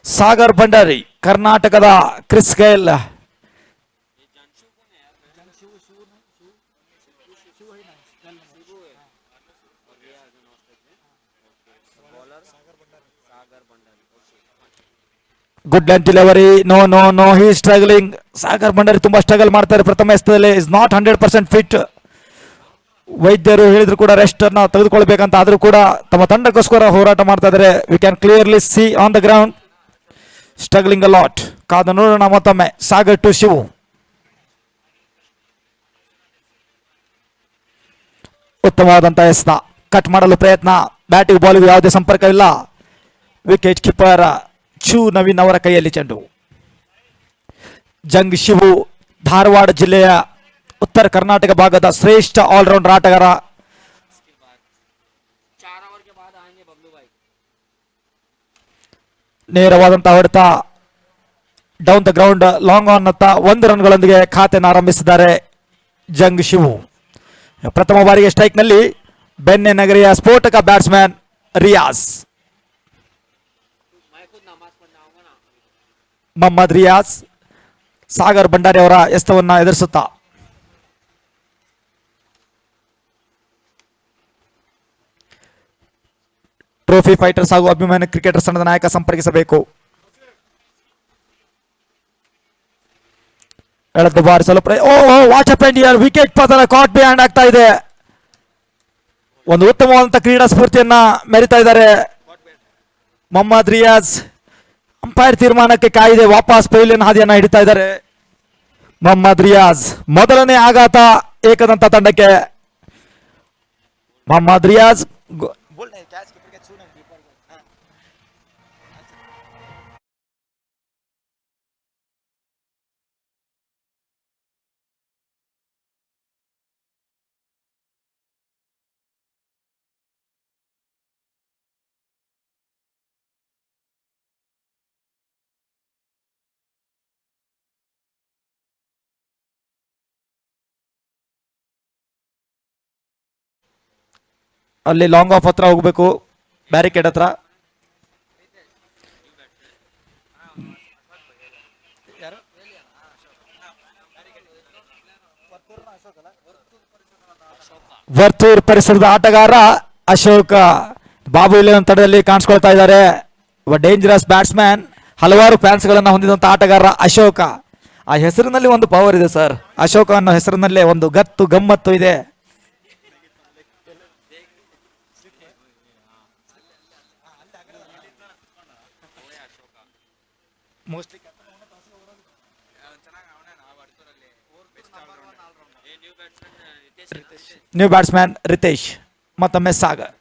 ಸಾಗರ್ ಭಂಡಾರಿ ಕರ್ನಾಟಕದ Chris Gayle. Good length delivery. No no no, he struggling. Sagar Bhandari ತುಂಬಾ struggle ಮಾಡ್ತಾರೆ ಪ್ರಥಮ ಎಸೆತದಲ್ಲಿ. Is not 100% fit. ವೈದ್ಯರು ಹೇಳಿದ್ರು ಕೂಡ ರೆಸ್ಟ್ ಅನ್ನ ತೆಗೆದುಕೊಳ್ಬೇಕಂತ, ಆದ್ರೂ ಕೂಡ ತಮ್ಮ ತಂಡಕ್ಕೋಸ್ಕರ ಹೋರಾಟ ಮಾಡ್ತಾ ಇದ್ದಾರೆ. We can clearly C on the ground struggling a lot. ಕಾದ ನೋಡೋಣ ಮತ್ತೊಮ್ಮೆ. ಸಾಗರ್ ಟು ಶಿವು. ಉತ್ತಮವಾದಂತಹ ಎಸೆತ. ಕಟ್ ಮಾಡಲು ಪ್ರಯತ್ನ. ಬ್ಯಾಟಿಂಗ್ ಬಾಲಿಗೆ ಯಾವುದೇ ಸಂಪರ್ಕವಿಲ್ಲ. ವಿಕೆಟ್ ಕೀಪರ್ ಚು ನವೀನ್ ಅವರ ಕೈಯಲ್ಲಿ ಚೆಂಡು. ಜಂಗ್ ಶಿವು ಧಾರವಾಡ ಜಿಲ್ಲೆಯ ಉತ್ತರ ಕರ್ನಾಟಕ ಭಾಗದ ಶ್ರೇಷ್ಠ ಆಲ್ರೌಂಡರ್ ಆಟಗಾರ. ನೇರವಾದಂತಹ ಹೊಡೆತ. Down the ground long on ಅತ್ತ 1 ರನ್ಗಳೊಂದಿಗೆ ಖಾತೆಯನ್ನು ಆರಂಭಿಸಿದ್ದಾರೆ ಜಂಗ್ ಶಿವು. ಪ್ರಥಮ ಬಾರಿಗೆ ಸ್ಟ್ರೈಕ್ ನಲ್ಲಿ ಬೆನ್ನೆ ನಗರಿಯ ಸ್ಫೋಟಕ ಬ್ಯಾಟ್ಸ್ಮನ್ ರಿಯಾಜ್. ಮೊಹಮ್ಮದ್ ರಿಯಾಜ್ ಸಾಗರ್ ಭಂಡಾರಿ ಅವರ ಎಸೆತವನ್ನ ಎದುರಿಸುತ್ತಾ ಟ್ರೋಫಿ ಫೈಟರ್ಸ್ ಹಾಗೂ ಅಭಿಮಾನಿ ಕ್ರಿಕೆಟರ್ಸ್ ತಂಡದ ನಾಯಕ ಸಂಪರ್ಕಿಸಬೇಕು. ಎಳೆದು ಬಾರಿಸಲು ವಾಚ್ ಅಪ್ ಇಂಡಿಯರ್. ವಿಕೆಟ್ ಪತನ. ಕಾಟ್ ಬಿಹೈಂಡ್ ಆಗ್ತಾ ಇದೆ. ಒಂದು ಉತ್ತಮವಾದಂತಹ ಕ್ರೀಡಾ ಸ್ಫೂರ್ತಿಯನ್ನ ಮೆರಿತಾ ಇದ್ದಾರೆ ಮೊಹಮ್ಮದ್ ರಿಯಾಜ್. ಅಂಪೈರ್ ತೀರ್ಮಾನಕ್ಕೆ ಕಾಯಿದೆ ವಾಪಸ್ ಪೈಲಿನ ಹಾದಿಯನ್ನ ಹಿಡಿತಾ ಇದ್ದಾರೆ ಮೊಹಮ್ಮದ್ ರಿಯಾಜ್. ಮೊದಲನೇ ಆಘಾತ ಏಕದಂತ ತಂಡಕ್ಕೆ. ಮೊಹಮ್ಮದ್ ರಿಯಾಜ್ ಅಲ್ಲಿ ಲಾಂಗ್ ಆಫ್ ಹತ್ರ ಹೋಗ್ಬೇಕು, ಬ್ಯಾರಿಕೇಡ್ ಹತ್ರ. ವರ್ತೂರ್ ಪರಿಸರದ ಆಟಗಾರ ಅಶೋಕ್ ಬಾಬು ಇಲ್ಲಿನ ತಂಡದಲ್ಲಿ ಕಾಣಿಸ್ಕೊಳ್ತಾ ಇದ್ದಾರೆ. Dangerous batsman. ಹಲವಾರು ಫ್ಯಾನ್ಸ್ ಗಳನ್ನ ಹೊಂದಿದಂತ ಆಟಗಾರ ಅಶೋಕ. ಆ ಹೆಸರಿನಲ್ಲಿ ಒಂದು ಪವರ್ ಇದೆ ಸರ್. ಅಶೋಕ ಅನ್ನೋ ಹೆಸರಿನಲ್ಲೇ ಒಂದು ಗತ್ತು ಗಮ್ಮತ್ತು ಇದೆ. New batsman Ritesh. ಮತ್ತೊಮ್ಮೆ ಸಾಗರ್.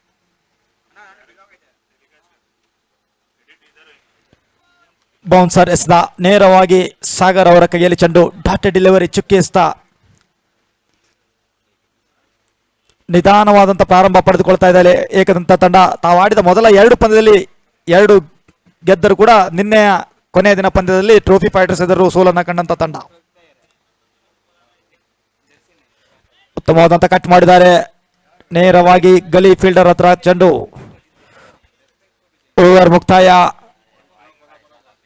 ಬೌನ್ಸರ್ ಎಸೆದ. ನೇರವಾಗಿ ಸಾಗರ್ ಅವರ ಕೈಯಲ್ಲಿ ಚೆಂಡು. Dot delivery. ಚುಕ್ಕಿ ಎಸೆತ. ನಿಧಾನವಾದಂತ ಪ್ರಾರಂಭ ಪಡೆದುಕೊಳ್ತಾ ಇದ್ದಾರೆ ಏಕದಂತ ತಂಡ. ತಾವಾಡಿದ ಮೊದಲ 2 ಪಂದ್ಯದಲ್ಲಿ 2 ಗೆದ್ದರು ಕೂಡ ನಿನ್ನೆಯ ಕೊನೆಯ ದಿನ ಪಂದ್ಯದಲ್ಲಿ ಟ್ರೋಫಿ ಫೈಟರ್ಸ್ ಎದುರು ಸೋಲನ್ನ ಕಂಡಂತ ತಂಡ. ಉತ್ತಮವಾದಂತ ಕಟ್ ಮಾಡಿದ್ದಾರೆ. ನೇರವಾಗಿ ಗಲಿ ಫೀಲ್ಡರ್ ಹತ್ರ ಚೆಂಡು. ಓವರ್ ಮುಕ್ತಾಯ.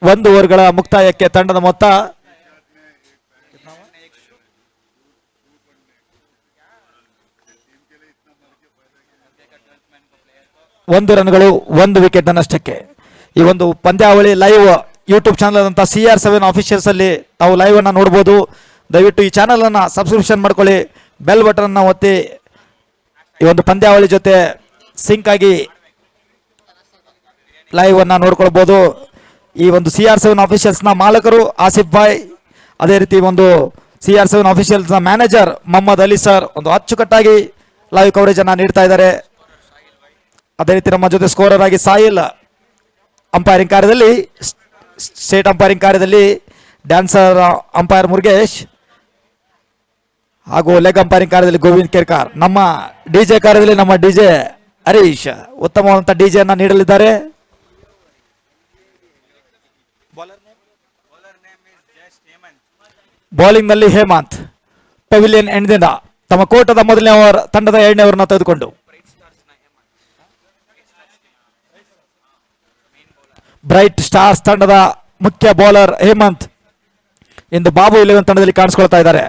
1 ಓವರ್ಗಳ ಮುಕ್ತಾಯಕ್ಕೆ ತಂಡದ ಮೊತ್ತ 1 ರನ್ಗಳು 1 ವಿಕೆಟ್ ನಷ್ಟಕ್ಕೆ. ಈ ಒಂದು ಪಂದ್ಯಾವಳಿ ಲೈವ್ ಯೂಟ್ಯೂಬ್ ಚಾನಲ್ ಅಂತ CR7 ಆಫಿಷಿಯಲ್ಸ್ ಅಲ್ಲಿ ತಾವು ಲೈವ್ ಅನ್ನ ನೋಡಬಹುದು. ದಯವಿಟ್ಟು ಈ ಚಾನಲ್ ಅನ್ನ ಸಬ್ಸ್ಕ್ರಿಪ್ಷನ್ ಮಾಡ್ಕೊಳ್ಳಿ. ಬೆಲ್ ಬಟನ್ ಅನ್ನ ಒತ್ತಿ ಈ ಒಂದು ಪಂದ್ಯಾವಳಿ ಜೊತೆ ಸಿಂಕ್ ಆಗಿ ಲೈವ್ ಅನ್ನ ನೋಡ್ಕೊಳ್ಬಹುದು. ಈ ಒಂದು CR7 ಆಫಿಷಿಯಲ್ಸ್ ನ ಮಾಲಕರು ಆಸಿಫ್ ಭಾಯ್, ಅದೇ ರೀತಿ ಒಂದು CR7 ಆಫಿಷಿಯಲ್ಸ್ ನ ಮ್ಯಾನೇಜರ್ ಮೊಹಮ್ಮದ್ ಅಲಿ ಸರ್ ಒಂದು ಅಚ್ಚುಕಟ್ಟಾಗಿ ಲೈವ್ ಕವರೇಜ್ ಅನ್ನ ನೀಡ್ತಾ ಇದ್ದಾರೆ. ಅದೇ ರೀತಿ ನಮ್ಮ ಜೊತೆ ಸ್ಕೋರರ್ ಆಗಿ ಸಾಹಿಲ್, ಅಂಪೈರಿಂಗ್ ಕಾರ್ಯದಲ್ಲಿ ಸ್ಟೇಟ್ ಅಂಪೈರಿಂಗ್ ಕಾರ್ಯದಲ್ಲಿ ಡ್ಯಾನ್ಸರ್ ಅಂಪೈರ್ ಮುರುಗೇಶ್ ಹಾಗೂ ಲೆಗ್ ಅಂಪೈರಿಂಗ್ ಕಾರ್ಯದಲ್ಲಿ ಗೋವಿಂದ್ ಕೇರ್ಕಾರ್. ನಮ್ಮ ಡಿಜೆ ಕಾರ್ಯದಲ್ಲಿ ನಮ್ಮ ಡಿಜೆ ಹರೀಶ್ ಉತ್ತಮವಾದಂತಹ ಡಿಜೆ ಅನ್ನ ನೀಡಲಿದ್ದಾರೆ. ಬೌಲಿಂಗ್ ನಲ್ಲಿ ಹೇಮಂತ್ ಪೆವಿಲಿಯನ್ ಎಂಡ್ದಿಂದ ತಮ್ಮ ಕೋಟದ ಮೊದಲನೇ ಓವರ್ ತಂಡದ 2ನೇ ಓವರ್ನ ತೆಗೆದುಕೊಂಡು ಬ್ರೈಟ್ ಸ್ಟಾರ್ಸ್ ತಂಡದ ಮುಖ್ಯ ಬೌಲರ್ ಹೇಮಂತ್ ಇಂದು ಬಾಬು 11 ತಂಡದಲ್ಲಿ ಕಾಣಿಸ್ಕೊಳ್ತಾ ಇದ್ದಾರೆ.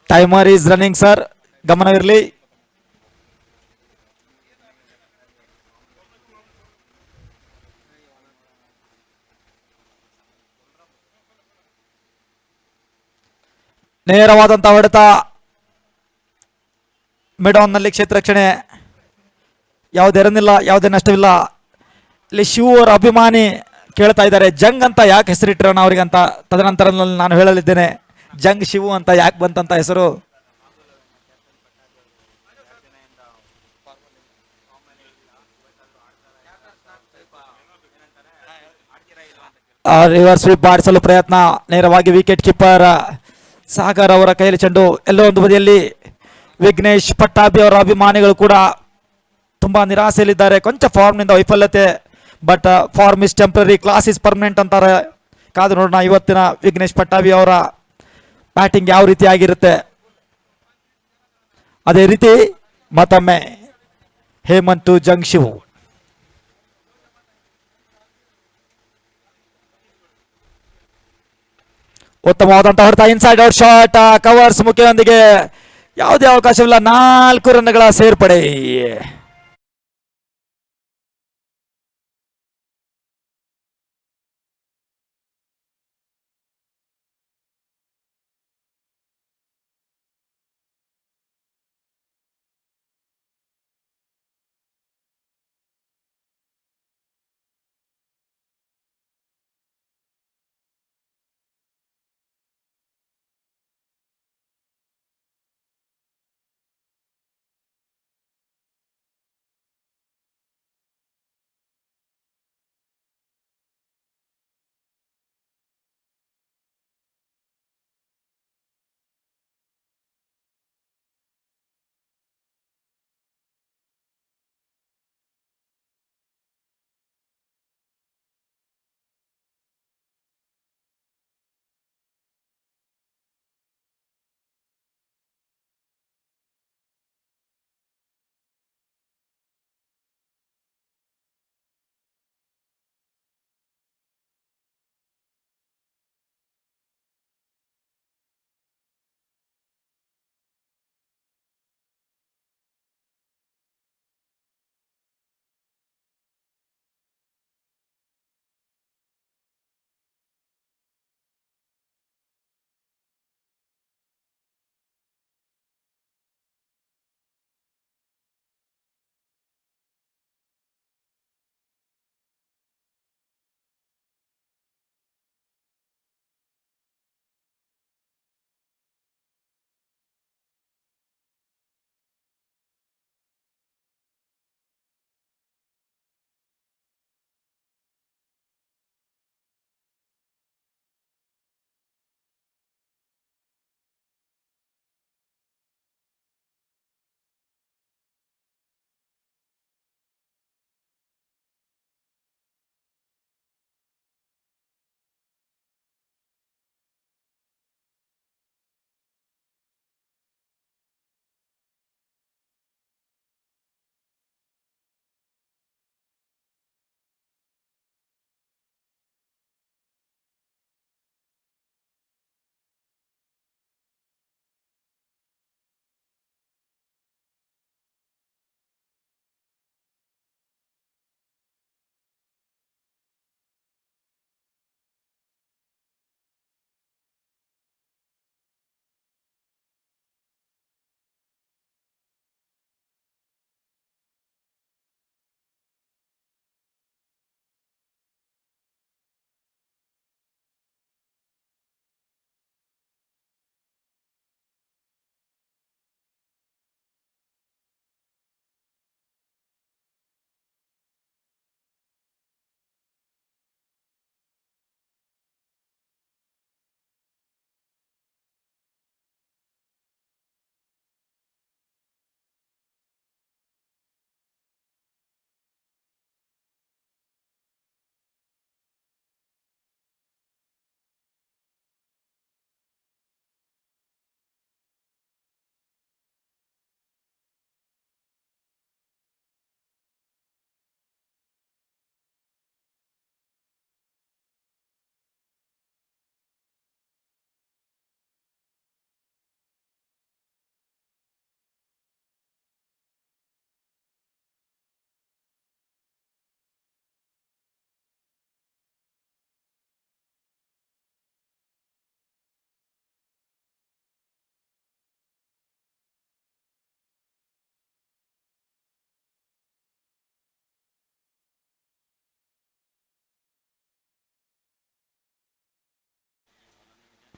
ಟೈಮರ್ ಈಸ್ ರನ್ನಿಂಗ್ ಸರ್, ಗಮನವಿರಲಿ. ನೇರವಾದಂತಹ ಹೊಡೆತ, ಮಿಡೌನ್ನಲ್ಲಿ ಕ್ಷೇತ್ರ ರಕ್ಷಣೆ, ಯಾವುದೇ ರನ್ ಇಲ್ಲ, ಯಾವುದೇ ನಷ್ಟವಿಲ್ಲ. ಇಲ್ಲಿ ಶಿವ ಅವರ ಅಭಿಮಾನಿ ಕೇಳ್ತಾ ಇದ್ದಾರೆ ಜಂಗ್ ಅಂತ ಯಾಕೆ ಹೆಸರಿಟ್ಟಿರೋಣ ಅವರಿಗಂತ. ತದನಂತರ ನಾನು ಹೇಳಲಿದ್ದೇನೆ ಜಂಗ್ ಶಿವು ಅಂತ ಯಾಕೆ ಬಂತಂತ ಹೆಸರು. ರಿವರ್ಸ್ ಸ್ವೀಪ್ ಬಾರಿಸಲು ಪ್ರಯತ್ನ, ನೇರವಾಗಿ ವಿಕೆಟ್ ಕೀಪರ್ ಸಾಗರ್ ಅವರ ಕೈಯಲ್ಲಿ ಚೆಂಡು. ಎಲ್ಲೋ ಒಂದು ಬದಿಯಲ್ಲಿ ವಿಘ್ನೇಶ್ ಪಟ್ಟಾಭಿ ಅವರ ಅಭಿಮಾನಿಗಳು ಕೂಡ ತುಂಬಾ ನಿರಾಸೆಯಲ್ಲಿದ್ದಾರೆ. ಕೊಂಚ ಫಾರ್ಮ್ನಿಂದ ವೈಫಲ್ಯತೆ, but form is temporary, class is permanent ಅಂತಾರೆ. ಕಾದು ನೋಡೋಣ ಇವತ್ತಿನ ವಿಘ್ನೇಶ್ ಪಟ್ಟಾಭಿ ಅವರ ಬ್ಯಾಟಿಂಗ್ ಯಾವ ರೀತಿ ಆಗಿರುತ್ತೆ. ಅದೇ ರೀತಿ ಮತ್ತೊಮ್ಮೆ ಹೇಮಂತ್ ಜಂಗ್ ಶಿವು. ಉತ್ತಮವಾದಂತಹ ಹೊರತ, ಇನ್ಸೈಡ್ ಔಟ್ ಶಾಟ್, ಕವರ್ಸ್ ಮುಖ್ಯದೊಂದಿಗೆ ಯಾವುದೇ ಅವಕಾಶವಿಲ್ಲ. 4 ರನ್ಗಳ ಸೇರ್ಪಡೆ.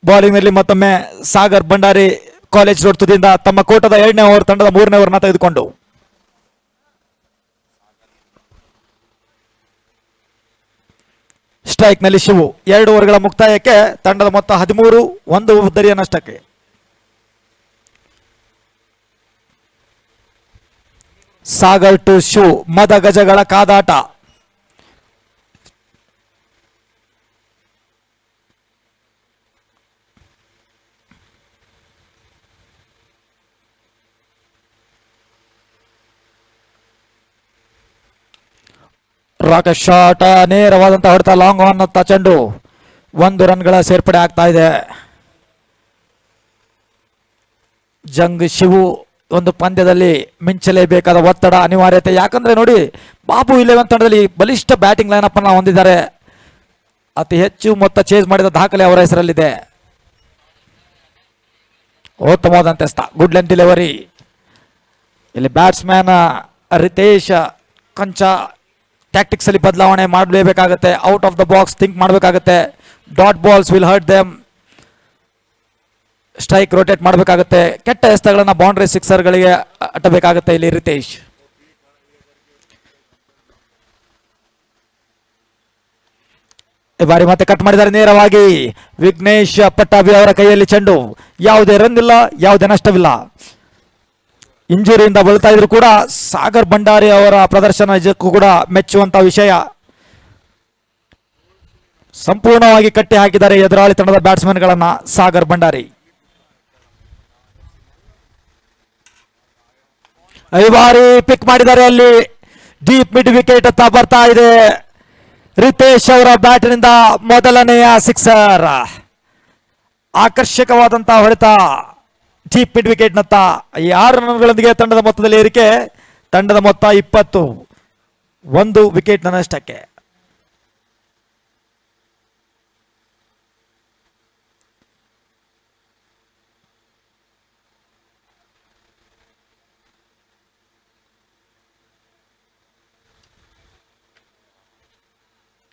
ಬೌಲಿಂಗ್ ನಲ್ಲಿ ಮತ್ತೊಮ್ಮೆ ಸಾಗರ್ ಭಂಡಾರಿ ಕಾಲೇಜ್ ರೋಡ್ ತುದಿಯಿಂದ ತಮ್ಮ ಕೋಟದ 2ನೇ ಓವರ್ ತಂಡದ 3ನೇ ಓವರ್ನ ತೆಗೆದುಕೊಂಡು ಸ್ಟ್ರೈಕ್ ನಲ್ಲಿ ಶಿವು 2 ಓವರ್ಗಳ ಮುಕ್ತಾಯಕ್ಕೆ ತಂಡದ ಮೊತ್ತ 13, 1 ಉದ್ದರಿಯ ನಷ್ಟಕ್ಕೆ. ಸಾಗರ್ ಟು ಶಿವು, ಮದ ಗಜಗಳ ಕಾದಾಟ. ರಾಕೆಟ್ ಶಾಟ್, ನೇರವಾದಂತಹ ಹೊಡೆತ, ಲಾಂಗ್ ಆನ್ ಅಂತ ಚೆಂಡು 1 ರನ್ಗಳ ಸೇರ್ಪಡೆ ಆಗ್ತಾ ಇದೆ. ಜಂಗ್ ಶಿವು ಒಂದು ಪಂದ್ಯದಲ್ಲಿ ಮಿಂಚಲೇಬೇಕಾದ ಒತ್ತಡ ಅನಿವಾರ್ಯತೆ. ಯಾಕಂದ್ರೆ ನೋಡಿ, ಬಾಬು 11 ತಂಡದಲ್ಲಿ ಬಲಿಷ್ಠ ಬ್ಯಾಟಿಂಗ್ ಲೈನಪ್ ಅನ್ನ ಹೊಂದಿದ್ದಾರೆ. ಅತಿ ಹೆಚ್ಚು ಮೊತ್ತ ಚೇಸ್ ಮಾಡಿದ ದಾಖಲೆ ಅವರ ಹೆಸರಲ್ಲಿದೆ. ಉತ್ತಮವಾದಂತೆ ಗುಡ್ ಲೆಂತ್ ಡೆಲಿವರಿ. ಇಲ್ಲಿ ಬ್ಯಾಟ್ಸ್ಮನ್ ರಿತೇಶ್ ಕೊಂಚ ಟ್ಯಾಕ್ಟಿಕ್ಸ್ ಅಲ್ಲಿ ಬದಲಾವಣೆ ಮಾಡಲೇಬೇಕಾಗುತ್ತೆ. Out of the box think ಮಾಡಬೇಕಾಗುತ್ತೆ. Dot balls will hurt them. Strike rotate ಮಾಡಬೇಕಾಗುತ್ತೆ. ಕೆಟ್ಟ ಎಸೆತಗಳನ್ನ ಬೌಂಡ್ರಿ ಸಿಕ್ಸರ್ಗಳಿಗೆ ಅಟ್ಟಬೇಕಾಗುತ್ತೆ. ಇಲ್ಲಿ ರಿತೇಶ್ ಈ ಬಾರಿ ಮತ್ತೆ ಕಟ್ ಮಾಡಿದ್ದಾರೆ ನೇರವಾಗಿ. ವಿಘ್ನೇಶ್ ಪಟ್ಟಾಭಿ ಅವರ ಕೈಯಲ್ಲಿ ಚೆಂಡು. ಯಾವುದೇ ರನ್ ಇಲ್ಲ, ಯಾವುದೇ ನಷ್ಟವಿಲ್ಲ. ಇಂಜುರಿಯಿಂದ ಬಳಲ್ತಾ ಇದ್ರು ಕೂಡ ಸಾಗರ್ ಭಂಡಾರಿ ಅವರ ಪ್ರದರ್ಶನ ನಿಜಕ್ಕೂ ಕೂಡ ಮೆಚ್ಚುವಂತ ವಿಷಯ. ಸಂಪೂರ್ಣವಾಗಿ ಕಟ್ಟಿ ಹಾಕಿದ್ದಾರೆ ಎದುರಾಳಿ ತಂಡದ ಬ್ಯಾಟ್ಸ್ಮನ್ ಗಳನ್ನ ಸಾಗರ್ ಭಂಡಾರಿ. ಈ ಬಾರಿ ಪಿಕ್ ಮಾಡಿದ್ದಾರೆ. ಅಲ್ಲಿ ಡೀಪ್ ಮಿಡ್ ವಿಕೆಟ್ ಅಂತ ಬರ್ತಾ ಇದೆ. ರಿತೇಶ್ ಅವರ ಬ್ಯಾಟ್ನಿಂದ ಮೊದಲನೆಯ ಸಿಕ್ಸರ್. ಆಕರ್ಷಕವಾದಂತಹ ಹೊಡೆತ ಡೀಪ್ ಮಿಡ್ ವಿಕೆಟ್ ನತ್ತ. 6 ರನ್ಗಳೊಂದಿಗೆ ತಂಡದ ಮೊತ್ತದಲ್ಲಿ ಏರಿಕೆ. ತಂಡದ ಮೊತ್ತ 20, 1 ವಿಕೆಟ್ ನಷ್ಟಕ್ಕೆ.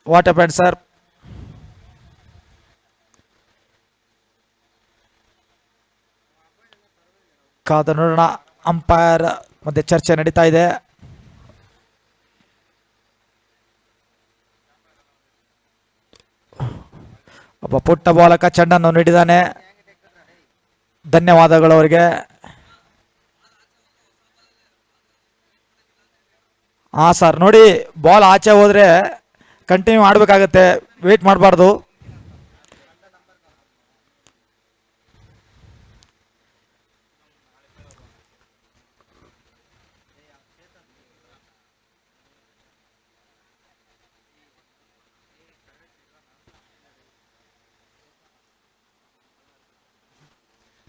What happened sir? ಕಾದ ನೋಡೋಣ. ಅಂಪೈರ್ ಮಧ್ಯೆ ಚರ್ಚೆ ನಡೀತಾ ಇದೆ. ಒಬ್ಬ ಪುಟ್ಟ ಬಾಲಕ ಚೆಂಡನ್ನು ನೀಡಿದ್ದಾನೆ. ಧನ್ಯವಾದಗಳು ಅವರಿಗೆ. ಹಾ ಸರ್, ನೋಡಿ ಬಾಲ್ ಆಚೆ ಹೋದ್ರೆ ಕಂಟಿನ್ಯೂ ಮಾಡಬೇಕಾಗತ್ತೆ, ವೇಟ್ ಮಾಡಬಾರ್ದು.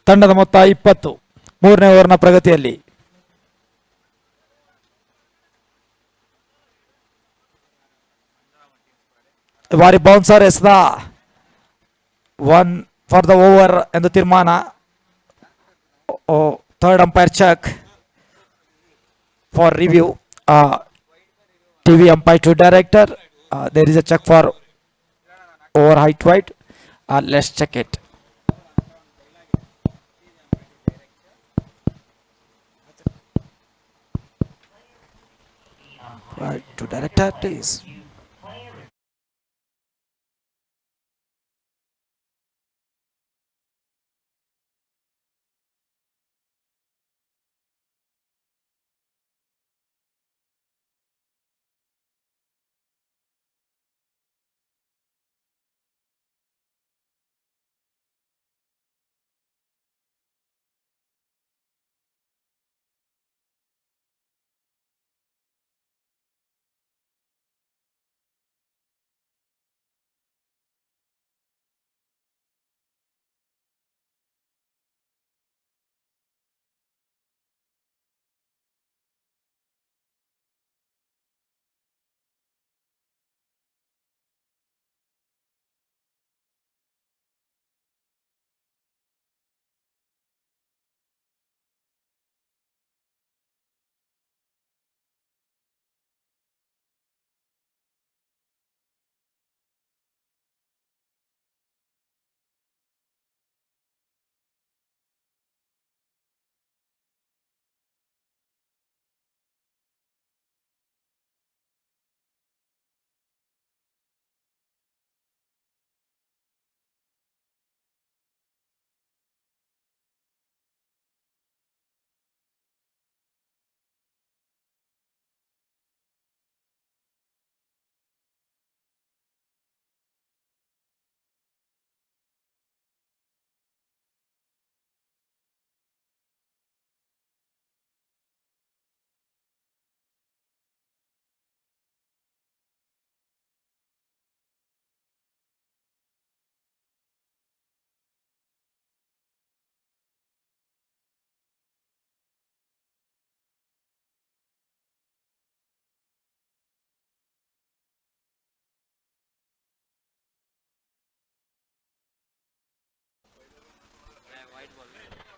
ತಂಡದ ಮೊತ್ತ 20, 3ನೇ ಓವರ್ನ ಪ್ರಗತಿಯಲ್ಲಿ. ಬಾರಿ ಬೌನ್ಸರ್ ಎಸೆದ 1 ಫಾರ್ ದ ಓವರ್ ಎಂದು ತೀರ್ಮಾನ. Third umpire check for review. TV umpire to director. There is a check for over height wide. Let's check it. Right to director, please.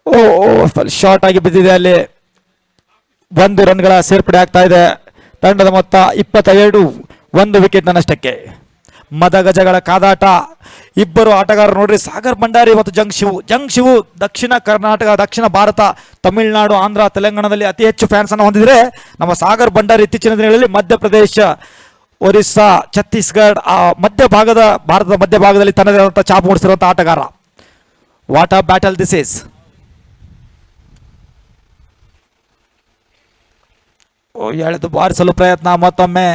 ಓ ಶಾರ್ಟ್ ಆಗಿ ಬಿದ್ದಿದೆ ಅಲ್ಲಿ. 1 ರನ್ಗಳ ಸೇರ್ಪಡೆ ಆಗ್ತಾ ಇದೆ. ತಂಡದ ಮೊತ್ತ 22, 1 ವಿಕೆಟ್ ನಷ್ಟಕ್ಕೆ. ಮದಗಜಗಳ ಕಾದಾಟ. ಇಬ್ಬರು ಆಟಗಾರರು ನೋಡ್ರಿ, ಸಾಗರ್ ಭಂಡಾರಿ ಮತ್ತು ಜಂಗ್ ಶಿವು ದಕ್ಷಿಣ ಕರ್ನಾಟಕ, ದಕ್ಷಿಣ ಭಾರತ, ತಮಿಳುನಾಡು, ಆಂಧ್ರ, ತೆಲಂಗಾಣದಲ್ಲಿ ಅತಿ ಹೆಚ್ಚು ಫ್ಯಾನ್ಸ್ ಅನ್ನು ಹೊಂದಿದ್ರೆ, ನಮ್ಮ ಸಾಗರ್ ಭಂಡಾರಿ ಇತ್ತೀಚಿನ ದಿನಗಳಲ್ಲಿ ಮಧ್ಯಪ್ರದೇಶ, ಒರಿಸ್ಸಾ, ಛತ್ತೀಸ್ಗಢ ಭಾರತದ ಮಧ್ಯಭಾಗದಲ್ಲಿ ತನ್ನದೇ ಆದಂತಹ ಛಾಪು ಮೂಡಿಸಿರುವಂತಹ ಆಟಗಾರ. What a battle this is. ಎಳೆದು ಬಾರಿಸಲು ಪ್ರಯತ್ನ, ಮತ್ತೊಮ್ಮೆ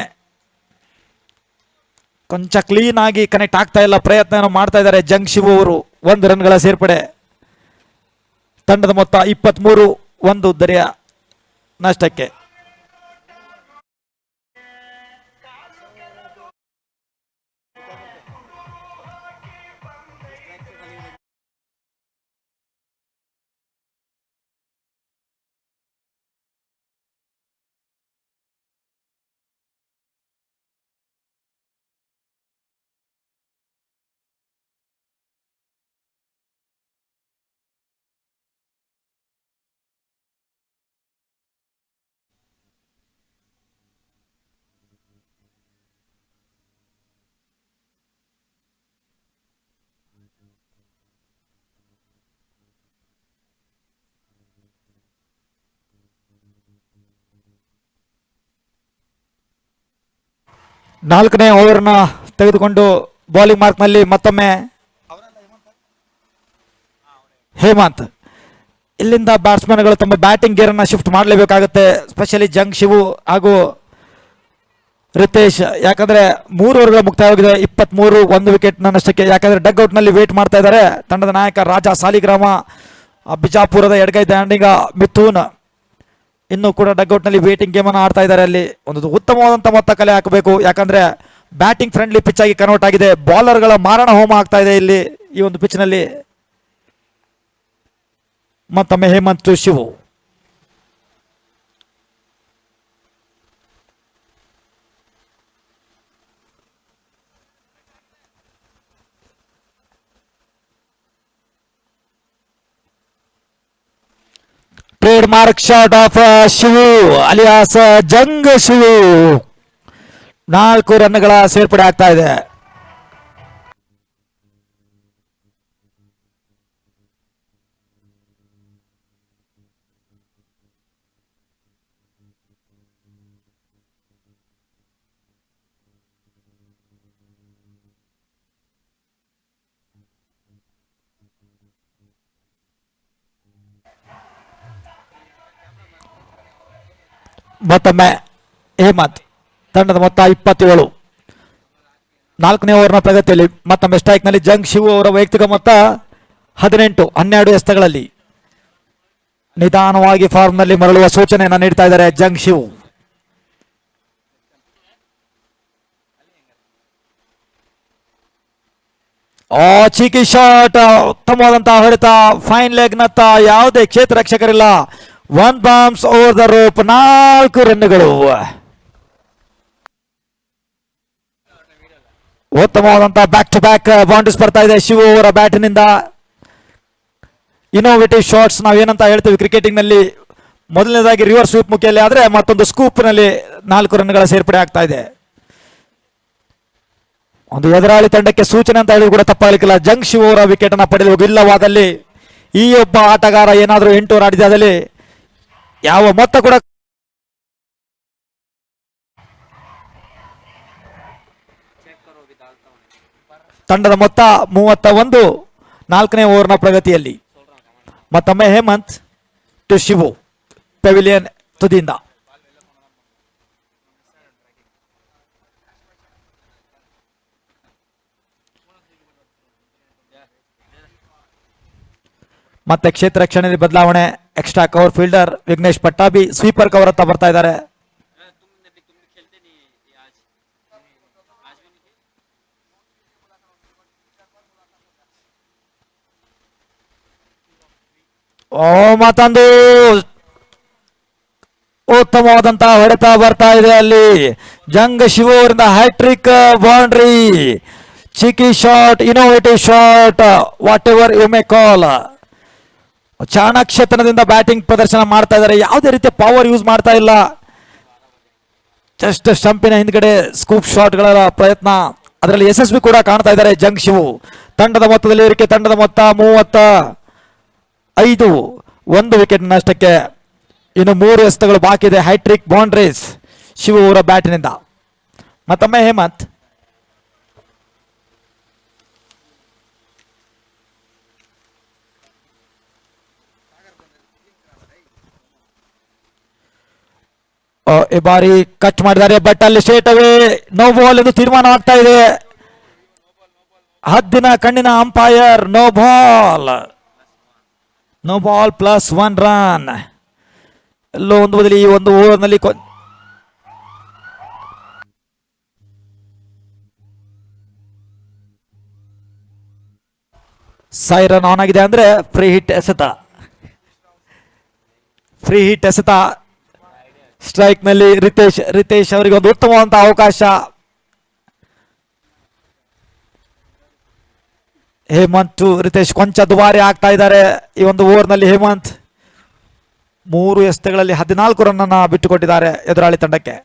ಕೊಂಚ ಕ್ಲೀನ್ ಆಗಿ ಕನೆಕ್ಟ್ ಆಗ್ತಾ ಇಲ್ಲ, ಪ್ರಯತ್ನ ಮಾಡ್ತಾ ಇದ್ದಾರೆ ಜಂಗ್ ಶಿವು ಅವರು. 1 ರನ್ಗಳ ಸೇರ್ಪಡೆ. ತಂಡದ ಮೊತ್ತ 23, 1 ದರಿಯ ನಷ್ಟಕ್ಕೆ. ನಾಲ್ಕನೇ ಓವರ್ನ ತೆಗೆದುಕೊಂಡು ಬೌಲಿಂಗ್ ಮಾರ್ಕ್ನಲ್ಲಿ ಮತ್ತೊಮ್ಮೆ ಹೇಮಂತ್. ಇಲ್ಲಿಂದ ಬ್ಯಾಟ್ಸ್ಮನ್ಗಳು ತಮ್ಮ ಬ್ಯಾಟಿಂಗ್ ಗೇರ್ ಅನ್ನು ಶಿಫ್ಟ್ ಮಾಡಲೇಬೇಕಾಗುತ್ತೆ, ಸ್ಪೆಷಲಿ ಜಂಗ್ ಶಿವು ಹಾಗೂ ರಿತೇಶ್. ಯಾಕಂದ್ರೆ 3 ಓವರ್ಗಳ ಮುಕ್ತಾಯವಾಗಿದೆ, 23, 1 ವಿಕೆಟ್ ನಷ್ಟಕ್ಕೆ. ಯಾಕಂದ್ರೆ ಡಗ್ ಔಟ್ ನಲ್ಲಿ ವೇಟ್ ಮಾಡ್ತಾ ಇದ್ದಾರೆ ತಂಡದ ನಾಯಕ ರಾಜ ಸಾಲಿಗ್ರಾಮ, ಬಿಜಾಪುರದ ಎಡಗೈ ದಾಂಡಿಗ ಮಿಥುನ್ ಇನ್ನೂ ಕೂಡ ಡಗ್ ಔಟ್ ನಲ್ಲಿ ವೇಟಿಂಗ್ ಗೇಮ್ ಅನ್ನು ಆಡ್ತಾ ಇದ್ದಾರೆ. ಅಲ್ಲಿ ಒಂದು ಉತ್ತಮವಾದಂತ ಮೊತ್ತ ಕಲೆ ಹಾಕಬೇಕು, ಯಾಕಂದ್ರೆ ಬ್ಯಾಟಿಂಗ್ ಫ್ರೆಂಡ್ಲಿ ಪಿಚ್ ಆಗಿ ಕನ್ವರ್ಟ್ ಆಗಿದೆ. ಬೌಲರ್ಗಳ ಮಾರಣ ಹೋಮ ಆಗ್ತಾ ಇದೆ ಇಲ್ಲಿ ಈ ಒಂದು ಪಿಚ್ ನಲ್ಲಿ. ಮತ್ತೊಮ್ಮೆ Hemanth Shivu. Trademark shot of Shivu alias Jung Shivu. 4 ರನ್ಗಳ ಸೇರ್ಪಡೆ ಆಗ್ತಾ ಇದೆ. ಮತ್ತೊಮ್ಮೆ ಹೇಮಂತ್. ತಂಡದ ಮೊತ್ತ 27. 4ನೇ ಓವರ್ನ ಪ್ರಗತಿಯಲ್ಲಿ ಮತ್ತೊಮ್ಮೆ ಸ್ಟ್ರೈಕ್ ನಲ್ಲಿ ಜಂಗ್ ಶಿವು ಅವರ ವೈಯಕ್ತಿಕ ಮೊತ್ತ 18, 12 ಎಸೆತಗಳಲ್ಲಿ. ನಿಧಾನವಾಗಿ ಫಾರ್ಮ್ ನಲ್ಲಿ ಮರಳುವ ಸೂಚನೆಯನ್ನು ನೀಡ್ತಾ ಇದ್ದಾರೆ ಜಂಗ್ ಶಿವು. ಚೀಕಿ ಶಾಟ್, ಉತ್ತಮವಾದಂತಹ ಹೊಡೆತ, ಫೈನ್ ಲೆಗ್ ನತ್ತ, ಯಾವುದೇ ಕ್ಷೇತ್ರ ರಕ್ಷಕರಿಲ್ಲ. 1 ಬಾಂಬ್ಸ್ ಓವರ್ ದ ರೋಪ್, 4 ರನ್ಗಳು. ಉತ್ತಮವಾದಂತಹ ಬ್ಯಾಕ್ ಟು ಬ್ಯಾಕ್ ಬೌಂಡರೀಸ್ ಬರ್ತಾ ಇದೆ ಶಿವು ಅವರ ಬ್ಯಾಟಿನಿಂದ. ಇನೋವೇಟಿವ್ ಶಾಟ್ಸ್ ನಾವೇನಂತ ಹೇಳ್ತೀವಿ ಕ್ರಿಕೆಟಿಂಗ್ ನಲ್ಲಿ, ಮೊದಲನೇದಾಗಿ ರಿವರ್ಸ್ ಸ್ವೀಪ್ ಮುಖಿಯಲ್ಲಿ ಆದ್ರೆ ಮತ್ತೊಂದು ಸ್ಕೂಪ್ ನಲ್ಲಿ 4 ರನ್ಗಳ ಸೇರ್ಪಡೆ ಆಗ್ತಾ ಇದೆ. ಒಂದು ಎದುರಾಳಿ ತಂಡಕ್ಕೆ ಸೂಚನೆ ಅಂತ ಹೇಳಿದ್ರು ಕೂಡ ತಪ್ಪಾಗಲಿಕ್ಕಿಲ್ಲ. ಜಂಗ್ ಶಿವು ಅವರ ವಿಕೆಟ್ ಅನ್ನ ಪಡೆಯಲು ಇಲ್ಲವಾದಲ್ಲಿ, ಈ ಒಬ್ಬ ಆಟಗಾರ ಏನಾದರೂ 8 ಓವರ್ ಆಡಿದಲ್ಲಿ ಯಾವ ಮೊತ್ತ ಕೂಡ ತಂಡದ ಮೊತ್ತ 31, 4ನೇ ಓವರ್ನ ಪ್ರಗತಿಯಲ್ಲಿ. ಮತ್ತೊಮ್ಮೆ ಹೇಮಂತ್ ಟು ಶಿವು ಪೆವಿಲಿಯನ್ ತುದಿಯಿಂದ. ಮತ್ತೆ ಕ್ಷೇತ್ರ ರಕ್ಷಣೆಯಲ್ಲಿ ಬದಲಾವಣೆ. Extra cover fielder Vignesh Pattabi sweeper cover ಅಂತ ಬರ್ತಾ ಇದ್ದಾರೆ. ಮತ್ತೊಂದು ಉತ್ತಮವಾದಂತಹ ಹೊಡೆತ ಬರ್ತಾ ಇದೆ ಅಲ್ಲಿ. ಜಂಗ್ ಶಿವು ಅವರಿಂದ hattrick boundary, cheeky shot, innovative shot, whatever you may call. ಚಾಣಾಕ್ಷತನದಿಂದ ಬ್ಯಾಟಿಂಗ್ ಪ್ರದರ್ಶನ ಮಾಡ್ತಾ ಇದ್ದಾರೆ, ಯಾವುದೇ ರೀತಿಯ ಪವರ್ ಯೂಸ್ ಮಾಡ್ತಾ ಇಲ್ಲ. ಜಸ್ಟ್ ಸ್ಟಂಪಿನ ಹಿಂದ್ಗಡೆ ಸ್ಕೂಪ್ ಶಾಟ್ಗಳ ಪ್ರಯತ್ನ, ಅದರಲ್ಲಿ ಯಶಸ್ವಿ ಕೂಡ ಕಾಣ್ತಾ ಇದ್ದಾರೆ ಜಂಗ್ ಶಿವು. ತಂಡದ ಮೊತ್ತದಲ್ಲಿ ಏರಿಕೆ, ತಂಡದ ಮೊತ್ತ 35, 1 ವಿಕೆಟ್ ನಷ್ಟಕ್ಕೆ. ಇನ್ನು 3 ಎಸೆತಗಳು ಬಾಕಿ ಇದೆ. ಹೈಟ್ರಿಕ್ ಬೌಂಡ್ರೀಸ್ ಶಿವು ಅವರ ಬ್ಯಾಟಿನಿಂದ. ಮತ್ತೊಮ್ಮೆ ಹೇಮಂತ್. ಈ ಬಾರಿ ಕಟ್ ಮಾಡಿದ್ದಾರೆ, ಬಟ್ ಅಲ್ಲಿ ಸ್ಟ್ರೇಟ್ ಅವೇ ನೋ ಬಾಲ್ ಎಂದು ತೀರ್ಮಾನವಾಗ್ತಾ ಇದೆ. ಹದ್ದಿನ ಕಣ್ಣಿನ umpire no ball, no ball +1 run. ಎಲ್ಲೋ ಒಂದು ಬದಲಿ ಈ ಒಂದು ಓವರ್ನಲ್ಲಿ ಸೈರನ್ ಆನ್ ಆಗಿದೆ, ಅಂದ್ರೆ ಫ್ರೀ ಹಿಟ್ ಎಸೆತ. ಫ್ರೀ ಹಿಟ್ ಎಸೆತ ಸ್ಟ್ರೈಕ್ ನಲ್ಲಿ ರಿತೇಶ್ ಅವರಿಗೆ ಒಂದು ಉತ್ತಮವಾದಂತಹ ಅವಕಾಶ. ಹೇಮಂತ್ ಟು ರಿತೇಶ್ ಕೊಂಚ ದುಬಾರಿ ಆಗ್ತಾ ಇದ್ದಾರೆ ಈ ಒಂದು ಓವರ್ನಲ್ಲಿ. ಹೇಮಂತ್ 3 ಎಸೆತಗಳಲ್ಲಿ 14 ರನ್ ಅನ್ನ ಬಿಟ್ಟುಕೊಟ್ಟಿದ್ದಾರೆ ಎದುರಾಳಿ ತಂಡಕ್ಕೆ.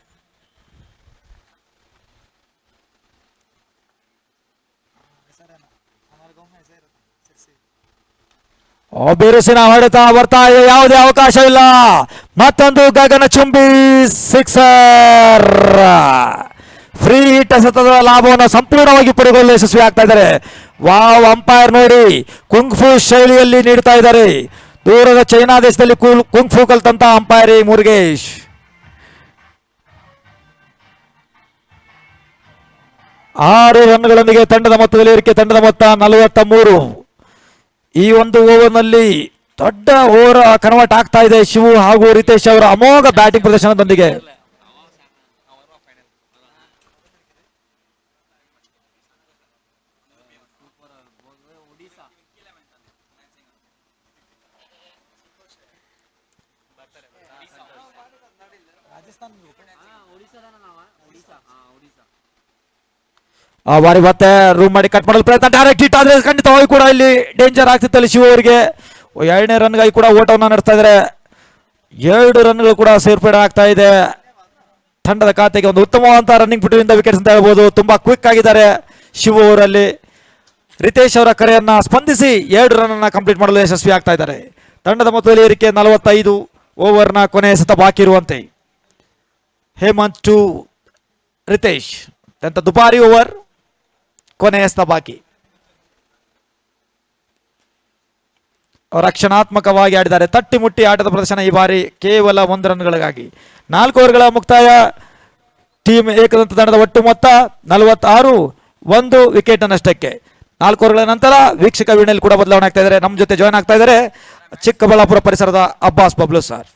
ಬಿರುಸಿನ ಹೊಡೆತ ಬರ್ತಾ ಇದೆ, ಯಾವುದೇ ಅವಕಾಶವಿಲ್ಲ. ಮತ್ತೊಂದು ಗಗನ ಚುಂಬಿ ಸಿಕ್ಸರ್. ಫ್ರೀ ಹಿಟ್ ಎಸೆತದ ಲಾಭವನ್ನು ಸಂಪೂರ್ಣವಾಗಿ ಪಡೆದುಕೊಳ್ಳಲು ಯಶಸ್ವಿ ಆಗ್ತಾ ಇದ್ದಾರೆ. ವಾವ್, ಅಂಪೈರ್ ನೋಡಿ ಕುಂಗ್ಫು ಶೈಲಿಯಲ್ಲಿ ನೀಡ್ತಾ ಇದ್ದಾರೆ. ದೂರದ ಚೈನಾ ದೇಶದಲ್ಲಿ ಕುಂಗ್ಫು ಕಲ್ತಂತ ಅಂಪೈರ್ ಮುರುಗೇಶ್. ಆರು ರನ್ಗಳೊಂದಿಗೆ ತಂಡದ ಮೊತ್ತದಲ್ಲಿ ಏರಿಕೆ, ತಂಡದ ಮೊತ್ತ 43. ಈ ಒಂದು ಓವರ್ನಲ್ಲಿ ದೊಡ್ಡ ಓವರ್ ಕನ್ವರ್ಟ್ ಆಗ್ತಾ ಇದೆ ಶಿವು ಹಾಗೂ ರಿತೇಶ್ ಅವರ ಅಮೋಘ ಬ್ಯಾಟಿಂಗ್ ಪ್ರದರ್ಶನದೊಂದಿಗೆ. ಆ ಬಾರಿ ಮತ್ತೆ ರೂಮ್ ಮಾಡಿ ಕಟ್ ಮಾಡಲು ಪ್ರಯತ್ನ, ಡೈರೆಕ್ಟ್ ಹಿಟ್ ಆದ್ರೆ ಖಂಡಿತವಾಗಿ ಕೂಡ ಇಲ್ಲಿ ಡೇಂಜರ್ ಆಗ್ತಿತ್ತು ಅಲ್ಲಿ ಶಿವ ಅವರಿಗೆ. 2ನೇ ರನ್ಗಾಗಿ ಕೂಡ ಓಟವನ್ನು ನಡೆಸ್ತಾ ಇದ್ದಾರೆ. 2 ರನ್ಗಳು ಕೂಡ ಸೇರ್ಪಡೆ ಆಗ್ತಾ ಇದೆ ತಂಡದ ಖಾತೆಗೆ. ಒಂದು ಉತ್ತಮವಾದಂತಹ ರನ್ನಿಂಗ್ ಪುಟಿನಿಂದ ವಿಕೆಟ್ಸ್ ಅಂತ ಹೇಳ್ಬೋದು. ತುಂಬಾ ಕ್ವಿಕ್ ಆಗಿದ್ದಾರೆ ಶಿವ ಅವರಲ್ಲಿ. ರಿತೇಶ್ ಅವರ ಕರೆಯನ್ನ ಸ್ಪಂದಿಸಿ 2 ರನ್ ಅನ್ನ ಕಂಪ್ಲೀಟ್ ಮಾಡಲು ಯಶಸ್ವಿ ಆಗ್ತಾ ಇದ್ದಾರೆ. ತಂಡದ ಮೊತ್ತದಲ್ಲಿ ಏರಿಕೆ 45, ಓವರ್ನ ಕೊನೆಯ ಎಸೆತ ಬಾಕಿ ಇರುವಂತೆ. ಹೇಮಂತ್ ಟು ರಿತೇಶ್, ಅತ್ಯಂತ ದುಬಾರಿ ಓವರ್, ಕೊನೆಯ ಎಸೆತ ಬಾಕಿ. ರಕ್ಷಣಾತ್ಮಕವಾಗಿ ಆಡಿದ್ದಾರೆ, ತಟ್ಟಿ ಮುಟ್ಟಿ ಆಟದ ಪ್ರದರ್ಶನ ಈ ಬಾರಿ ಕೇವಲ 1 ರನ್ಗಳಿಗಾಗಿ. 4 ಓವರ್ಗಳ ಮುಕ್ತಾಯ. ಟೀಮ್ ಏಕದಂತ ತಂಡದ ಒಟ್ಟು ಮೊತ್ತ 46, 1 ವಿಕೆಟ್ ನಷ್ಟಕ್ಕೆ. 4 ಓವರ್ಗಳ ನಂತರ ವೀಕ್ಷಕ ವೀಣೆಯಲ್ಲಿ ಕೂಡ ಬದಲಾವಣೆ ಆಗ್ತಾ ಇದ್ದಾರೆ. ನಮ್ಮ ಜೊತೆ ಜಾಯ್ನ್ ಆಗ್ತಾ ಇದ್ದಾರೆ ಚಿಕ್ಕಬಳ್ಳಾಪುರ ಪರಿಸರದ ಅಬ್ಬಾಸ್ ಬಬ್ಲು ಸರ್.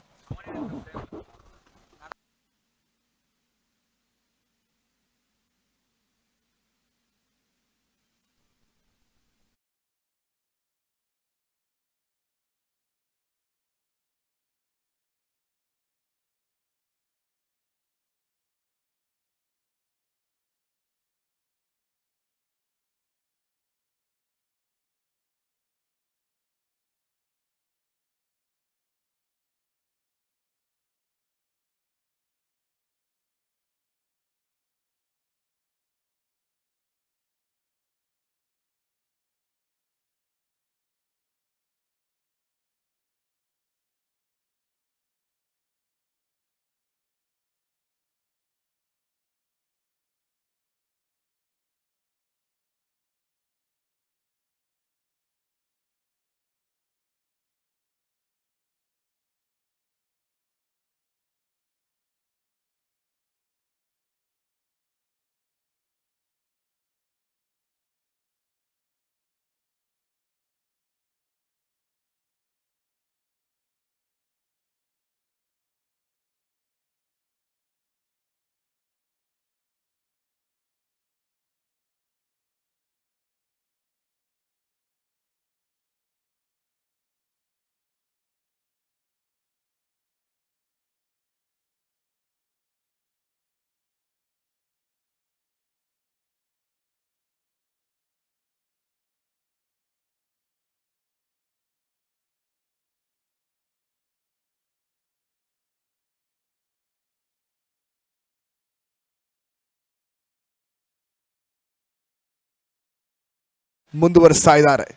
ಮುಂದುವರಿಸ್ತಾ ಇದ್ದಾರೆ.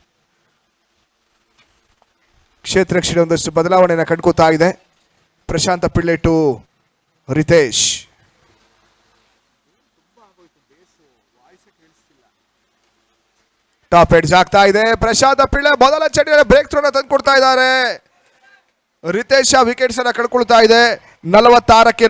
ಕ್ಷೇತ್ರ ರಕ್ಷಣೆ ಒಂದಷ್ಟು ಬದಲಾವಣೆಯನ್ನು ಕಂಡುಕೋತಾ ಇದೆ. ಪ್ರಶಾಂತ Pillai to Ritesh. Top edge ಆಗ್ತಾ ಇದೆ. ಪ್ರಶಾಂತ ಪಿಳ್ಳೆ ಮೊದಲ ಚೆಂಡಿನಲ್ಲಿ ಬ್ರೇಕ್ ಥ್ರೋನ ತಂದು ಕೊಡ್ತಾ ಇದ್ದಾರೆ. ರಿತೇಶ್ ವಿಕೆಟ್ಸ್ ಅನ್ನ ಕಳ್ಕೊಳ್ತಾ ಇದೆ. 46ಕ್ಕೆ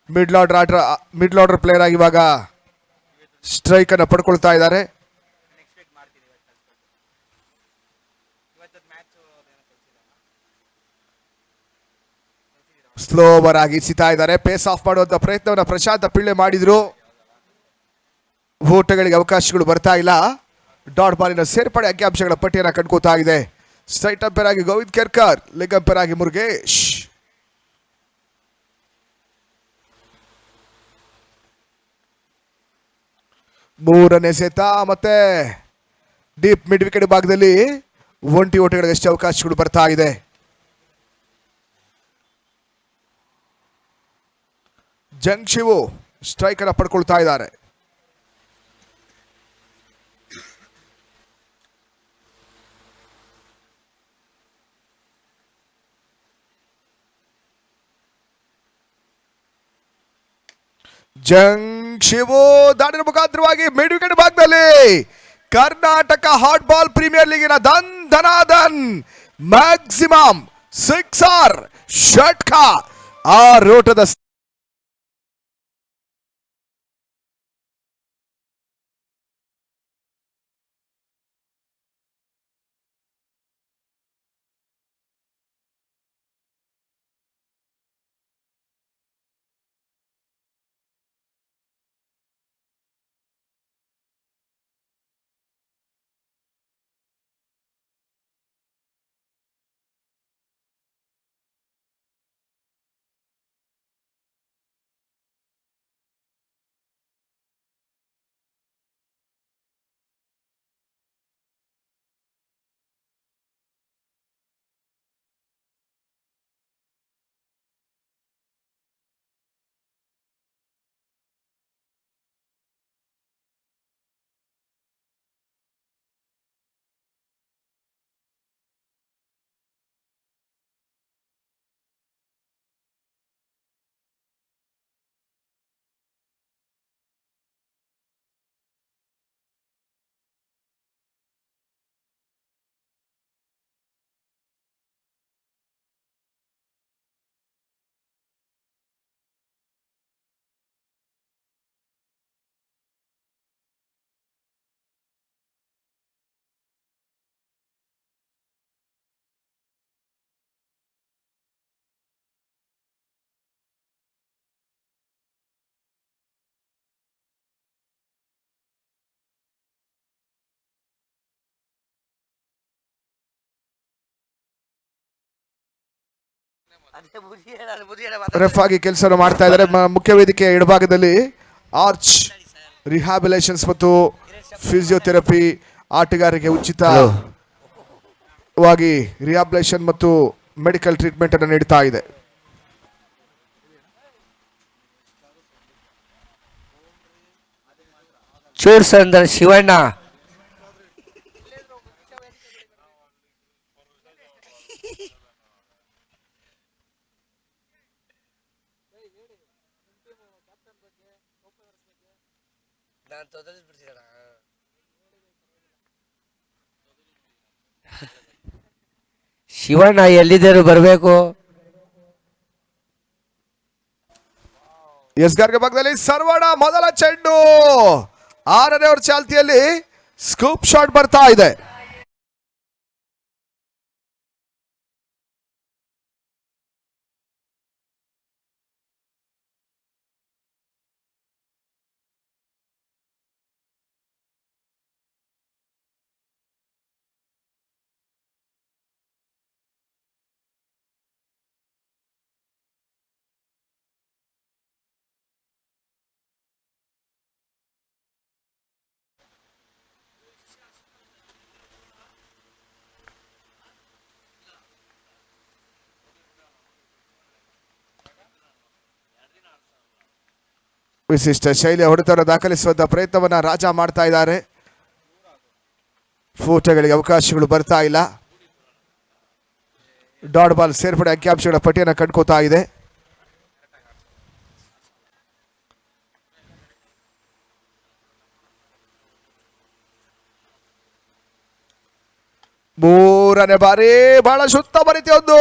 ಮಿಡ್ಲ್ ಆರ್ಡರ್ ಪ್ಲೇಯರ್ ಆಗಿ ಇವಾಗ ಸ್ಟ್ರೈಕ್ ಅನ್ನು ಪಡ್ಕೊಳ್ತಾ ಇದ್ದಾರೆ. ಸ್ಲೋ ಓವರ್ ಆಗಿ ಇಸಿತಾ ಇದ್ದಾರೆ. ಪೇಸ್ ಆಫ್ ಮಾಡುವಂತ ಪ್ರಯತ್ನವನ್ನು ಪ್ರಶಾಂತ ಪಿಳ್ಳೆ ಮಾಡಿದ್ರು. ಓಟಗಳಿಗೆ ಅವಕಾಶಗಳು ಬರ್ತಾ ಇಲ್ಲ. ಡಾಟ್ ಬಾಲಿನ ಸೇರ್ಪಡೆ ಅಂಕಿಅಂಶಗಳ ಪಟ್ಟಿಯನ್ನು ಕಂಡುಕೋತಾ ಇದೆ. ಸ್ಟ್ರೈಟ್ ಅಂಪೈರ್ ಆಗಿ ಗೋವಿಂದ್ ಕೆರ್ಕರ್, ಲೆಗ್ ಅಂಪೈರ್ ಆಗಿ ಮುರುಗೇಶ್. ಮೂರನೇ ಸೆತ ಮತ್ತೆ ಡೀಪ್ ಮಿಡ್ ವಿಕೆಟ್ ಭಾಗದಲ್ಲಿ ಒಂಟಿ ಓಟಗಳಿಗೆ ಎಷ್ಟು ಅವಕಾಶಗಳು ಬರ್ತಾ ಇದೆ. ಜಂಗ್ ಶಿವು ಸ್ಟ್ರೈಕ್ ಅನ್ನು ಪಡ್ಕೊಳ್ತಾ ಇದ್ದಾರೆ. ಜಂಗ್ ಶಿವು ದಾಳಿನ ಮುಖಾಂತರವಾಗಿ ಮಿಡ್ ವಿಕೆಟ್ ಭಾಗದಲ್ಲಿ ಕರ್ನಾಟಕ ಹಾಟ್ ಬಾಲ್ ಪ್ರೀಮಿಯರ್ ಲೀಗಿನ ಧನಾಧನ್ ಮ್ಯಾಕ್ಸಿಮಮ್ ಸಿಕ್ಸರ್ ಷಟ್ಕ ಆ ರೋಟದ ರೆಫ್ ಆಗಿ ಕೆಲಸ ಮಾಡ್ತಾ ಇದ್ದಾರೆ. ಮುಖ್ಯ ವೇದಿಕೆಯ ಎಡಭಾಗದಲ್ಲಿ ಆರ್ಚ್ ರಿಹಾಬಿಲೇಷನ್ಸ್ ಮತ್ತು ಫಿಸಿಯೋಥೆರಪಿ ಆಟಗಾರರಿಗೆ ಉಚಿತವಾಗಿ ರಿಹಾಬಿಲೇಷನ್ ಮತ್ತು ಮೆಡಿಕಲ್ ಟ್ರೀಟ್ಮೆಂಟ್ ಅನ್ನು ನೀಡ್ತಾ ಇದೆ. ಚೂರ್ ಸಂದರ್ ಶಿವಣ್ಣ ಶಿವಣ್ಣ ಎಲ್ಲಿದ್ದರು ಬರಬೇಕು. ಎಸ್ ಗಾರ್ಗೆ ಭಾಗದಲ್ಲಿ ಸರ್ವಣ ಮೊದಲ ಚೆಂಡು 6ನೇ ಓವರ್ ಚಾಲ್ತಿಯಲ್ಲಿ ಸ್ಕೂಪ್ ಶಾಟ್ ಬರ್ತಾ ಇದೆ. ವಿಶಿಷ್ಟ ಶೈಲಿಯ ಹೊಡೆತವನ್ನು ದಾಖಲಿಸುವಂತ ಪ್ರಯತ್ನವನ್ನ ರಾಜ ಮಾಡ್ತಾ ಇದ್ದಾರೆ. ಫೂಟಗಳಿಗೆ ಅವಕಾಶಗಳು ಬರ್ತಾ ಇಲ್ಲ. ಡಾಟ್ ಬಾಲ್ ಸೇರ್ಪಡೆ ಅಂಕಿಅಂಶಗಳ ಪಟ್ಟಿಯನ್ನು ಕಂಡ್ಕೋತಾ ಇದೆ. ಮೂರನೇ ಬಾರಿ ಬಹಳ ಉತ್ತಮ ರೀತಿಯೊಂದು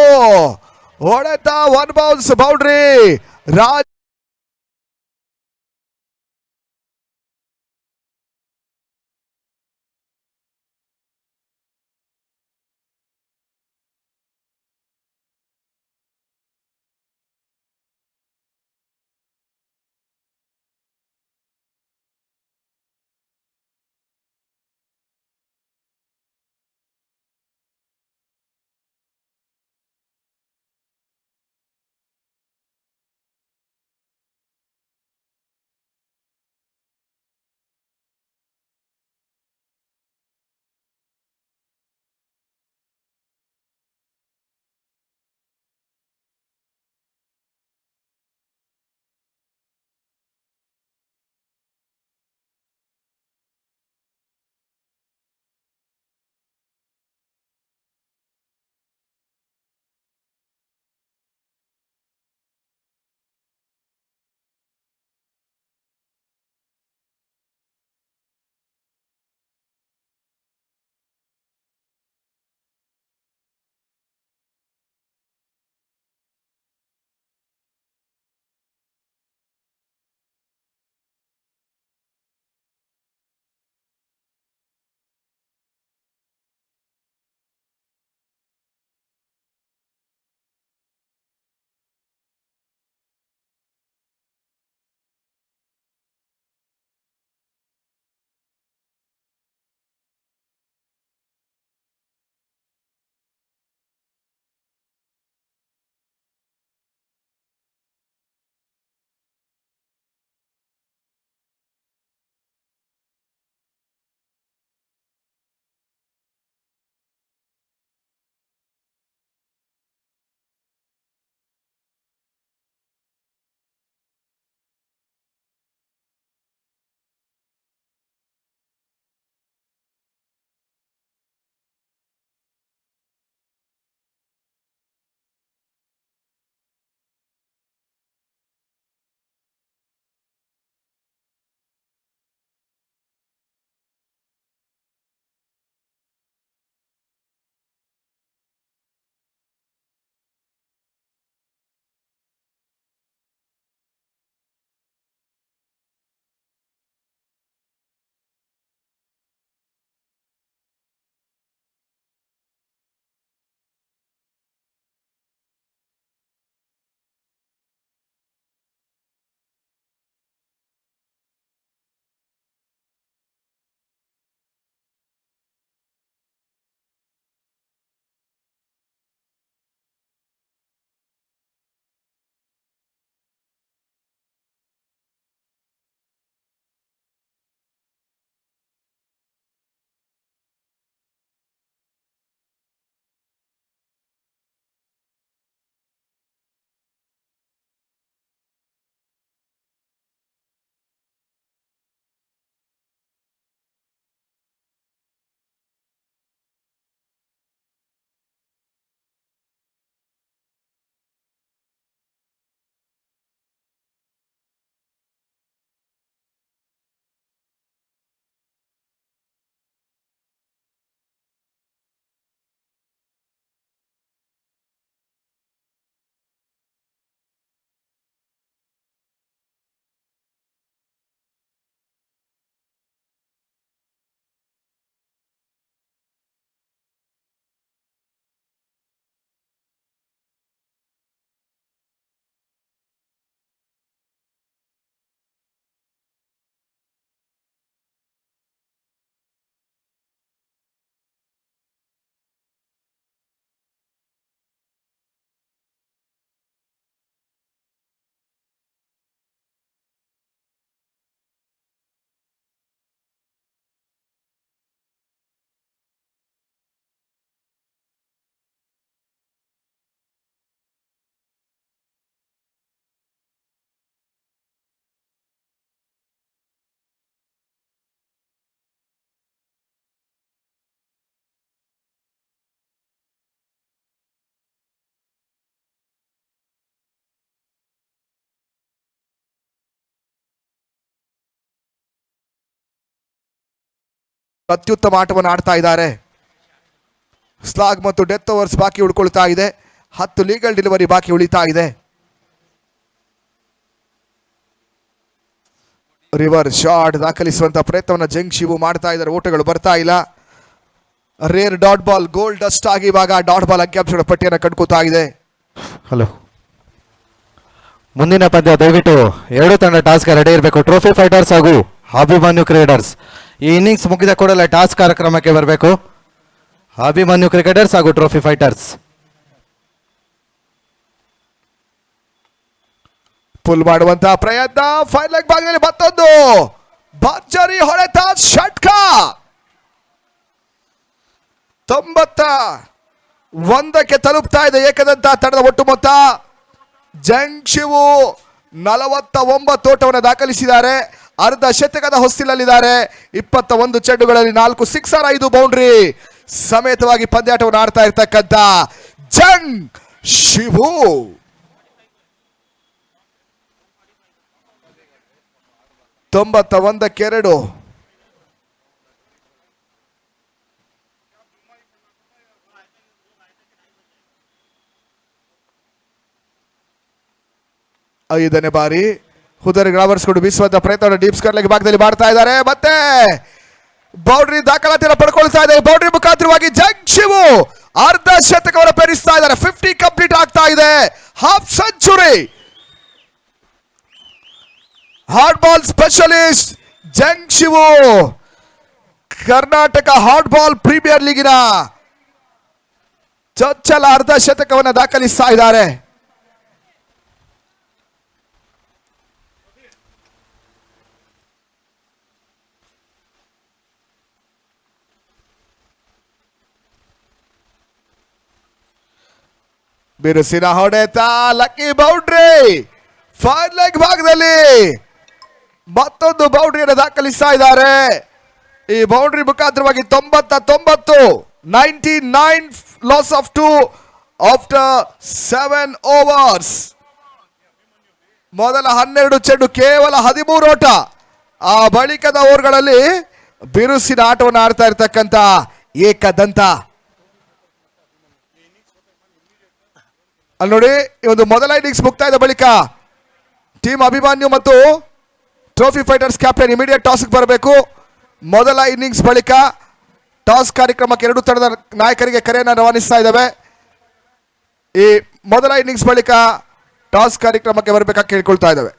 ಹೊಡೆತ, 1 ಬೌನ್ಸ್ ಬೌಂಡ್ರಿ. ರಾಜ್ ಅತ್ಯುತ್ತಮ ಆಟವನ್ನು ಆಡ್ತಾ ಇದ್ದಾರೆ. ಸ್ಲಾಗ್ ಮತ್ತು ಡೆತ್ ಓವರ್ಸ್ ಬಾಕಿ ಉಳ್ಕೊಳ್ತಾ ಇದೆ. 10 ಲೀಗಲ್ ಡೆಲಿವರಿ ಬಾಕಿ ಉಳಿತಾ ಇದೆ. ರಿವರ್ ಶಾಟ್ ದಾಖಲಿಸುವಂತ ಪ್ರಯತ್ನವನ್ನು ಜಂಗ್ ಶಿವು ಮಾಡ್ತಾ ಇದ್ದಾರೆ. ಓಟಗಳು ಬರ್ತಾ ಇಲ್ಲ. ರೇರ್ ಡಾಟ್ ಬಾಲ್ ಗೋಲ್ ಡಸ್ಟ್ ಆಗಿ ಇವಾಗ ಡಾಟ್ ಬಾಲ್ ಅಂಕಿಅಂಶಗಳ ಪಟ್ಟಿಯನ್ನು ಕಟ್ಕೋತಾ ಇದೆ. ಹಲೋ, ಮುಂದಿನ ಪಂದ್ಯ ದಯವಿಟ್ಟು ಎರಡು ತಂಡ ಟಾಸ್ಗೆ ರೆಡಿ ಇರಬೇಕು. ಟ್ರೋಫಿ ಫೈಟರ್ಸ್ ಹಾಗೂ ಅಭಿಮನ್ಯು ಕ್ರಿಕೆಟರ್ಸ್ ಈ ಇನ್ನಿಂಗ್ಸ್ ಮುಗಿದ ಕೂಡಲೇ ಟಾಸ್ ಕಾರ್ಯಕ್ರಮಕ್ಕೆ ಬರಬೇಕು. ಅಭಿಮನ್ಯು ಕ್ರಿಕೆಟರ್ಸ್ ಹಾಗೂ ಟ್ರೋಫಿ ಫೈಟರ್ಸ್. ಪುಲ್ ಮಾಡುವಂತಹ ಪ್ರಯತ್ನ. ಫೈನ್ ಲೆಗ್ ಭಾಗದಲ್ಲಿ ಮತ್ತೊಂದು ಭರ್ಜರಿ ಹೊಡೆತ. ಷಟ್ಕ 91ಕ್ಕೆ ತಲುಪ್ತಾ ಇದೆ ಏಕದಂತ ತಂಡದ ಒಟ್ಟು ಮೊತ್ತ. ಜಂಗ್ ಶಿವು 49 ಓಟವನ್ನು ದಾಖಲಿಸಿದ್ದಾರೆ. ಅರ್ಧ ಶತಕದ ಹೊಸ್ತಿಲಲ್ಲಿದ್ದಾರೆ. 21 ಚೆಂಡುಗಳಲ್ಲಿ 4 ಸಿಕ್ಸರ್ 5 ಬೌಂಡ್ರಿ ಸಮೇತವಾಗಿ ಪಂದ್ಯಾಟವನ್ನು ಆಡ್ತಾ ಇರ್ತಕ್ಕಂಥ ಜಂಗ್ ಶಿವು. ತೊಂಬತ್ತ 2. ಐದನೇ ಬಾರಿ ಹುದರಿಗೆ ಆವರಿಸಿಕೊಂಡು ಬೀಸುವಂತ ಪ್ರಯತ್ನ ಡೀಪ್ ಸ್ಕ್ವೇರ್ ಲೆಗ್ ಭಾಗದಲ್ಲಿ ಮಾಡ್ತಾ ಇದ್ದಾರೆ. ಮತ್ತೆ ಬೌಂಡ್ರಿ ದಾಖಲಾತಿಯನ್ನು ಪಡ್ಕೊಳ್ತಾ ಇದೆ. ಬೌಂಡ್ರಿ ಮುಖಾಂತರವಾಗಿ ಜಂಗ್ ಶಿವು ಅರ್ಧ ಶತಕವನ್ನು ಪೇರಿಸ್ತಾ ಇದ್ದಾರೆ. 50 ಕಂಪ್ಲೀಟ್ ಆಗ್ತಾ ಇದೆ. Half century. Hard ball specialist Jung Shivu Karnataka hard ball premier ಲೀಗಿನ ಚೊಚ್ಚಲ ಅರ್ಧ ಶತಕವನ್ನು ದಾಖಲಿಸ್ತಾ ಇದ್ದಾರೆ. ಬಿರುಸಿನ ಹೊಡೆತ. Lucky boundary. ಫೈನ್ ಲೆಗ್ ಭಾಗದಲ್ಲಿ ಮತ್ತೊಂದು ಬೌಂಡ್ರಿಯನ್ನು ದಾಖಲಿಸ್ತಾ ಇದ್ದಾರೆ. ಈ ಬೌಂಡ್ರಿ ಮುಖಾಂತರವಾಗಿ 99 ಲಾಸ್ ಆಫ್ 2 ಆಫ್ಟರ್ 7 ಓವರ್ಸ್. ಮೊದಲ 12 ಚೆಂಡು ಕೇವಲ 13 ಓಟ. ಆ ಬಳಿಕದ ಓವರ್ಗಳಲ್ಲಿ ಬಿರುಸಿನ ಆಟವನ್ನು ಆಡ್ತಾ ಇರ್ತಕ್ಕಂಥ ಏಕದಂತ. ಅಲ್ಲಿ ನೋಡಿ, ಈ ಒಂದು ಮೊದಲ ಇನ್ನಿಂಗ್ಸ್ ಮುಕ್ತಾಯದ ಬಳಿಕ ಟೀಮ್ ಅಭಿಮನ್ಯು ಮತ್ತು ಟ್ರೋಫಿ ಫೈಟರ್ಸ್ ಕ್ಯಾಪ್ಟನ್ ಇಮಿಡಿಯೇಟ್ ಟಾಸ್ಗೆ ಬರಬೇಕು. ಮೊದಲ ಇನ್ನಿಂಗ್ಸ್ ಬಳಿಕ ಟಾಸ್ ಕಾರ್ಯಕ್ರಮಕ್ಕೆ ಎರಡು ತಂಡದ ನಾಯಕರಿಗೆ ಕರೆಯನ್ನು ರವಾನಿಸ್ತಾ ಇದ್ದಾವೆ. ಈ ಮೊದಲ ಇನ್ನಿಂಗ್ಸ್ ಬಳಿಕ ಟಾಸ್ ಕಾರ್ಯಕ್ರಮಕ್ಕೆ ಬರಬೇಕಾಗಿ ಕೇಳ್ಕೊಳ್ತಾ ಇದ್ದಾವೆ.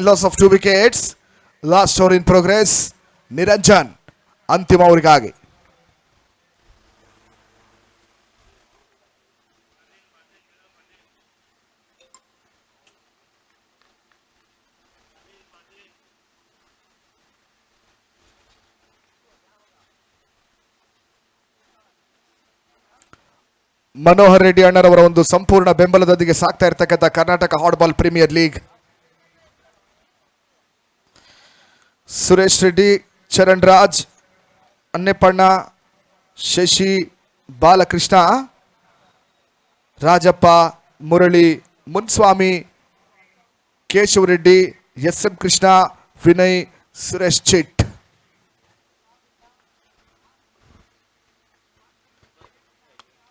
loss of 2 wickets. Last over in progress. Niranjan ಅಂತಿಮ ಅವರಿಗಾಗಿ. ಮನೋಹರ್ ರೆಡ್ಡಿ ಅಣ್ಣರವರ ಒಂದು ಸಂಪೂರ್ಣ ಬೆಂಬಲದೊಂದಿಗೆ ಸಾಗ್ತಾ ಇರತಕ್ಕಂಥ Karnataka hard ball premier league. Suresh Reddy, Charan Raj, Anneppanna, Shashi, Balakrishna, Rajappa, Murali, Munswamy, Keshav Reddy, S M. Krishna, Vinay, Suresh ಚಿಟ್.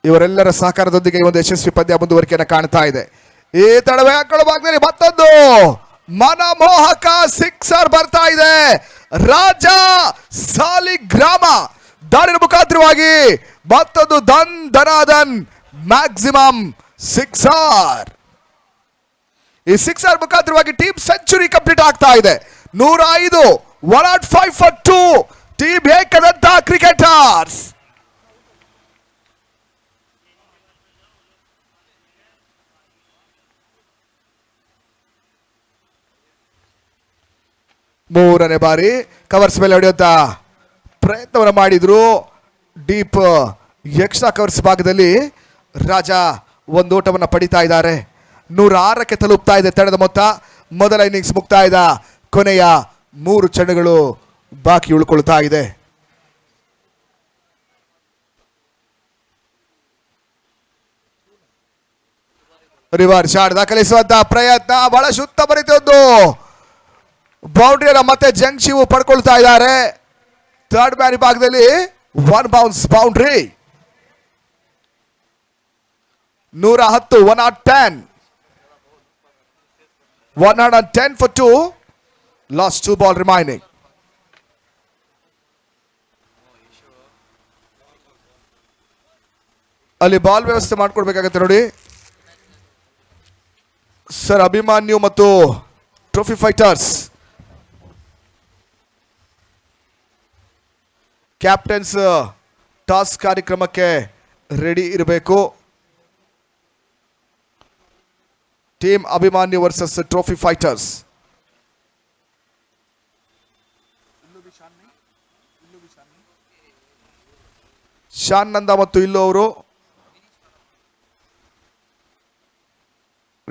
ಇವರೆಲ್ಲರ ಸಹಕಾರದೊಂದಿಗೆ ಈ ಒಂದು ಯಶಸ್ವಿ ಪಂದ್ಯ ಮುಂದುವರಿಕೆಯನ್ನು ಕಾಣ್ತಾ ಇದೆ. ಈ ತಡವೆ ಅಂಕಣ ಭಾಗದಲ್ಲಿ ಮತ್ತೊಂದು ಮನಮೋಹಕ ಸಿಕ್ಸರ್ ಬರ್ತಾ ಇದೆ. ರಾಜ ಸಾಲಿಗ್ರಾಮ ದಾಳಿನ ಮುಖಾಂತರವಾಗಿ ಮತ್ತೊಂದು ಧನಾದನ್ ಮ್ಯಾಕ್ಸಿಮಮ್ ಸಿಕ್ಸರ್. ಈ ಸಿಕ್ಸರ್ ಮುಖಾಂತರವಾಗಿ ಟೀಮ್ ಸೆಂಚುರಿ ಕಂಪ್ಲೀಟ್ ಆಗ್ತಾ ಇದೆ. 105 105 ಫಾರ್ 2 ಟೀಮ್ ಏಕದಂತ ಕ್ರಿಕೆಟರ್ಸ್. ಮೂರನೇ ಬಾರಿ ಕವರ್ಸ್ ಮೇಲೆ ಹೊಡೆಯುವಂತ ಪ್ರಯತ್ನವನ್ನು ಮಾಡಿದ್ರು. ಡೀಪ್ ಎಕ್ಸ್ಟ್ರಾ ಕವರ್ಸ್ ಭಾಗದಲ್ಲಿ ರಾಜ ಒಂದು ಓಟವನ್ನು ಪಡಿತಾ ಇದ್ದಾರೆ. 106ಕ್ಕೆ ತಲುಪ್ತಾ ಇದೆ ತಂಡದ ಮೊತ್ತ. ಮೊದಲ ಇನ್ನಿಂಗ್ಸ್ ಮುಕ್ತಾಯದ ಕೊನೆಯ 3 ಚೆಂಡುಗಳು ಬಾಕಿ ಉಳ್ಕೊಳ್ತಾ ಇದೆ. ರಿವರ್ಸ್ ಶಾಟ್ ದಾಖಲಿಸುವಂತಹ ಪ್ರಯತ್ನ ಬಹಳ ಶುದ್ಧ ಬರೀತಿ ಒಂದು ಬೌಂಡ್ರಿಯನ್ನು ಮತ್ತೆ ಜಂಗ್ ಶಿವು ಪಡ್ಕೊಳ್ತಾ ಇದ್ದಾರೆ. ಥರ್ಡ್ ಬ್ಯಾರಿ ಭಾಗದಲ್ಲಿ 1 bounce boundary. 110 110 for 2. Lost 2 ball remaining. ಅಲ್ಲಿ ಬಾಲ್ ವ್ಯವಸ್ಥೆ ಮಾಡ್ಕೊಡ್ಬೇಕಾಗತ್ತೆ ನೋಡಿ ಸರ್. ಅಭಿಮಾನ್ಯು ಮತ್ತು ಟ್ರೋಫಿ ಫೈಟರ್ಸ್ ಕ್ಯಾಪ್ಟನ್ಸ್ ಟಾಸ್ ಕಾರ್ಯಕ್ರಮಕ್ಕೆ ರೆಡಿ ಇರಬೇಕು. Team Abhimanyu versus trophy fighters. Shan Nanda ಮತ್ತು ಇಲ್ಲು ಅವರು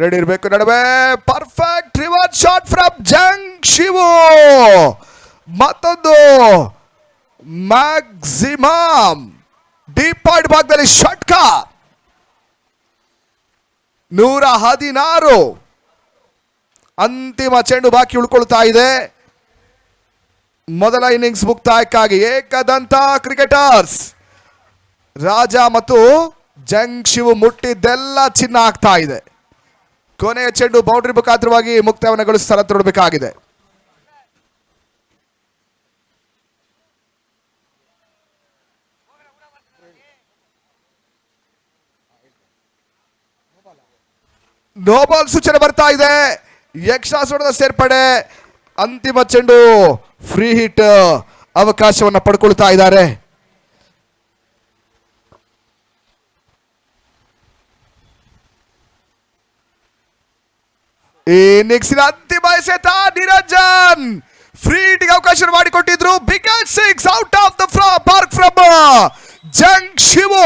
ರೆಡಿ ಇರಬೇಕು. ನಡುವೆ perfect reverse shot from Jung Shivu. ಮತ್ತೊಂದು ಮ್ಯಾಕ್ಸಿಮಮ್ ಡೀಪ್ ಪಾಯಿಂಟ್ ಭಾಗದಲ್ಲಿ ಷಟ್ಕ. 116 ಅಂತಿಮ ಚೆಂಡು ಬಾಕಿ ಉಳ್ಕೊಳ್ತಾ ಇದೆ. ಮೊದಲ ಇನ್ನಿಂಗ್ಸ್ ಮುಕ್ತಾಯಕ್ಕಾಗಿ ಏಕದಂತ ಕ್ರಿಕೆಟರ್ಸ್ ರಾಜ ಮತ್ತು ಜಂಗ್ ಶಿವು ಮುಟ್ಟಿದ್ದೆಲ್ಲ ಚಿನ್ನ ಆಗ್ತಾ ಇದೆ. ಕೊನೆಯ ಚೆಂಡು ಬೌಂಡ್ರಿ ಮುಖಾಂತರವಾಗಿ ಮುಕ್ತಾಯವನ್ನು ಸ್ಥಳ ತೊಡಬೇಕಾಗಿದೆ. ನೋ ಬಾಲ್ ಸೂಚನೆ ಬರ್ತಾ ಇದೆ. ಎಕ್ಸ್ಟ್ರಾ ಸೋಡದ ಸೇರ್ಪಡೆ. ಅಂತಿಮ ಚೆಂಡು ಫ್ರೀ ಹಿಟ್ ಅವಕಾಶವನ್ನು ಪಡ್ಕೊಳ್ತಾ ಇದ್ದಾರೆ. ಈ ಇನ್ನಿಂಗ್ಸಿನ ಅಂತಿಮ ಎಸೆತ ನಿರಂಜನ್ ಫ್ರೀ ಹಿಟ್ಗೆ ಅವಕಾಶ ಮಾಡಿಕೊಟ್ಟಿದ್ರು. Big 6 out of the park from Jung Shivu.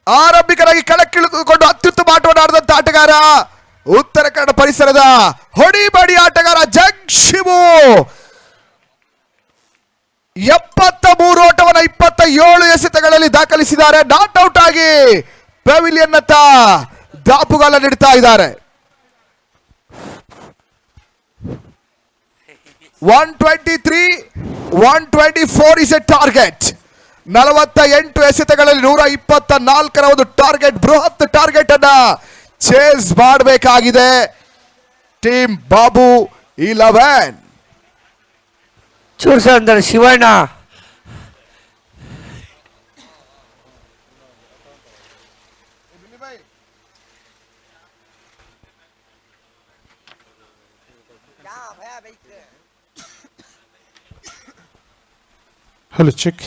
ಆರಂಭಿಕರಾಗಿ ಕಣಕ್ಕಿಳಿದುಕೊಂಡು ಅತ್ಯುತ್ತಮ ಆಟವನ್ನು ಆಡಿದಂತ ಆಟಗಾರ ಉತ್ತರ ಕನ್ನಡ ಪರಿಸರದ ಹೊಡಿಬಡಿ ಆಟಗಾರ ಜಂಗ್ ಶಿವು. 73 ಓಟವನ್ನು 27 ಎಸೆತಗಳಲ್ಲಿ ದಾಖಲಿಸಿದ್ದಾರೆ. ನಾಟ್ ಔಟ್ ಆಗಿ ಪೆವಿಲಿಯನ್ ಅತ್ತ ದಾಪುಗಾಲ ನೀಡ್ತಾ ಇದ್ದಾರೆ. 123 124 ಇಸ್ ಎ ಟಾರ್ಗೆಟ್. 48 ಎಸೆತಗಳಲ್ಲಿ 124ರ ಒಂದು ಟಾರ್ಗೆಟ್, ಬೃಹತ್ ಟಾರ್ಗೆಟ್ ಅನ್ನ ಚೇಸ್ ಮಾಡಬೇಕಾಗಿದೆ ಟೀಮ್ ಬಾಬು 11. ಚೂರ್ಸ ಅಂದ್ರೆ ಶಿವಣ್ಣ. ಹಲೋ ಚೆಕ್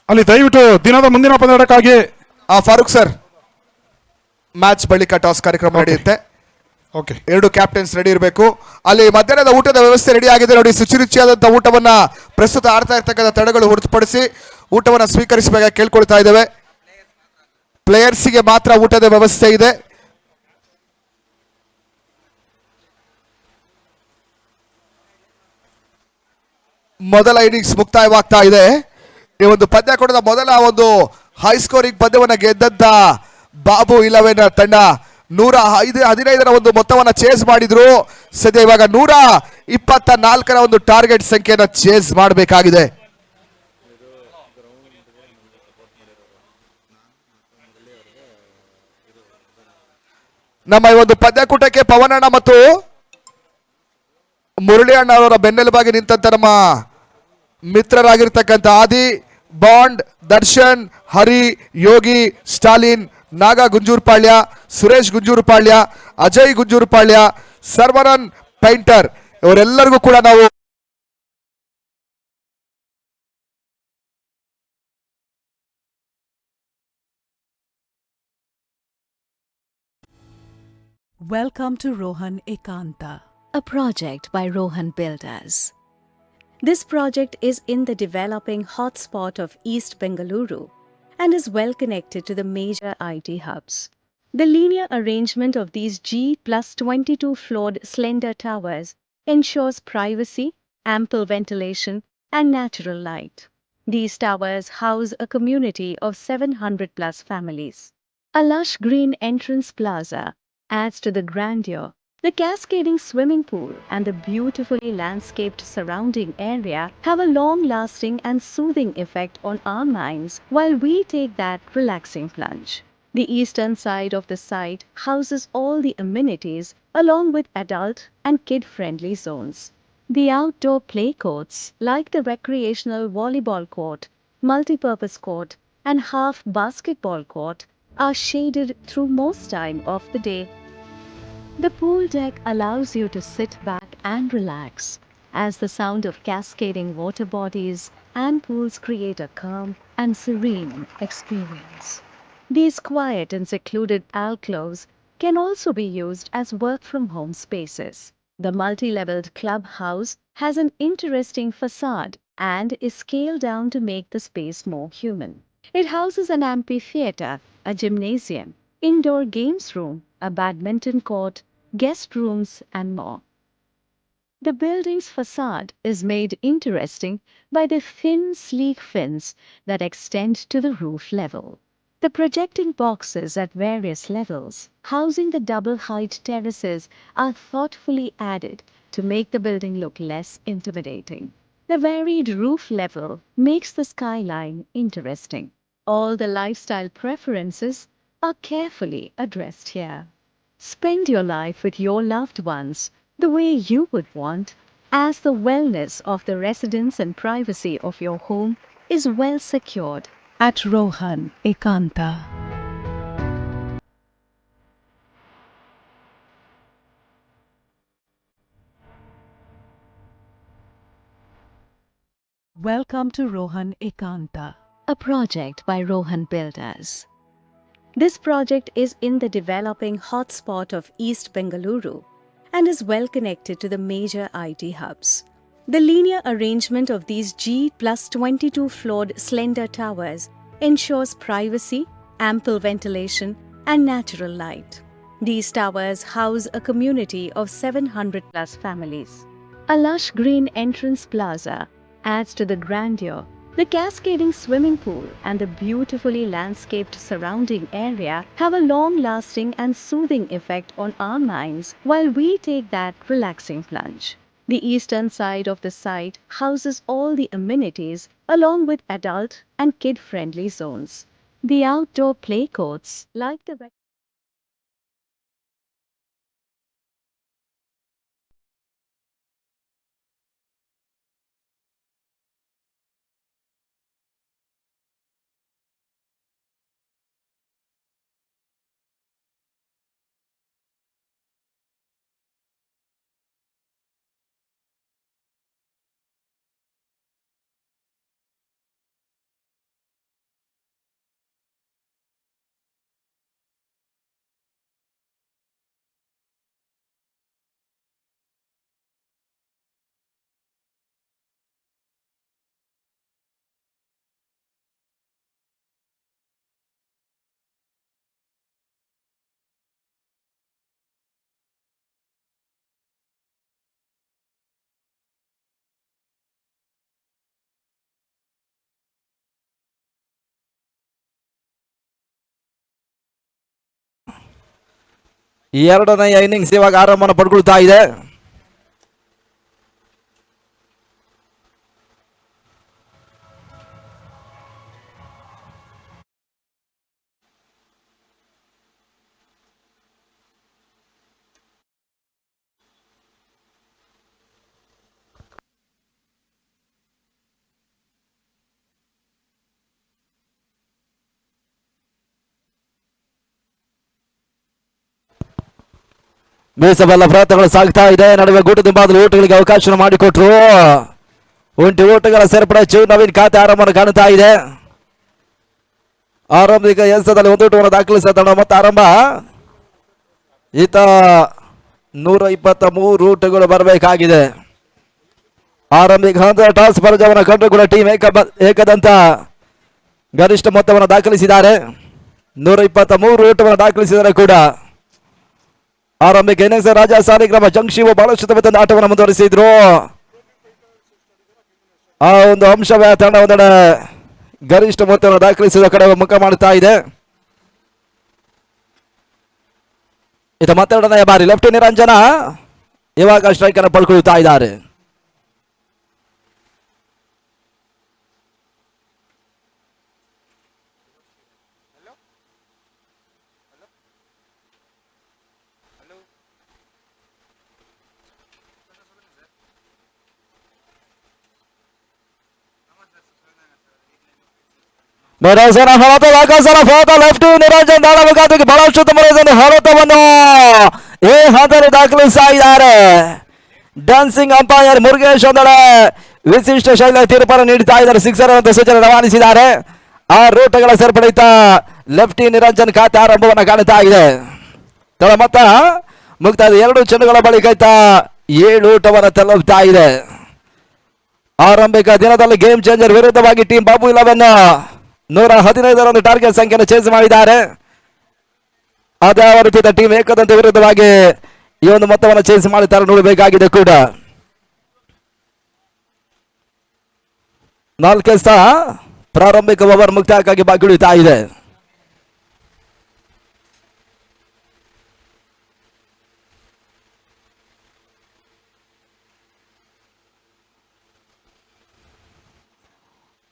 ಅಲ್ಲಿ ದಯವಿಟ್ಟು ದಿನದ ಮುಂದಿನ ಪಂದ್ಯಾಟಕ್ಕಾಗಿ ಫಾರೂಕ್ ಸರ್, ಮ್ಯಾಚ್ ಬಳಿಕ ಟಾಸ್ ಕಾರ್ಯಕ್ರಮ ನಡೆಯುತ್ತೆ. ಓಕೆ, 2 ಕ್ಯಾಪ್ಟನ್ಸ್ ರೆಡಿ ಇರಬೇಕು. ಅಲ್ಲಿ ಮಧ್ಯಾಹ್ನದ ಊಟದ ವ್ಯವಸ್ಥೆ ರೆಡಿ ಆಗಿದೆ ನೋಡಿ. ಶುಚಿರುಚಿಯಾದಂತಹ ಊಟವನ್ನ ಪ್ರಸ್ತುತ ಆಡ್ತಾ ಇರ್ತಕ್ಕಂಥ ತಂಡಗಳು ಹೊರತುಪಡಿಸಿ ಊಟವನ್ನ ಸ್ವೀಕರಿಸಬೇಕಾಗಿ ಕೇಳ್ಕೊಳ್ತಾ ಇದ್ದೇವೆ. ಪ್ಲೇಯರ್ಸಿಗೆ ಮಾತ್ರ ಊಟದ ವ್ಯವಸ್ಥೆ ಇದೆ. ಮೊದಲ ಇನ್ನಿಂಗ್ಸ್ ಮುಕ್ತಾಯವಾಗ್ತಾ ಇದೆ. ಈ ಒಂದು ಪಂದ್ಯಾಕೂಟದ ಮೊದಲ ಒಂದು ಹೈ ಸ್ಕೋರಿಂಗ್ ಪಂದ್ಯವನ್ನು ಗೆದ್ದಂತ ಬಾಬು 11 ತಂಡ 115ರ ಒಂದು ಮೊತ್ತವನ್ನು ಚೇಸ್ ಮಾಡಿದ್ರು. ಸದ್ಯ ಇವಾಗ 124ರ ಒಂದು ಟಾರ್ಗೆಟ್ ಸಂಖ್ಯೆಯನ್ನು ಚೇಸ್ ಮಾಡಬೇಕಾಗಿದೆ. ನಮ್ಮ ಈ ಒಂದು ಪಂದ್ಯಾಕೂಟಕ್ಕೆ ಪವನಣ್ಣ ಮತ್ತು ಮುರಳಿ ಅಣ್ಣ ಅವರ ಬೆನ್ನೆಲುಬಾಗಿ ನಿಂತಂತ ನಮ್ಮ ಮಿತ್ರರಾಗಿರ್ತಕ್ಕಂಥ ಆದಿ, ಬಾಂಡ್, ದರ್ಶನ್, ಹರಿ, ಯೋಗಿ, ಸ್ಟಾಲಿನ್, ನಾಗ ಗುಂಜೂರ್ಪಾಳ್ಯ, ಸುರೇಶ್ ಗುಂಜೂರ್ಪಾಳ್ಯ, ಅಜಯ್ ಗುಂಜೂರ್ಪಾಳ್ಯ, ಸರ್ವನನ್ ಪೈಂಟರ್ ಇವರೆಲ್ಲರಿಗೂ ಕೂಡ ನಾವು Welcome to Rohan Ekanta. A project by Rohan Builders. This project is in the developing hotspot of East Bengaluru and is well connected to the major IT hubs. The linear arrangement of these G+22 floored slender towers ensures privacy, ample ventilation, and natural light. These towers house a community of 700 plus families. A lush green entrance plaza adds to the grandeur. The cascading swimming pool and the beautifully landscaped surrounding area have a long-lasting and soothing effect on our minds while we take that relaxing plunge. The eastern side of the site houses all the amenities along with adult and kid-friendly zones. The outdoor play courts, like the recreational volleyball court, multipurpose court, and half basketball court, are shaded through most time of the day. The pool deck allows you to sit back and relax as the sound of cascading water bodies and pools create a calm and serene experience. These quiet and secluded alcoves can also be used as work from home spaces. The multi-leveled clubhouse has an interesting facade and is scaled down to make the space more human. It houses an amphitheater, a gymnasium, indoor games room, a badminton court, guest rooms, and more. The building's facade is made interesting by the thin, sleek fins that extend to the roof level. The projecting boxes at various levels, housing the double height terraces, are thoughtfully added to make the building look less intimidating. The varied roof level makes the skyline interesting. All the lifestyle preferences are carefully addressed here. Spend your life with your loved ones the way you would want, as the wellness of the residents and privacy of your home is well secured. At Rohan Ekanta. Welcome to Rohan Ekanta. A project by Rohan Builders. This project is in the developing hotspot of East Bengaluru and is well connected to the major IT hubs. The linear arrangement of these G+22 floored slender towers ensures privacy, ample ventilation, and natural light. These towers house a community of 700 plus families. A lush green entrance plaza adds to the grandeur. The cascading swimming pool and the beautifully landscaped surrounding area have a long-lasting and soothing effect on our minds while we take that relaxing plunge. The eastern side of the site houses all the amenities along with adult and kid-friendly zones. The outdoor play courts, like the ಎರಡನೆಯ innings ಇವಾಗ ಆರಂಭವನ್ನು ಪಡ್ಕೊಳ್ತಾ ಇದೆ. ಬೀಸಬಲ್ಲ ಪ್ರಯತ್ನಗಳು ಸಾಗ್ತಾ ಇದೆ. ನಡುವೆ ಗೂಟು ದಿಂಬಾದ ಓಟುಗಳಿಗೆ ಅವಕಾಶ ಮಾಡಿಕೊಟ್ರು. ಒಂಟಿ ಓಟುಗಳ ಸೇರ್ಪಡೆ ನವೀನ್ ಖಾತೆ ಆರಂಭವನ್ನು ಕಾಣುತ್ತಾ ಇದೆ. ಆರಂಭಿಕ ಎಸೆತದಲ್ಲಿ ಒಂದು ಓಟವನ್ನು ದಾಖಲಿಸಿದ ತಂಡ ಮತ್ತೆ ಆರಂಭ. ಈತ 123 ರೂಟ್ಗಳು ಬರಬೇಕಾಗಿದೆ. ಆರಂಭಿಕ ಹಂತದ ಟಾಸ್ ಪರಾಜಯವನ್ನು ಕಂಡು ಕೂಡ ಟೀಮ್ ಏಕದಂತ ಗರಿಷ್ಠ ಮೊತ್ತವನ್ನು ದಾಖಲಿಸಿದ್ದಾರೆ. 123 ರೂಟವನ್ನು ದಾಖಲಿಸಿದರೆ ಕೂಡ ಆರಂಭಿಕ ಇನ್ನಿಂಗ್ಸ್ ರಾಜ ಸಾಲಿಗ್ರಾಮ ಜಂಕ್ಷಿವು ಬಹಳಷ್ಟು ತಮ್ಮ ಆಟವನ್ನು ಮುಂದುವರಿಸಿದ್ರು. ಆ ಒಂದು ಅಂಶವೇ ತಂಡ ಒಂದೆಡೆ ಗರಿಷ್ಠ ಮೊತ್ತವನ್ನು ದಾಖಲಿಸಿದ ಕಡೆ ಮುಖ ಮಾಡುತ್ತಾ ಇದೆ. ಇದು ಮತ್ತೆರಡನೆಯ ಬಾರಿ ಲೆಫ್ಟ್ ನಿರಂಜನ ಇವಾಗ ಸ್ಟ್ರೈಕ್ ಅನ್ನು ಪಡ್ಕೊಳ್ತಾ ಇದ್ದಾರೆ. ಲೆಫ್ಟ್ ನಿರಂಜನ್ ದಾಳ ಮುಖಾಂತರ ಬಹಳಷ್ಟು ತುಂಬ ಹೊರತವನ್ನು ಈ ಹಂತದಲ್ಲಿ ದಾಖಲಿಸ್ತಾ ಇದ್ದಾರೆ. ಡ್ಯಾನ್ಸಿಂಗ್ ಅಂಪೈರ್ ಮುರುಗೇಶ್ ಒಂದೆಡೆ ವಿಶಿಷ್ಟ ಶೈಲಿಯ ತೀರ್ಪನ್ನು ನೀಡುತ್ತಾ ಇದ್ದಾರೆ. ಸಿಕ್ಸರ್ ಅಂತ ಸೂಚನೆ ರವಾನಿಸಿದ್ದಾರೆ. ಆ ರೂಟಗಳ ಸೇರ್ಪಡೆಯುತ್ತ ಲೆಫ್ಟಿ ನಿರಂಜನ್ ಖಾತೆ ಆರಂಭವನ್ನು ಕಾಣುತ್ತಾ ಇದೆ. ಮೊತ್ತ ಮುಕ್ತಾಯ 2 ಚೆಂಡುಗಳ ಬಳಿಕ 7 ಊಟವನ್ನು ತಲುಪ್ತಾ ಇದೆ. ಆರಂಭಿಕ ದಿನದಲ್ಲಿ ಗೇಮ್ ಚೇಂಜರ್ ವಿರುದ್ಧವಾಗಿ ಟೀಮ್ ಬಾಬು 11 115 ಟಾರ್ಗೆಟ್ ಸಂಖ್ಯೆಯನ್ನು ಚೇಸ್ ಮಾಡಿದ್ದಾರೆ. ಅದೇ ರೀತಿಯ ಟೀಮ್ ಏಕದಂತ ವಿರುದ್ಧವಾಗಿ ಈ ಒಂದು ಮೊತ್ತವನ್ನು ಚೇಸ್ ಮಾಡುತ್ತಾರೆ ನೋಡಬೇಕಾಗಿದೆ ಕೂಡ. 4 ಪ್ರಾರಂಭಿಕ ಓವರ್ ಮುಕ್ತಾಯಕ್ಕಾಗಿ ಬಾಕಿ ಉಳಿತಾ ಇದೆ.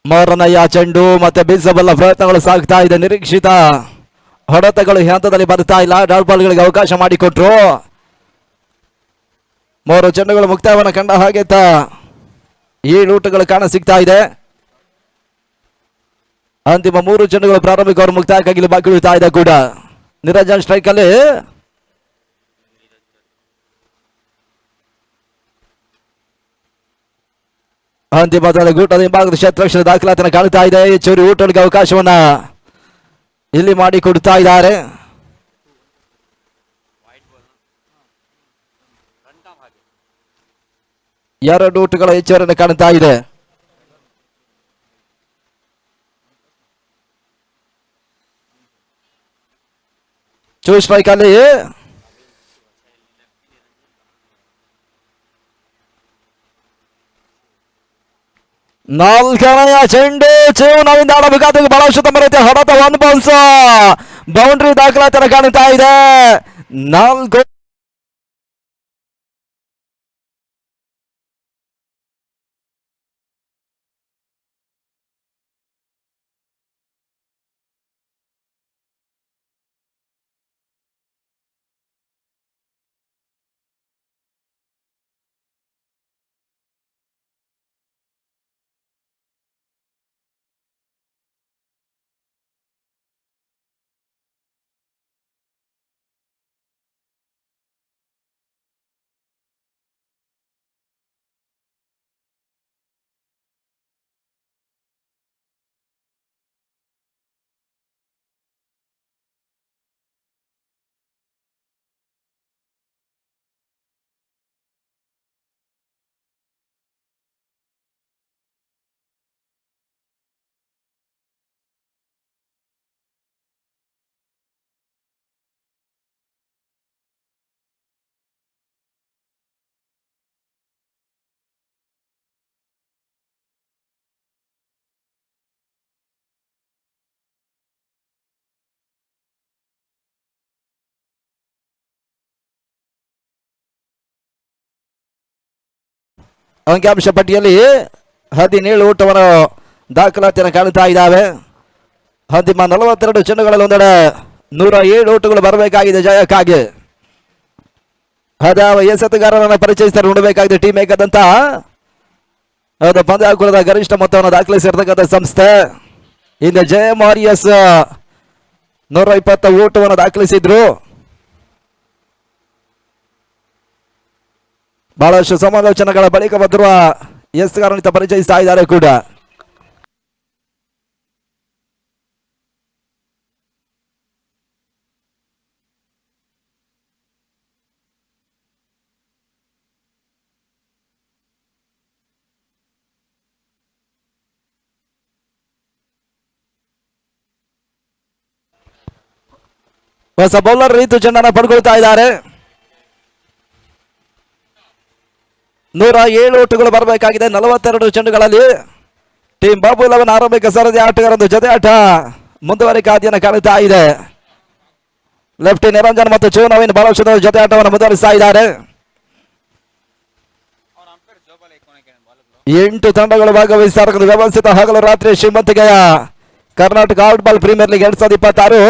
ಮೂರನೆಯ ಚೆಂಡು ಮತ್ತೆ ಬೀಸಬಲ್ಲ ಪ್ರಯತ್ನಗಳು ಸಾಗ್ತಾ ಇದೆ. ನಿರೀಕ್ಷಿತ ಹೊಡೆತಗಳು ಈ ಹಂತದಲ್ಲಿ ಬರ್ತಾ ಇಲ್ಲ. ಡಾಟ್ ಬಾಲ್ಗಳಿಗೆ ಅವಕಾಶ ಮಾಡಿಕೊಟ್ರು. 3 ಚೆಂಡುಗಳು ಮುಕ್ತಾಯವನ್ನು ಕಂಡ ಹಾಗೆ 7 ಊಟಗಳು ಕಾಣ ಸಿಗ್ತಾ ಇದೆ. ಅಂತಿಮ 3 ಚೆಂಡುಗಳು ಪ್ರಾರಂಭಿಕ ಅವರು ಮುಕ್ತಾಯಕ್ಕಾಗಿ ಬಾಕಿ ಉಳಿತಾ ಇದೆ ಕೂಡ. ನಿರಂಜನ್ ಸ್ಟ್ರೈಕ್ ಅಲ್ಲಿ ಅಂತಿಮ ಗೂಟದ ಹಿಂಭಾಗದ ಕ್ಷೇತ್ರಕ್ಷಣ ದಾಖಲಾತಿಯನ್ನು ಕಾಣುತ್ತಾ ಇದೆ. ಚೂರಿ ಊಟಗಳಿಗೆ ಅವಕಾಶವನ್ನ ಇಲ್ಲಿ ಮಾಡಿ ಕೊಡ್ತಾ ಇದ್ದಾರೆ. ಎರಡು ಊಟಗಳ ಹೆಚ್ಚುವರಿಯನ್ನು ಕಾಣುತ್ತಾ ಇದೆ. ಚೂ ಸ್ಟ್ರೈಕ್ ಅಲ್ಲಿ ನಾಲ್ಕನೆಯ ಚೆಂಡು ಚೇವನವಿಂದ ಆಡಬೇಕಾದ ಬಹಳಷ್ಟು ತಮ್ಮ ರೀತಿಯ ಹೊಡೆತ 1 ಬೌನ್ಸ್ ಬೌಂಡ್ರಿ ದಾಖಲಾತಿಯನ್ನು ಕಾಣುತ್ತಾ ಇದೆ. 4 ಅಂಕಿಅಂಶ ಪಟ್ಟಿಯಲ್ಲಿ 17 ಊಟವನ್ನು ದಾಖಲಾತಿಯನ್ನು ಕಾಣುತ್ತಾ ಇದ್ದಾವೆ. ಅಂತಿಮ 42 ಚೆಂಡುಗಳಲ್ಲಿ ಒಂದೆಡೆ 107 ಊಟಗಳು ಬರಬೇಕಾಗಿದೆ ಜಯಕ್ಕಾಗಿ. ಅದಾವ ಎಸೆತಗಾರರನ್ನು ಪರಿಚಯಿಸ್ತಾರೆ ನೋಡಬೇಕಾಗಿದೆ ಟೀಮ್ ಏಕದಂತ ಅದು ಪಂದ್ಯಾಕುಲದ ಗರಿಷ್ಠ ಮೊತ್ತವನ್ನು ದಾಖಲಿಸಿರ್ತಕ್ಕಂಥ ಸಂಸ್ಥೆ. ಹಿಂದೆ JMRS 120 ಊಟವನ್ನು ದಾಖಲಿಸಿದ್ರು. ಬಹಳಷ್ಟು ಸಮಾಲೋಚನೆಗಳ ಬಳಿಕ ಬಂದಿರುವ ಎಸ್ಗಾರನಿತ ಪರಿಚಯಿಸ್ತಾ ಇದ್ದಾರೆ ಕೂಡ. ಹೊಸ ಬೌಲರ್ ರೀತು ಚೆಂಡನ್ನು ಪಡ್ಕೊಳ್ತಾ ಇದ್ದಾರೆ. 107 ಓಟುಗಳು ಬರಬೇಕಾಗಿದೆ 42 ಚೆಂಡುಗಳಲ್ಲಿ. ಟೀಮ್ ಬಾಬು 11 ಆರಂಭಿಕ ಸರದಿ ಆಟಗಾರರೊಂದು ಜೊತೆ ಆಟ ಮುಂದುವರಿಕೆ ಆದಿಯನ್ನು ಕಾಣುತ್ತಾ ಇದೆ. ಲೆಫ್ಟಿ ನಿರಂಜನ್ ಮತ್ತು ಚೋ ನವೀನ್ ಬಹಳಷ್ಟು ಜೊತೆ ಆಟವನ್ನು ಮುಂದುವರಿಸ್ತಾ ಇದ್ದಾರೆ. 8 ತಂಡಗಳು ಭಾಗವಹಿಸಿದ ವ್ಯವಸ್ಥಿತ ಹಗಲು ರಾತ್ರಿ ಶ್ರೀಮಂತಿಗೆಯ ಕರ್ನಾಟಕ ಫುಟ್ಬಾಲ್ ಪ್ರೀಮಿಯರ್ ಲೀಗ್ 2026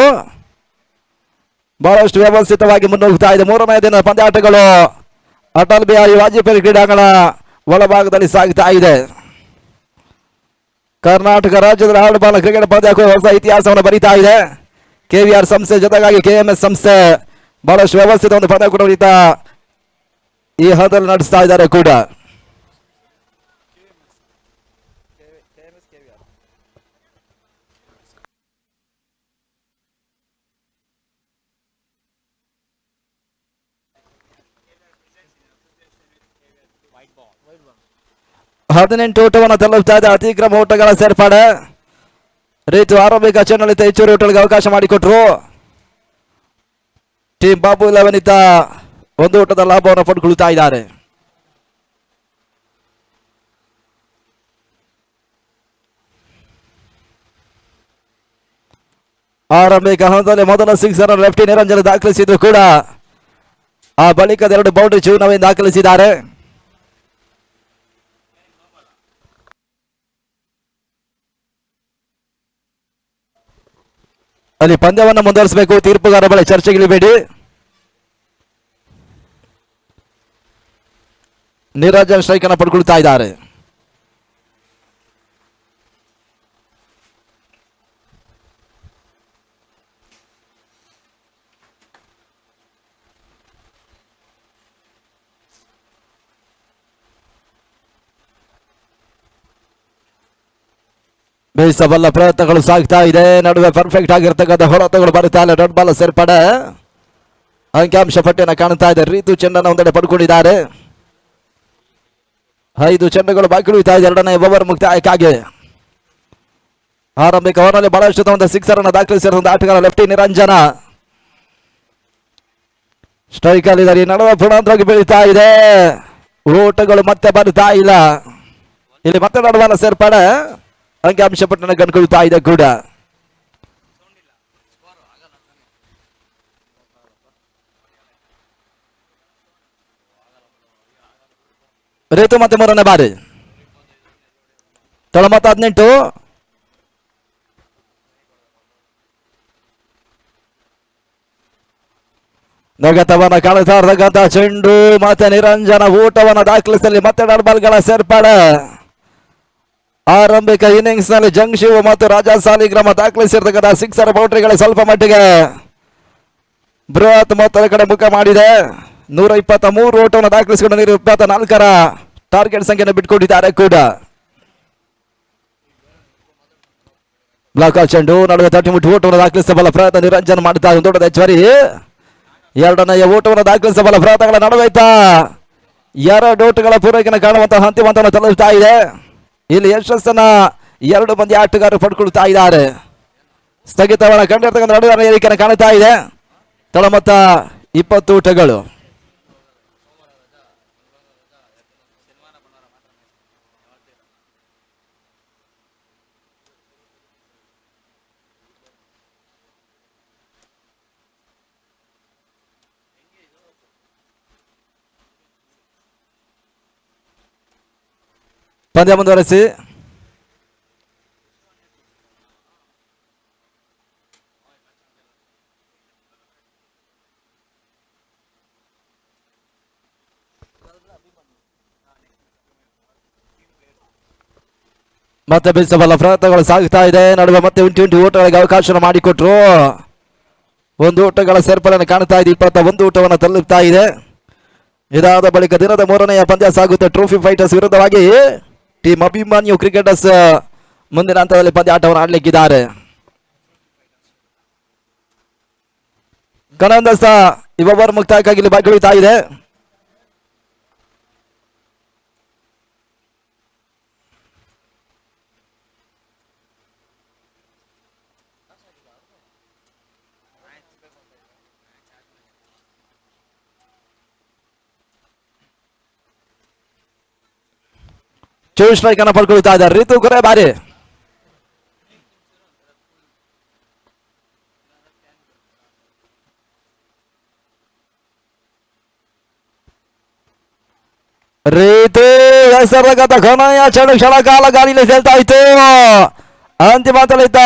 ಬಹಳಷ್ಟು ವ್ಯವಸ್ಥಿತವಾಗಿ ಮುನ್ನುಗ್ಗುತ್ತಾ ಇದೆ. 3ನೇ ದಿನ ಪಂದ್ಯಾಟಗಳು ಅಟಲ್ ಬಿಹಾರಿ ವಾಜಪೇಯಿ ಕ್ರೀಡಾಂಗಣ ಒಳಭಾಗದಲ್ಲಿ ಸಾಗುತ್ತಾ ಇದೆ. ಕರ್ನಾಟಕ ರಾಜ್ಯದ ಫುಟ್ಬಾಲ್ ಕ್ರಿಕೆಟ್ ಪಂದ್ಯಕ್ಕೂ ಹೊಸ ಇತಿಹಾಸವನ್ನು ಬರೀತಾ ಇದೆ. KVR ಸಂಸ್ಥೆ ಜೊತೆಗಾಗಿ KMS ಸಂಸ್ಥೆ ಬಹಳಷ್ಟು ವ್ಯವಸ್ಥಿತ ಒಂದು ಪಂದ್ಯ ಕೂಡ ಈ ಹಂತದಲ್ಲಿ ನಡೆಸ್ತಾ ಇದ್ದಾರೆ ಕೂಡ. ಹದಿನೆಂಟು ಓಟವನ್ನು ತಲುಪ್ತಾ ಇದೆ. ಅತಿಕ್ರಮ ಓಟಗಳ ಸೇರ್ಪಡೆ ರೀತು ಆರಂಭಿಕ ಚೆಂಡಲ್ಲಿ ಹೆಚ್ಚುವರಿ ಓಟಗಳಿಗೆ ಅವಕಾಶ ಮಾಡಿಕೊಟ್ರು. ಟೀಮ್ ಬಾಬು 11 ಇದ್ದ ಒಂದು ಓಟದ ಲಾಭವನ್ನು ಪಡ್ಕೊಳ್ತಾ ಇದ್ದಾರೆ. ಆರಂಭಿಕ ಹಂತದಲ್ಲಿ ಮೊದಲ ಸಿಕ್ಸರ್ ಲೆಫ್ಟಿ ನಿರಂಜನ ದಾಖಲಿಸಿದ್ರು ಕೂಡ ಆ ಬಳಿಕದ 2 ಬೌಂಡ್ರಿ ಚೂ ನವೀನ್ ದಾಖಲಿಸಿದ್ದಾರೆ. ಅಲ್ಲಿ ಪಂದ್ಯವನ್ನು ಮುಂದುವರಿಸಬೇಕು. ತೀರ್ಪುಗಾರ ಬಳಿ ಚರ್ಚೆಗಿಳಿಬೇಡಿ. ನಿರಂಜನ್ ಸ್ಟ್ರೈಕ್ ಅನ್ನು ಪಡ್ಕೊಳ್ತಾ ಇದ್ದಾರೆ. ಬೇಯಿಸಬಲ್ಲ ಪ್ರಯತ್ನಗಳು ಸಾಗ್ತಾ ಇದೆ. ನಡುವೆ ಪರ್ಫೆಕ್ಟ್ ಆಗಿರ್ತಕ್ಕಂಥ ಹೊರತಗಳು ಬರುತ್ತಾ ಇಲ್ಲ. ಡಾಟ್ ಬಾಲ್ ಸೇರ್ಪಡೆ ಅಂಕಿಅಂಶ ಪಟ್ಟಿಯನ್ನು ಕಾಣುತ್ತಾ ಇದೆ. ರೀತು ಚೆಂಡನ್ನು ಒಂದೆಡೆ ಪಡ್ಕೊಂಡಿದ್ದಾರೆ. 5 ಚೆಂಡುಗಳು ಬಾಕಿ ಉಳಿತಾ ಇದೆ 2ನೇ ಓವರ್ ಮುಕ್ತಾಯಕ್ಕಾಗಿ. ಆರಂಭಿಕ ಓವರ್ನಲ್ಲಿ ಬಹಳಷ್ಟು ಒಂದು ಸಿಕ್ಸರ್ ಅನ್ನು ದಾಖಲಿಸಿರುವ ಆಟಗಾರ ಲೆಫ್ಟಿ ನಿರಂಜನ ಸ್ಟ್ರೈಕ್ ಅಲ್ಲಿ ನಡುವೆ ಪುನಃವಾಗಿ ಬೀಳ್ತಾ ಇದೆ. ಓಟಗಳು ಮತ್ತೆ ಬರ್ತಾ ಇಲ್ಲ. ಇಲ್ಲಿ ಮತ್ತೆ ನಡುವನ ಸೇರ್ಪಡೆ ಅಂಕಿಅಂಶ ಪಟ್ಟಣ ಕಂಡುಕೊಳ್ತಾ ಇದೆ ಕೂಡ. ರೇತು ಮತ್ತೆ 3ನೇ ಬಾರಿ ತಳಮತ 18. ನಗತವನ್ನ ಕಾಣುತ್ತಾ ಇರತಕ್ಕಂಥ ಚೆಂಡು ಮತ್ತೆ ನಿರಂಜನ ಊಟವನ್ನು ದಾಖಲಿಸಲಿ. ಮತ್ತೆ ಡಾಟ್ಬಾಲ್ಗಳ ಸೇರ್ಪಡೆ. ಆರಂಭಿಕ ಇನ್ನಿಂಗ್ಸ್ ನಲ್ಲಿ ಜಂಗ್ಶಿವ್ ಮತ್ತು ರಾಜಾ ಸಾಲಿಗ್ರಾಮ ದಾಖಲಿಸಿರ್ತಕ್ಕಂಥ ಸಿಕ್ಸರ್ ಬೌಂಡ್ರಿಗಳ ಸ್ವಲ್ಪ ಮಟ್ಟಿಗೆ ಬೃಹತ್ ಮೊತ್ತದ ಕಡೆ ಮುಖ ಮಾಡಿದೆ. 123 ಓಟವನ್ನು ದಾಖಲಿಸಿಕೊಂಡು 124ರ ಟಾರ್ಗೆಟ್ ಸಂಖ್ಯೆಯನ್ನು ಬಿಟ್ಕೊಂಡಿದ್ದಾರೆ ಕೂಡ. ಬ್ಲಾಕ್ ಚೆಂಡು ನಡುವೆ ತಟ್ಟಿಮುಟ್ಟಿ ಓಟವನ್ನು ದಾಖಲಿಸಬಲ್ಲ ಪ್ರಯತ್ನ ನಿರಂಜನ್ ಮಾಡುತ್ತಾ ದೊಡ್ಡದ ಹೆಚ್ಚುವರಿ. 2ನೇ ಓಟವನ್ನು ದಾಖಲಿಸಬಲ್ಲ ಪ್ರಯತ್ನಗಳ ನಡುವೆ 2 ಓಟಗಳ ಪೂರೈಕೆಯನ್ನು ಕಾಣುವಂತಹ ಅಂತಿಮ ಹಂತವನ್ನು ತಲುಪುತ್ತಾ ಇದೆ. ಇಲ್ಲಿ ಯಶಸ್ಸನ್ನ 2 ಮಂದಿ ಆಟಗಾರರು ಪಡ್ಕೊಳ್ತಾ ಇದ್ದಾರೆ. ಸ್ಥಗಿತವನ್ನು ಕಂಡಿರ್ತಕ್ಕಂಥ ನಡುವಿನ ಏರಿಕೆಯನ್ನು ಕಾಣುತ್ತಾ ಇದೆ. ತಳಮತ್ತ 20 ಓಟಗಳು. ಪಂದ್ಯ ಮುಂದುವರೆಸಿ. ಮತ್ತೆ ಬೀಸಬಲ್ಲ ಪ್ರಯತ್ನಗಳು ಸಾಗುತ್ತಾ ಇದೆ. ನಡುವೆ ಮತ್ತೆ 20 ಓಟಗಳಿಗೆ ಅವಕಾಶ ಮಾಡಿಕೊಟ್ರು. 1 ಓಟಗಳ ಸೇರ್ಪಡೆಯನ್ನು ಕಾಣುತ್ತಾ ಇದೆ. 21 ಓಟವನ್ನು ತಲುಪ್ತಾ ಇದೆ. ಇದಾದ ಬಳಿಕ ದಿನದ 3ನೆಯ ಪಂದ್ಯ ಸಾಗುತ್ತೆ. ಟ್ರೋಫಿ ಫೈಟರ್ಸ್ ವಿರುದ್ಧವಾಗಿ ಟೀಮ್ ಅಭಿಮಾನ್ಯು ಕ್ರಿಕೆಟರ್ಸ್ ಮುಂದಿನ ಹಂತದಲ್ಲಿ ಪಂದ್ಯಾಟವನ್ನು ಆಡಲಿಕ್ಕಿದ್ದಾರೆ. ಕಣಂದಸ್ತ ಈ ಓವರ್ ಮುಕ್ತಾಯಕ್ಕಾಗಿ ಇಲ್ಲಿ ಬಾಕಿ ಉಳಿತಾ ಇದೆ. ಚೂರ್ ಸ್ಟ್ರೈಕ್ ಅನ್ನ ಪಡ್ಕೊಳ್ತಾ ಇದ್ದಾರೆ ರಿತು ಕೊರೆ ಬಾರಿ. ರೀತಿ ಹೆಸರಾಗತ ಕೊನೆಯ ಕ್ಷಣ ಕಾಲ ಗಾಳಿಲಿ ತೇಲ್ತಾ ಇತ್ತು. ಅಂತಿಮ ತಲಿತ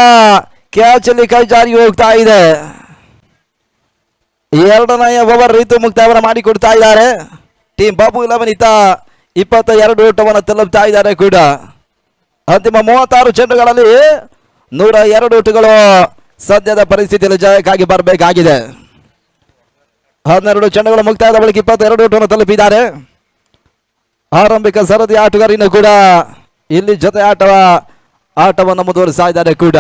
ಕ್ಯಾಚ್ ಅಲ್ಲಿ ಕೈ ಜಾರಿ ಹೋಗ್ತಾ ಇದೆ. ಎರಡನೆಯ ಓವರ್ ರಿತು ಮುಕ್ತಾಯವನ್ನ ಮಾಡಿಕೊಡ್ತಾ ಇದ್ದಾರೆ. ಟೀಮ್ ಬಾಬು 11 ಇತ್ತ 22 ಓಟವನ್ನು ತಲುಪ್ತಾ ಇದ್ದಾರೆ ಕೂಡ. ಅಂತಿಮ 36 ಚೆಂಡುಗಳಲ್ಲಿ 102 ಓಟಗಳು ಸದ್ಯದ ಪರಿಸ್ಥಿತಿಯಲ್ಲಿ ಜಯಕ್ಕಾಗಿ ಬರಬೇಕಾಗಿದೆ. 12 ಚೆಂಡುಗಳು ಮುಕ್ತಾಯದ ಬಳಿಕ 22 ಓಟವನ್ನು ತಲುಪಿದ್ದಾರೆ. ಆರಂಭಿಕ ಸರದಿ ಆಟಗಾರನು ಕೂಡ ಇಲ್ಲಿ ಜೊತೆ ಆಟವನ್ನು ಮುಂದುವರಿಸ್ತಾ ಇದ್ದಾರೆ ಕೂಡ.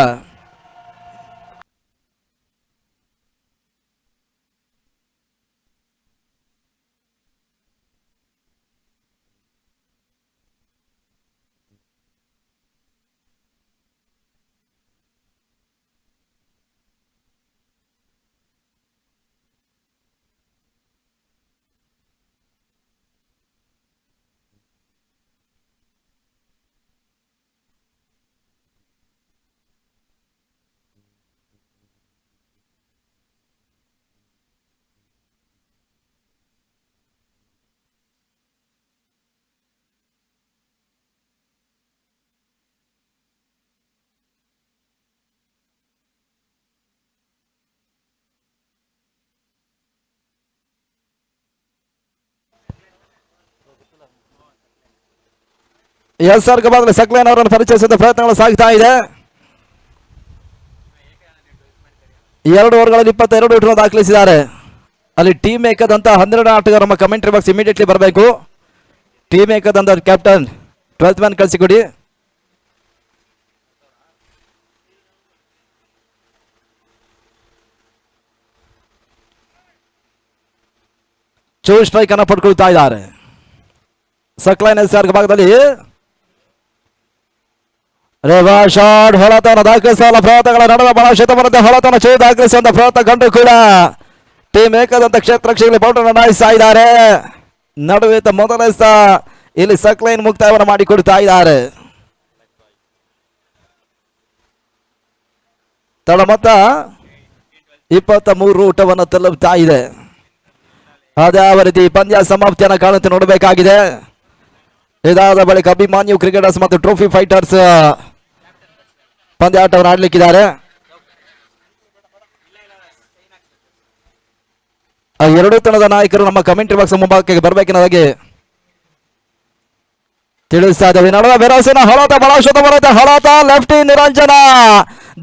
SR ಗಬಾದ್ಲೆ ಸಕ್ಲೇನ್ ಅವರನ್ನು ಪರಿಚಯಿಸಿದ ಪ್ರಯತ್ನಗಳು ಸಾಗ್ತಾ ಇದೆ. 2 ಓವರ್ಗಳಲ್ಲಿ 22 ಓಟವನ್ನು ದಾಖಲಿಸಿದ್ದಾರೆ. ಅಲ್ಲಿ ಟೀಮ್ ಏಕದಂತ 12 ಆಟಗಾರ ನಮ್ಮ ಕಮೆಂಟ್ರಿ ಬಾಕ್ಸ್ ಇಮಿಡಿಯೇಟ್ಲಿ ಬರಬೇಕು. Team Ekadanta captain 12th man ಕಳಿಸಿಕೊಡಿ. ಚೂರ್ ಸ್ಟ್ರೈಕ್ ಅನ್ನು ಪಡ್ಕೊಳ್ತಾ ಇದ್ದಾರೆ. ಸಕ್ಲೈನ್ SR ಭಾಗದಲ್ಲಿ ಶಾಟ್ ಹೊಳತನ ದಾಖಲಿಸಲು ಪ್ರಯತ್ನಗಳ ನಡುವೆ ಬಹಳ ಶತಮಾನದ ಹೊಳತನ ಚೂ ದಾಖಲಿಸುವಂತ ಪ್ರಯತ್ನ ಕಂಡು ಕೂಡ ಟೀಮ್ ಏಕದಂತ ಕ್ಷೇತ್ರಕ್ಷಿಗಳಲ್ಲಿ ಬೌಂಡ್ರಿ ನಡೆಸ್ತಾ ಇದ್ದಾರೆ. ನಡುವೆ ಮೊದಲ ಇಲ್ಲಿ ಸಕ್ಲೈನ್ ಮುಕ್ತಾಯವನ್ನು ಮಾಡಿಕೊಡ್ತಾ ಇದ್ದಾರೆ. ತಡ ಮೊತ್ತ 23 ಊಟವನ್ನು ತಲುಪ್ತಾ ಇದೆ. ಅದ್ಯಾವ ರೀತಿ ಪಂದ್ಯ ಸಮಾಪ್ತಿಯನ್ನು ಕಾಣುತ್ತೆ ನೋಡಬೇಕಾಗಿದೆ. ಇದಾದ ಬಳಿಕ ಅಭಿಮಾನ್ಯು ಕ್ರಿಕೆಟರ್ಸ್ ಮತ್ತು ಟ್ರೋಫಿ ಫೈಟರ್ಸ್ ಪಂದ್ಯ ಆಟವನ್ನು ಆಡ್ಲಿಕ್ಕಿದ್ದಾರೆ. ಎರಡೂ ತಂಡದ ನಾಯಕರು ನಮ್ಮ ಕಮೆಂಟ್ರಿ ಬಾಕ್ಸ್ ಮುಂಭಾಗಕ್ಕೆ ಬರಬೇಕೆನ್ನೋದಾಗಿ ತಿಳಿಸ್ತಾ ಇದ್ದೇವೆ. ನಡುವೆ ಬೆರಸಿನ ಹೊಳತ ಬಲಾಶತ ಬರುತ್ತೆ. ಹೊಳತ ಲೆಫ್ಟಿ ನಿರಂಜನ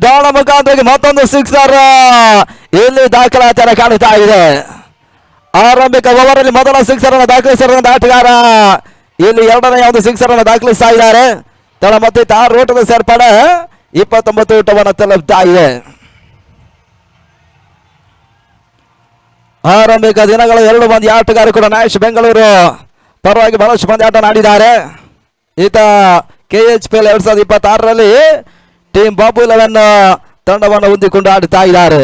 ದಾಳ ಮುಖಾಂತರ ಮತ್ತೊಂದು ಸಿಕ್ಸರ್ ಇಲ್ಲಿ ದಾಖಲಾತಿಯನ್ನು ಕಾಣುತ್ತಾ ಇದೆ. ಆರಂಭಿಕ ಓವರ್ ಅಲ್ಲಿ ಮೊದಲ ಸಿಕ್ಸರ್ ಅನ್ನು ದಾಖಲಿಸಿರುವಂತಹ ಆಟಗಾರ ಇಲ್ಲಿ ಎರಡನೆಯ ಒಂದು ಸಿಕ್ಸರ್ ಅನ್ನು ದಾಖಲಿಸ್ತಾ ಇದ್ದಾರೆ. ತಳ ಮತ್ತೆ 6 ಓಟದ ಸೇರ್ಪಡೆ 29 ಓಟವನ್ನು ತಲುಪ್ತಾ ಇದೆ. ಆರಂಭಿಕ ದಿನಗಳು 2 ಮಂದಿ ಆಟಗಾರರು ಕೂಡ ನ್ಯಾಶ್ ಬೆಂಗಳೂರು ಪರವಾಗಿ ಬಹಳಷ್ಟು ಮಂದಿ ಆಟ ಆಡಿದ್ದಾರೆ. ಈತ KHPL 2026ರಲ್ಲಿ ಟೀಮ್ ಬಾಬು 11 ತಂಡವನ್ನು ಹೊಂದಿಕೊಂಡು ಆಡುತ್ತಾ ಇದ್ದಾರೆ.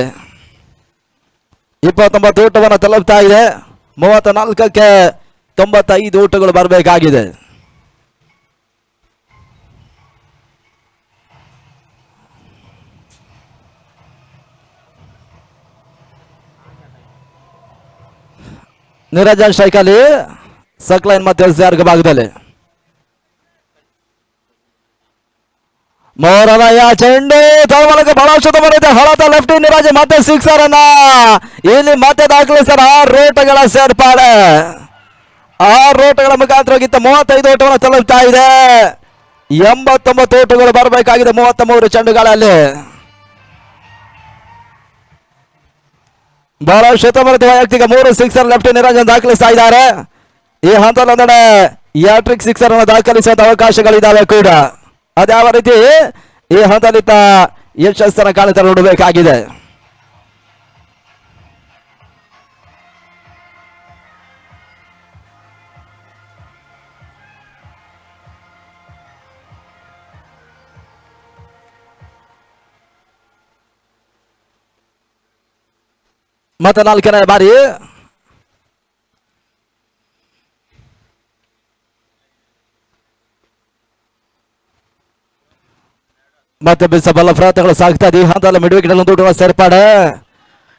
29 ಓಟವನ್ನು ತಲುಪ್ತಾ ಇದೆ. 34ಕ್ಕೆ 95 ಓಟಗಳು ಬರಬೇಕಾಗಿದೆ. ನಿರಂಜನ್ ಸ್ಟ್ರೈಕಲ್ಲಿ ಸಕ್ಲೈನ್ ಮತ್ತು SR ಭಾಗದಲ್ಲಿ ಮೂರನೆಯ ಚೆಂಡು ತಳಮಲಕ್ಕೆ ಬಹಳಷ್ಟು ಬರುತ್ತೆ. ಹೊಳತ ಲೆಫ್ಟ್ ನಿರಂಜನ್ ಮತ್ತೆ ಸಿಕ್ಸರ್ ಅನ್ನ ಇಲ್ಲಿ ಮತ್ತೆ ದಾಖಲಿಸ್ತಾರೆ. 6 ಓಟಗಳ ಸೇರ್ಪಾಡೆ. 6 ಓಟಗಳ ಮುಖಾಂತರ 35 ಓಟವನ್ನು ತಲುಪ್ತಾ ಇದೆ. 89 ಓಟಗಳು ಬರಬೇಕಾಗಿದೆ 33 ಚೆಂಡುಗಳಲ್ಲಿ. ಬಹಳ ಶತಮಾನದ ವೈಯಕ್ತಿಕ 3 ಸಿಕ್ಸರ್ ಲೆಫ್ಟ್ ನಿರಂಜನ್ ದಾಖಲಿಸ್ತಾ ಇದ್ದಾರೆ. ಈ ಹಂತದಲ್ಲಿ ಒಂದೆಡೆ ಹ್ಯಾಟ್ರಿಕ್ ಸಿಕ್ಸರ್ ಅನ್ನು ದಾಖಲಿಸುವಂತ ಅವಕಾಶಗಳಿದ್ದಾವೆ ಕೂಡ. ಅದ್ಯಾವ ರೀತಿ ಈ ಹಂತದಲ್ಲಿ ಯಶಸ್ಸನ್ನು ಕಾಣುತ್ತಾರೆ ನೋಡಬೇಕಾಗಿದೆ. ಮತ್ತೆ 4ನೇ ಬಾರಿ ಮತ್ತೆ ಬಿಸಬಲ್ಲ ಪ್ರಯತ್ನಗಳು ಸಾಗ್ತಾ ಇದೆ. ಈ ಹಂತದಲ್ಲಿ ಮಿಡ್ ವಿಕೆಟ್ ಒಂದು ಊಟಗಳ ಸೇರ್ಪಾಡೆ.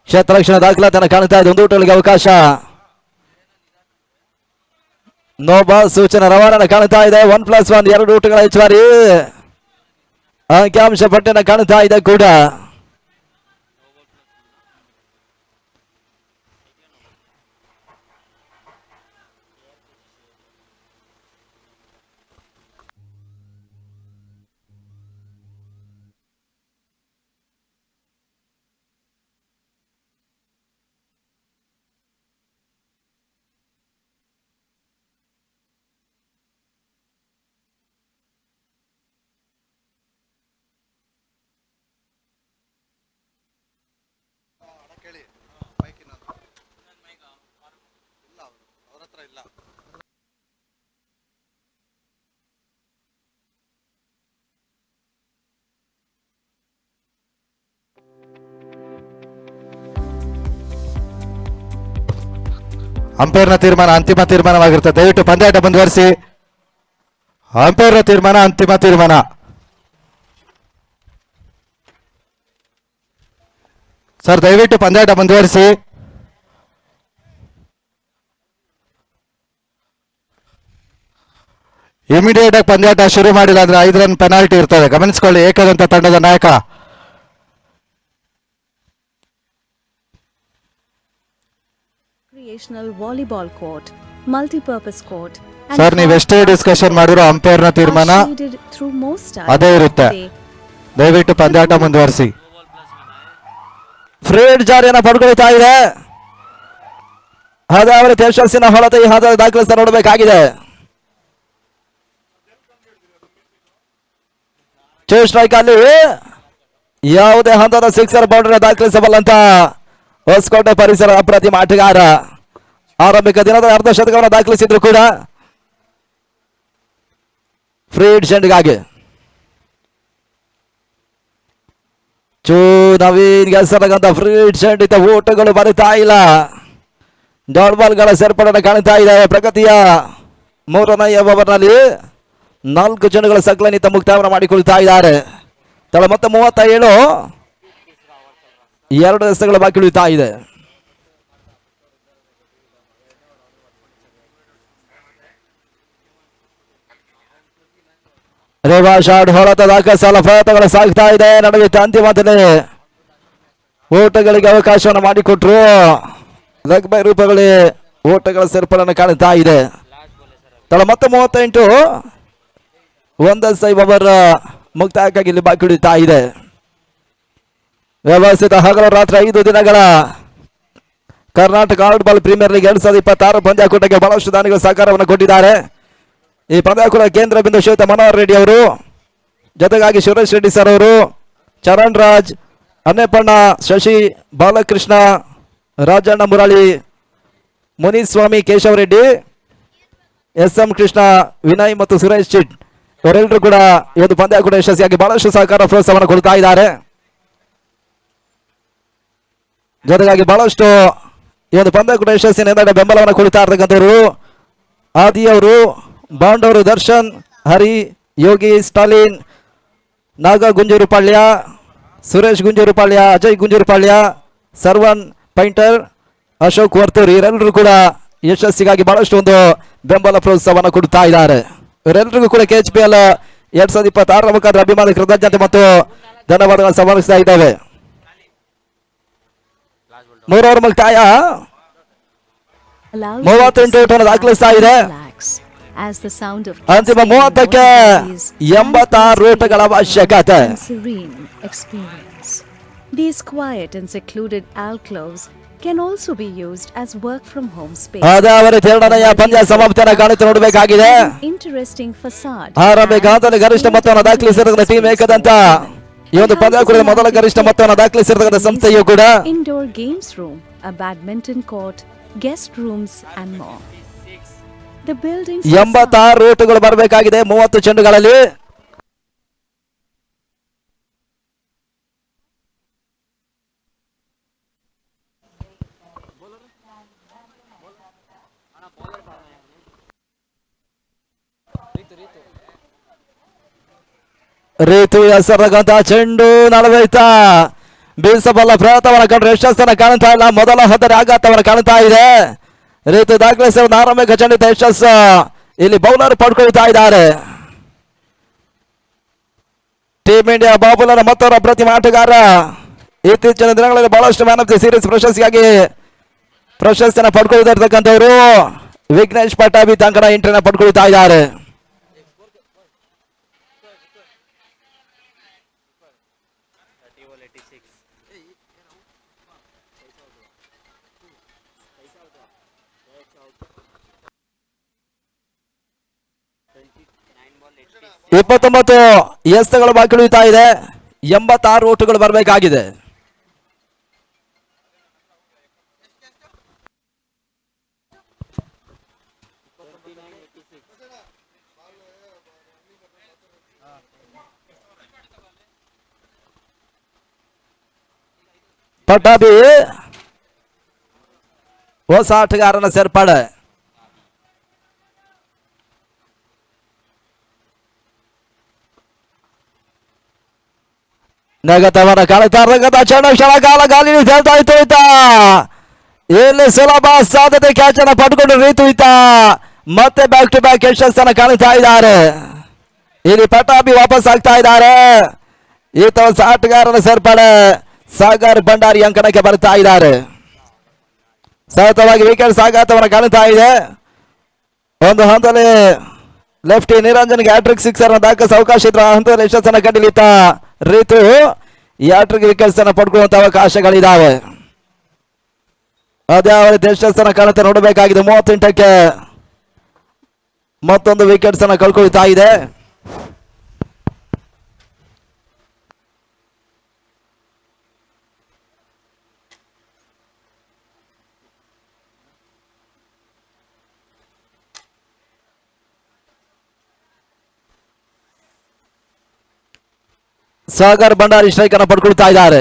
ಕ್ಷೇತ್ರ ರಕ್ಷಣೆ ದಾಖಲಾತಿಯನ್ನು ಕಾಣ್ತಾ ಇದೆ. ಒಂದು ಊಟಗಳಿಗೆ ಅವಕಾಶ. ನೋ ಬಾಲ್ ಸೂಚನೆ ರವಾನೆ ಕಾಣ್ತಾ ಇದೆ. 1+1 2 ಊಟಗಳ ಹೆಚ್ಚುವರಿ ಅಂಕಿಅಂಶ ಪಟ್ಟಿನ ಕಾಣ್ತಾ ಇದೆ ಕೂಡ. ಅಂಪೈರ್ನ ತೀರ್ಮಾನ ಅಂತಿಮ ತೀರ್ಮಾನವಾಗಿರುತ್ತೆ. ದಯವಿಟ್ಟು ಪಂದ್ಯಾಟ ಮುಂದುವರಿಸಿ. ಅಂಪೈರ್ನ ತೀರ್ಮಾನ ಅಂತಿಮ ತೀರ್ಮಾನ. ಸರ್ ದಯವಿಟ್ಟು ಪಂದ್ಯಾಟ ಮುಂದುವರಿಸಿ. ಇಮಿಡಿಯೇಟ್ ಆಗಿ ಪಂದ್ಯಾಟ ಶುರು ಮಾಡಿಲ್ಲ ಅಂದ್ರೆ 5 ರನ್ ಪೆನಾಲ್ಟಿ ಇರ್ತದೆ, ಗಮನಿಸಿಕೊಳ್ಳಿ. ಏಕದಂತ ತಂಡದ ನಾಯಕ Recreational volleyball court, multi-purpose court, and sir ನೀವೆಷ್ಟೇ ಡಿಸ್ಕಷನ್ ಮಾಡಿರೋ ಅಂಪೈರ್ನ ತೀರ್ಮಾನ are shaded through most times ಅದೇ of the ಇರುತ್ತೆ. day. ದಯವಿಟ್ಟು ಪಂದ್ಯಾಟ ಮುಂದುವರಿಸಿ. ಫ್ರೀಡ್ ಜಾರಿಯನ್ನು ಪಡ್ಕೊಳ್ತಾ ಇದೆ. ಅವರ ಯಶಸ್ಸಿನ ಹೊಳತೆ ಈ ಹಂತದಲ್ಲಿ ದಾಖಲಿಸ್ತಾ ನೋಡಬೇಕಾಗಿದೆ. ಚೂ ಸ್ಟ್ರೈಕ್ ಅಲ್ಲಿ ಯಾವುದೇ ಹಂತದ ಸಿಕ್ಸರ್ ಬೌಂಡ್ರಿ ದಾಖಲಿಸಬಲ್ಲಂತ ಹೊಸಕೋಟೆ ಪರಿಸರ ಅಪ್ರತಿಮ ಆಟಗಾರ. ಆರಂಭಿಕ ದಿನದ ಅರ್ಧ ಶತಕವನ್ನು ದಾಖಲಿಸಿದ್ರು ಕೂಡ ಫ್ರೀಡ್ ಶೆಂಡ್ಗಾಗಿ ಚೂ ನವೀನ್ ಹೆಸರಾಗಂತ ಫ್ರೀಡ್ ಶೆಂಡ್ ಇದ್ದ ಓಟಗಳು ಬರುತ್ತಾ ಇಲ್ಲ. ಡಾಟ್ ಬಾಲ್ಗಳ ಸೇರ್ಪಡೆ ಕಾಣ್ತಾ ಇದೆ. ಪ್ರಗತಿಯ 3ನೇ ಓವರ್ನಲ್ಲಿ 4 ಚೆಂಡುಗಳ ಸಂಕಲನಿತ ಮುಕ್ತಾಯವನ್ನು ಮಾಡಿಕೊಳ್ತಾ ಇದ್ದಾರೆ. ತಳ ಮತ್ತೆ 37 2 ಎಸೆತಗಳು ಬಾಕಿ ಉಳಿತಾ ಇದೆ. ರೇವಾ ಶಾಟ್ ಹೊರತ ದಾಖಲಿಸಲು ಪ್ರಯತ್ನಗಳು ಸಾಗ್ತಾ ಇದೆ. ನಡುವೆ ಅಂತಿಮದಲ್ಲಿ ಓಟಗಳಿಗೆ ಅವಕಾಶವನ್ನು ಮಾಡಿಕೊಟ್ರು. ಲಗ್ಬೈ ರೂಪಗಳೇ ಓಟಗಳ ಸೇರ್ಪಡೆಯನ್ನು ಕಾಣುತ್ತಾ ಇದೆ. ತಳ ಮತ್ತೆ 38 1 ಓವರ್ ಮುಕ್ತಾಯಕ್ಕಾಗಿ ಇಲ್ಲಿ ಬಾಕಿ ಉಳಿತಾ ಇದೆ. ವ್ಯವಸ್ಥಿತ ಹಗಲು ರಾತ್ರಿ 5 ದಿನಗಳ Karnataka out ball premier league 2026 ಪಂದ್ಯಾಕೂಟಕ್ಕೆ ಬಹಳಷ್ಟು ದಾನಿಗಳು ಸಹಕಾರವನ್ನು ಕೊಟ್ಟಿದ್ದಾರೆ. ಈ ಪಂದ್ಯಾಕೂಟ ಕೇಂದ್ರ ಬಿಂದು ಶ್ವೇತ ಮನೋಹರ್ ರೆಡ್ಡಿ ಅವರು, ಜೊತೆಗಾಗಿ ಸುರೇಶ್ ರೆಡ್ಡಿ ಸರ್ ಅವರು, ಚರಣ್ ರಾಜ್, ಅನ್ನೆಪ್ಪಣ್ಣ, ಶಶಿ, ಬಾಲಕೃಷ್ಣ, ರಾಜಣ್ಣ ಮುರಳಿ, ಮುನಿಸ್ವಾಮಿ, ಕೇಶವ್ ರೆಡ್ಡಿ, SM ಕೃಷ್ಣ, ವಿನಯ್ ಮತ್ತು ಸುರೇಶ್ ಚಿಟ್ ಇವರೆಲ್ಲರೂ ಕೂಡ ಈ ಒಂದು ಪಂದ್ಯಾಕೂಟ ಯಶಸ್ವಿಯಾಗಿ ಬಹಳಷ್ಟು ಸಹಕಾರ ಪ್ರೋತ್ಸಾಹವನ್ನು ಕೊಡ್ತಾ ಇದ್ದಾರೆ. ಜೊತೆಗಾಗಿ ಬಹಳಷ್ಟು ಈ ಒಂದು ಪಂದ್ಯಾಕೂಟ ಯಶಸ್ಸಿನ ಬೆಂಬಲವನ್ನು ಕೊಡ್ತಾ ಇರ್ತಕ್ಕಂಥವ್ರು ಆದಿ ಅವರು, ಬಾಂಡವರು, ದರ್ಶನ್, ಹರಿ, ಯೋಗಿ, ಸ್ಟಾಲಿನ್, ನಾಗ ಗುಂಜೂರುಪಾಳ್ಯ, ಸುರೇಶ್ ಗುಂಜೂರುಪಾಳ್ಯ, ಅಜಯ್ ಗುಂಜೂರುಪಾಳ್ಯ, ಸರ್ವನ್ ಪೈಂಟರ್, ಅಶೋಕ್ ವರ್ತೂರ್ ಇವರೆಲ್ಲರೂ ಕೂಡ ಯಶಸ್ಸಿಗಾಗಿ ಬಹಳಷ್ಟು ಒಂದು ಬೆಂಬಲ ಪ್ರೋತ್ಸಾಹವನ್ನು ಕೊಡ್ತಾ ಇದ್ದಾರೆ. ಇವರೆಲ್ಲರಿಗೂ ಕೂಡ KHPL 2026 ಮುಖಾಂತರ ಅಭಿಮಾನಿ ಕೃತಜ್ಞತೆ ಮತ್ತು ಧನ್ಯವಾದಗಳನ್ನು ಸಮರ್ಪಿಸ್ತಾ ಇದ್ದೇವೆ. 3 ಓವರ್ ಮುಕ್ತಾಯ 38 ಓಟವನ್ನು ದಾಖಲಿಸ್ತಾ ಇದೆ. As the sound of ಅಂತಿಮ 30ಕ್ಕೆ 86 ಓಟಗಳ ಅವಶ್ಯಕತೆ. serene experience. These quiet and secluded alcoves can also be used as work from home space. ಅದಾವರೆ 2ನೇ ಪಂದ್ಯ ಸಮಾಪ್ತಿಯನ್ನು ಕಾಣುತ್ತಾ ನೋಡಬೇಕಾಗಿದೆ. Interesting facade. ಆರಂಭಿಕ ಹಂತದಲ್ಲಿ ಗರಿಷ್ಠ ಮೊತ್ತವನ್ನು ದಾಖಲಿಸಿರ್ತಕ್ಕಂಥ ಟೀಮ್ ಏಕದಂತ ಈ ಒಂದು ಪಂದ್ಯಾಕೂಟದ ಮೊದಲ ಗರಿಷ್ಠ ಮೊತ್ತವನ್ನು ದಾಖಲಿಸಿರ್ತಕ್ಕಂಥ ಸಂಸ್ಥೆಯು ಕೂಡ Indoor games room, a badminton court, guest rooms and more. The building 86 ಓಟಗಳು ಬರಬೇಕಾಗಿದೆ 30 ಚೆಂಡುಗಳಲ್ಲಿ. ರೀತು ಹೆಸರಾಗಂತ ಚೆಂಡು ನಡವೈತಾ ಬೀಸಬಲ್ಲ ಪ್ರಯತ್ನವನ್ನು ಕಂಡ್ರೆ ಯಶಸ್ಸನ್ನು ಕಾಣ್ತಾ ಇಲ್ಲ. ಮೊದಲ ಹದರ ಆಘಾತವನ್ನು ಕಾಣ್ತಾ ಇದೆ. ರೀತು ದಾಖಲಿಸಿ ಒಂದು ಆರಂಭಿಕ ಚೆಂಡಿತ ಯಶಸ್ಸು ಇಲ್ಲಿ ಬೌಲರ್ ಪಡ್ಕೊಳ್ತಾ ಇದ್ದಾರೆ. ಟೀಮ್ ಇಂಡಿಯಾ ಬಾಬುಲರ ಮತ್ತೊಬ್ಬ ಪ್ರತಿಮ ಆಟಗಾರ. ಇತ್ತೀಚಿನ ದಿನಗಳಲ್ಲಿ ಬಹಳಷ್ಟು ಮ್ಯಾನ್ ಆಫ್ ದಿ ಸೀರೀಸ್ ಪ್ರಶಸ್ತಿಯಾಗಿ ಪ್ರಶಸ್ತಿಯನ್ನು ಪಡ್ಕೊಳ್ತಿರ್ತಕ್ಕಂಥವ್ರು ವಿಘ್ನೇಶ್ ಪಟಾಬಿ ತಂಕಡ ಇಂಟರ್ನ ಪಡ್ಕೊಳ್ತಾ ಇದ್ದಾರೆ. ಇಪ್ಪತ್ತೊಂಬತ್ತು ಎಸ್ತುಗಳು ಬಾಕಿ ಉಳಿತಾ ಇದೆ. 86 ಓಟುಗಳು ಬರಬೇಕಾಗಿದೆ. ಪಟಾಬಿ ಹೊಸ ಆಟಗಾರನ ಸೇರ್ಪಡೆ. ನಗತವರ ಕಾಳುತ್ತಾ ಕ್ಷಣಕಾಲ ಗಾಲಿ ಹೇಳ್ತಾ ಇತ್ತು ಈತ. ಇಲ್ಲಿ ಸುಲಭ ಸಾಧ್ಯತೆ ಕ್ಯಾಚ್ ಅನ್ನ ಪಡ್ಕೊಂಡು ರೀತು ಈತ ಮತ್ತೆ ಬ್ಯಾಕ್ ಟು ಬ್ಯಾಕ್ ಯಶಸ್ಸನ್ನು ಕಾಣ್ತಾ ಇದ್ದಾರೆ. ಇಲ್ಲಿ ಪಟಾಬಿ ವಾಪಸ್ ಆಗ್ತಾ ಇದ್ದಾರೆ. ಈತ ಹೊಸ ಆಟಗಾರನ ಸೇರ್ಪಡೆ ಸಾಗರ್ ಭಂಡಾರಿ ಅಂಕಣಕ್ಕೆ ಬರ್ತಾ ಇದ್ದಾರೆ. ಸತತವಾಗಿ ವಿಕೆಟ್ ಆಘಾತವನ್ನು ಕಾಣ್ತಾ ಇದೆ. ಒಂದು ಹಂತದಲ್ಲಿ ಲೆಫ್ಟಿ ನಿರಂಜನ್ಗೆ ಹ್ಯಾಟ್ರಿಕ್ ಸಿಕ್ಸರ್ ದಾಖಲಿಸ ಅವಕಾಶ ಇದ್ರು. ಆ ಹಂತದಲ್ಲಿ ಯಶಸ್ಸನ್ನು ಕಂಡಿಲಿತ ರೀತು ಹ್ಯಾಟ್ರಿಕ್ ವಿಕೆಟ್ಸ್ ಅನ್ನು ಪಡ್ಕೊಳ್ಳುವಂತ ಅವಕಾಶಗಳಿದ್ದಾವೆ. ಅದೇ ರೀತಿ ಯಶಸ್ಸನ್ನು ಕಾಣುತ್ತೆ ನೋಡಬೇಕಾಗಿದೆ. 38ಕ್ಕೆ ಮತ್ತೊಂದು ವಿಕೆಟ್ಸ್ ಅನ್ನು ಕಳ್ಕೊಳ್ತಾ ಇದೆ. ಸಾಗರ್ ಭಂಡಾರಿ ಸ್ಟ್ರೈಕ್ ಅನ್ನು ಪಡ್ಕೊಳ್ತಾ ಇದ್ದಾರೆ.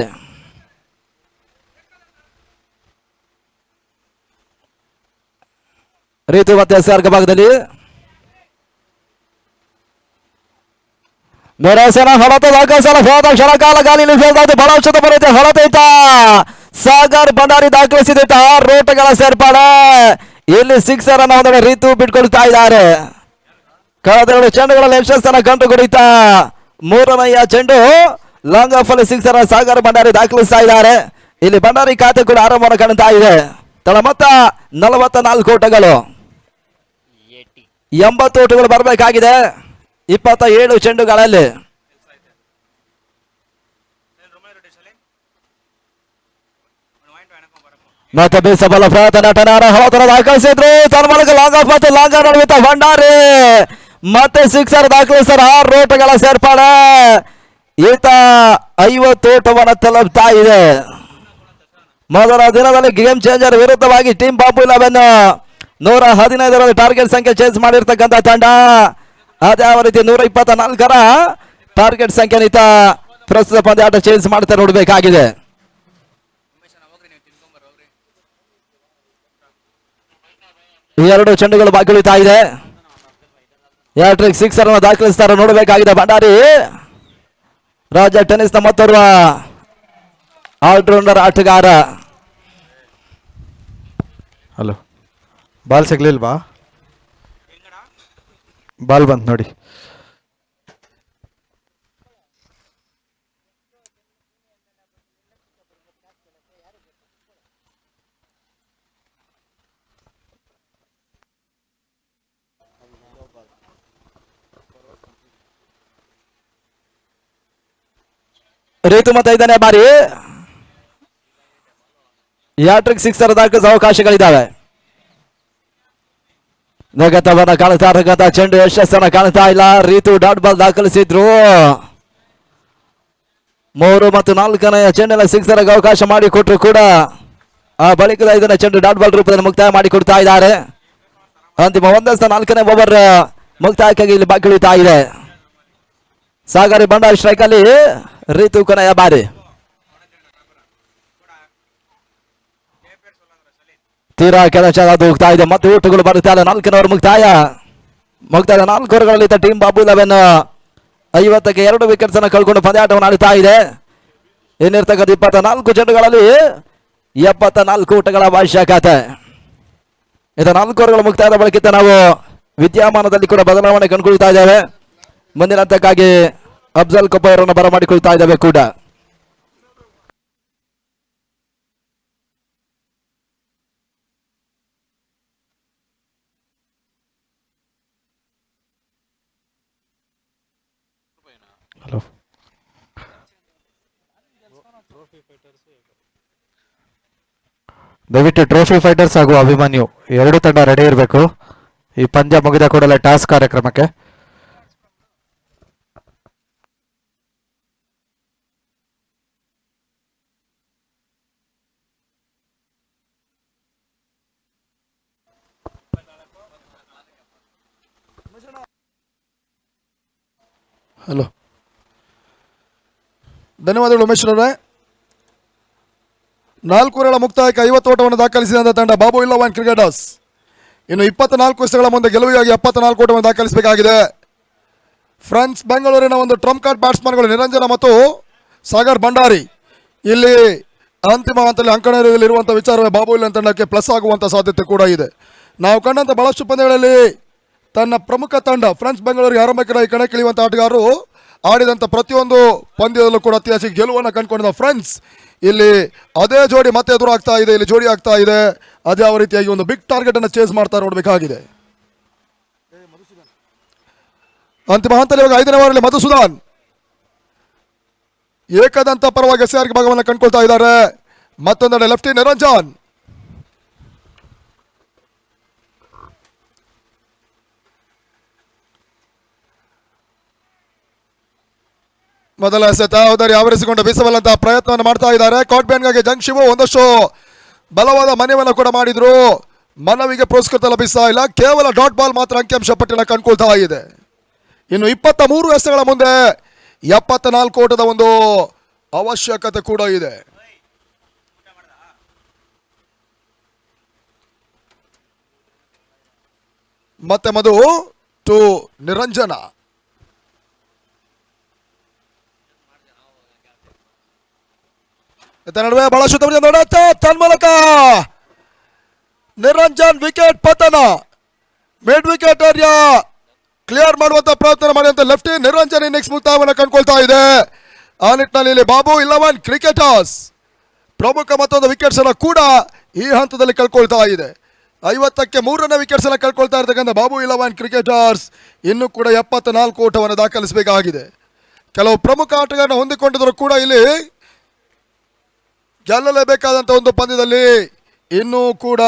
ರೀತು ಮತ್ತೆ ಎಸ್ಆರ್ ಭಾಗದಲ್ಲಿ ಮೇರಾಸನ ಹೊರತ ದಾಖಲಿಸಲು ಹೋದ ಕ್ಷಣಕಾಲ ಗಾಲಿಯಲ್ಲಿ ಬಹಳ ಔಷಧ ಬರುತ್ತೆ. ಹೊರತೈತ ಸಾಗರ್ ಭಂಡಾರಿ ದಾಖಲಿಸಿದ 6 ಓಟಗಳ ಸೇರ್ಪಾಡೆ. ಇಲ್ಲಿ ಸಿಕ್ಸರ್ ಅನ್ನು ಒಂದೆಡೆ ರೀತು ಬಿಟ್ಕೊಳ್ತಾ ಇದ್ದಾರೆ. ಕಳೆದ 2 ಚೆಂಡುಗಳಲ್ಲಿ ಯಶಸ್ಸನ್ನು ಕಂಡು ಕುಡಿತಾ ಮೂರನೆಯ ಚೆಂಡು ಲಾಂಗ್ ಆಫ್ ಅಲ್ಲಿ ಸಿಕ್ಸರ್ ಸಾಗರ್ ಭಂಡಾರಿ ದಾಖಲಿಸ್ತಾ ಇದ್ದಾರೆ. ಇಲ್ಲಿ ಭಂಡಾರಿ ಖಾತೆ ಕೂಡ ಆರಂಭವನ್ನು ಕಾಣ್ತಾ ಇದೆ. ತಳ ಮೊತ್ತ 44 ಓಟಗಳು, 80 ಓಟಗಳು ಬರಬೇಕಾಗಿದೆ 27 ಚೆಂಡುಗಳಲ್ಲಿ. ಮತ್ತೆ ಬೀಸಬಲ ಪ್ರಯತ್ನ ನಟನಾರ ಹವತರ ದಾಖಲಿಸಿದ್ರು. ತನ್ನ ಮೂಲಕ ಲಾಂಗ್ ಆಫ್ ಮತ್ತು ಲಾಂಗ್ ಆನ್ ನಡುವೆ ಭಂಡಾರಿ ಮತ್ತೆ ಸಿಕ್ಸರ್ ದಾಖಲಿಸ್ತಾರೆ. 6 ಓಟಗಳ ಸೇರ್ಪಾಡೆ. ಈತ 50 ಓಟವನ್ನು ತಲುಪ್ತಾ ಇದೆ. ಮೊದಲ ದಿನದಲ್ಲಿ ಗೇಮ್ ಚೇಂಜರ್ ವಿರುದ್ಧವಾಗಿ ಟೀಮ್ ಬಾಂಬು 11 115ರಲ್ಲಿ ಟಾರ್ಗೆಟ್ ಸಂಖ್ಯೆ ಚೇಂಜ್ ಮಾಡಿರ್ತಕ್ಕಂಥ ತಂಡ. ಅದೇ ರೀತಿ 124ರ ಟಾರ್ಗೆಟ್ ಸಂಖ್ಯೆ ಈತ ಪ್ರಸ್ತುತ ಪಂದ್ಯಾಟ ಚೇಂಜ್ ಮಾಡ್ತಾ ನೋಡಬೇಕಾಗಿದೆ. ಈ 2 ಚೆಂಡುಗಳು ಬಾಕಿ ಉಳಿತಾ ಇದೆ. ಹ್ಯಾಟ್ರಿಕ್ ಸಿಕ್ಸರ್ ಅನ್ನು ದಾಖಲಿಸ್ತಾರೆ ನೋಡಬೇಕಾಗಿದೆ. ಭಂಡಾರಿ ರಾಜ್ಯ ಟೆನ್ನಿಸ್ನ ಮತ್ತೋರ್ವ ಆಲ್ರೌಂಡರ್ ಆಟಗಾರ. Hello, ball ಸಿಗ್ಲಿಲ್ವಾ? ಬಾಲ್ ಬಂತು ನೋಡಿ. ರೀತು ಮತ್ತೆ 5ನೇ ಬಾರಿ ಹ್ಯಾಟ್ರಿಕ್ ಸಿಕ್ಸರ್ ದಾಖಲಿಸುವ ಅವಕಾಶಗಳಿದ್ದಾವೆ. ನಗತವನ್ನ ಕಾಣ್ತಾ ಇರತಕ್ಕಂಥ ಚೆಂಡು ಯಶಸ್ಸನ್ನು ಕಾಣ್ತಾ ಇಲ್ಲ. Ritu dot ball ದಾಖಲಿಸಿದ್ರು. 3 ಮತ್ತು 4ನೇ ಚೆಂಡಿನ ಸಿಕ್ಸರ್ ಅವಕಾಶ ಮಾಡಿಕೊಟ್ರು ಕೂಡ ಆ ಬಳಿಕದ 5ನೇ ಚೆಂಡು ಡಾಟ್ ಬಾಲ್ ರೂಪದಲ್ಲಿ ಮುಕ್ತಾಯ ಮಾಡಿಕೊಡ್ತಾ ಇದ್ದಾರೆ. ಅಂತಿಮ 4ನೇ ಓವರ್ ಮುಕ್ತಾಯಕ್ಕಾಗಿ ಇಲ್ಲಿ ಬಾಕಿ ಉಳಿತಾ ಇದೆ. ಸಾಗರಿ ಭಂಡಾರಿ ಸ್ಟ್ರೈಕ್ ಅಲ್ಲಿ ರೀತು ಕೊನೆಯ ಬಾರಿ. ತೀರಾ ಕೆಲಸ ಅದು ಹೋಗ್ತಾ ಇದೆ. ಮತ್ತೆ ಓಟುಗಳು ಬರುತ್ತಾ ಇದೆ. 4ನೇ ಓವರ್ ಮುಕ್ತಾಯ 4 ಓವರ್ಗಳಲ್ಲಿ ಟೀಮ್ ಬಾಬು 11 50ಕ್ಕೆ 2 ವಿಕೆಟ್ಸ್ ಅನ್ನು ಕಳ್ಕೊಂಡು ಪಂದ್ಯಾಟವನ್ನು ಆಡುತ್ತಾ ಇದೆ. ಇನ್ನಿರ್ತಕ್ಕಂಥ 24 ಚೆಂಡುಗಳಲ್ಲಿ 74 ಊಟಗಳ ಅವಶ್ಯಕತೆ. ಇದು 4 ಓವರ್ಗಳ ಮುಕ್ತಾಯದ ಬಳಿಕ ನಾವು ವಿದ್ಯಮಾನದಲ್ಲಿ ಕೂಡ ಬದಲಾವಣೆ ಕಂಡುಕೊಳ್ತಾ ಇದ್ದೇವೆ. ಮುಂದಿನ ಹಂತಕ್ಕಾಗಿ ಅಫ್ಜಲ್ ಕೊಪ್ಪರನ್ನು ಬರಮಾಡಿಕೊಳ್ತಾ ಇದ್ದೇವೆ ಕೂಡ. ಹಲೋ, ದಯವಿಟ್ಟು ಟ್ರೋಫಿ ಫೈಟರ್ಸ್ ಹಾಗೂ ಅಭಿಮನ್ಯು ಎರಡು ತಂಡ ರೆಡಿ ಇರಬೇಕು ಈ ಪಂದ್ಯ ಮುಗಿದ ಕೂಡಲೇ ಟಾಸ್ ಕಾರ್ಯಕ್ರಮಕ್ಕೆ. ಹಲೋ, ಧನ್ಯವಾದಗಳು ಉಮೇಶ್ ಅವರೇ. 4 ಓವರ್ಗಳ ಮುಕ್ತಾಯಕ್ಕೆ 50 ಓಟವನ್ನು ದಾಖಲಿಸಿದಂಥ ತಂಡ ಬಾಬು ಇಲ್ಲವಾನ್ ಕ್ರಿಕೆಟರ್ಸ್ ಇನ್ನು 24 ವರ್ಷಗಳ ಮುಂದೆ ಗೆಲುವಿಗಾಗಿ 74 ಓಟವನ್ನು ದಾಖಲಿಸಬೇಕಾಗಿದೆ. ಫ್ರಾನ್ಸ್ ಬೆಂಗಳೂರಿನ ಒಂದು ಟ್ರಂಪ್ ಕಾರ್ಡ್ ಬ್ಯಾಟ್ಸ್ಮನ್ಗಳು ನಿರಂಜನ ಮತ್ತು ಸಾಗರ್ ಭಂಡಾರಿ ಇಲ್ಲಿ ಅಂತಿಮ ಹಂತದಲ್ಲಿ ಅಂಕಣದಲ್ಲಿರುವಂಥ ವಿಚಾರವೇ ಬಾಬು ಇಲ್ಲ ತಂಡಕ್ಕೆ ಪ್ಲಸ್ ಆಗುವಂಥ ಸಾಧ್ಯತೆ ಕೂಡ ಇದೆ. ನಾವು ಕಂಡಂಥ ಬಹಳಷ್ಟು ಪಂದ್ಯಗಳಲ್ಲಿ ತನ್ನ ಪ್ರಮುಖ ತಂಡ ಫ್ರೆಂಚ್ ಬೆಂಗಳೂರಿಗೆ ಆರಂಭಿಕರಾಗಿ ಕಣಕ್ಕಿಳಿಯುವಂಥ ಆಟಗಾರರು ಆಡಿದಂಥ ಪ್ರತಿಯೊಂದು ಪಂದ್ಯದಲ್ಲೂ ಕೂಡ ಅತಿ ಹೆಚ್ಚು ಗೆಲುವನ್ನು ಕಂಡುಕೊಂಡಿದ್ದ ಫ್ರೆಂಡ್ಸ್ ಇಲ್ಲಿ ಅದೇ ಜೋಡಿ ಮತ್ತೆ ಎದುರಾಗ್ತಾ ಇದೆ, ಇಲ್ಲಿ ಜೋಡಿ ಆಗ್ತಾ ಇದೆ. ಅದೇ ಯಾವ ರೀತಿಯಾಗಿ ಒಂದು ಬಿಗ್ ಟಾರ್ಗೆಟ್ ಅನ್ನು ಚೇಸ್ ಮಾಡ್ತಾ ನೋಡಬೇಕಾಗಿದೆ. ಅಂತಿಮ ಹಂತದಲ್ಲಿ ಇವಾಗ 5ನೇ ಓವರಲ್ಲಿ ಮಧುಸೂದನ್ ಏಕದಂತ ಪರವಾಗಿ SR ಭಾಗವನ್ನು ಕಂಡುಕೊಳ್ತಾ ಇದ್ದಾರೆ. ಮತ್ತೊಂದೆಡೆ ಲೆಫ್ಟಿ ನಿರಂಜನ್ ಮೊದಲ ಎಸೆತ ಅವಧಾರಿ ಆವರಿಸಿಕೊಂಡು ಬೀಸಬಲ್ಲಂತಹ ಪ್ರಯತ್ನವನ್ನು ಮಾಡ್ತಾ ಇದ್ದಾರೆ. ಕಾಟ್ ಬ್ಯಾನ್ಗಾಗಿ ಜಂಗ್ ಶಿವು ಒಂದಷ್ಟು ಬಲವಾದ ಮನವಿಯನ್ನು ಕೂಡ ಮಾಡಿದ್ರು. ಮನವಿಗೆ ಪುರಸ್ಕೃತ ಲಭಿಸ್ತಾ ಇಲ್ಲ, ಕೇವಲ ಡಾಟ್ ಬಾಲ್ ಮಾತ್ರ ಅಂಕಿಅಂಶ ಪಟ್ಟಿನ ಕಂಡುಕೊಳ್ತಾ ಇದೆ. ಇನ್ನು 23 ಎಸೆಗಳ ಮುಂದೆ 74 ಓಟದ ಒಂದು ಅವಶ್ಯಕತೆ ಕೂಡ ಇದೆ. ಮತ್ತೆ ಮಧು ಟು ನಿರಂಜನ. ನಡುವೆ ಬಹಳಷ್ಟು ತನ್ಮೂಲಕ ನಿರಂಜನ್ ವಿಕೆಟ್ ಪತನ. ಮಿಡ್ ವಿಕೆಟ್ ಏರಿಯಾ ಕ್ಲಿಯರ್ ಮಾಡುವಂತ ಪ್ರಯತ್ನ ಮಾಡಿದಂತ ಲೆಫ್ಟಿ ನಿರಂಜನ್ ಇನ್ನಿಂಗ್ಸ್ ಮುಕ್ತಾಯವನ್ನು ಕಂಡುಕೊಳ್ತಾ ಇದೆ. ಆ ನಿಟ್ಟಿನಲ್ಲಿ ಇಲ್ಲಿ ಬಾಬು ಇಲ್ಲವನ್ ಕ್ರಿಕೆಟರ್ಸ್ ಪ್ರಮುಖ ಮತ್ತೊಂದು ವಿಕೆಟ್ಸ್ ಅನ್ನು ಕೂಡ ಈ ಹಂತದಲ್ಲಿ ಕಳ್ಕೊಳ್ತಾ ಇದೆ. 50ಕ್ಕೆ 3ನೇ ವಿಕೆಟ್ಸ್ ಅನ್ನು ಕಳ್ಕೊಳ್ತಾ ಇರ್ತಕ್ಕಂಥ ಬಾಬು ಇಲ್ಲವನ್ ಕ್ರಿಕೆಟರ್ಸ್ ಇನ್ನೂ ಕೂಡ 74 ಓಟವನ್ನು ದಾಖಲಿಸಬೇಕಾಗಿದೆ. ಕೆಲವು ಪ್ರಮುಖ ಆಟಗಾರನ ಹೊಂದಿಕೊಂಡಿದ್ರು ಕೂಡ ಇಲ್ಲಿ ಗೆಲ್ಲಲೇಬೇಕಾದಂಥ ಒಂದು ಪಂದ್ಯದಲ್ಲಿ ಇನ್ನೂ ಕೂಡ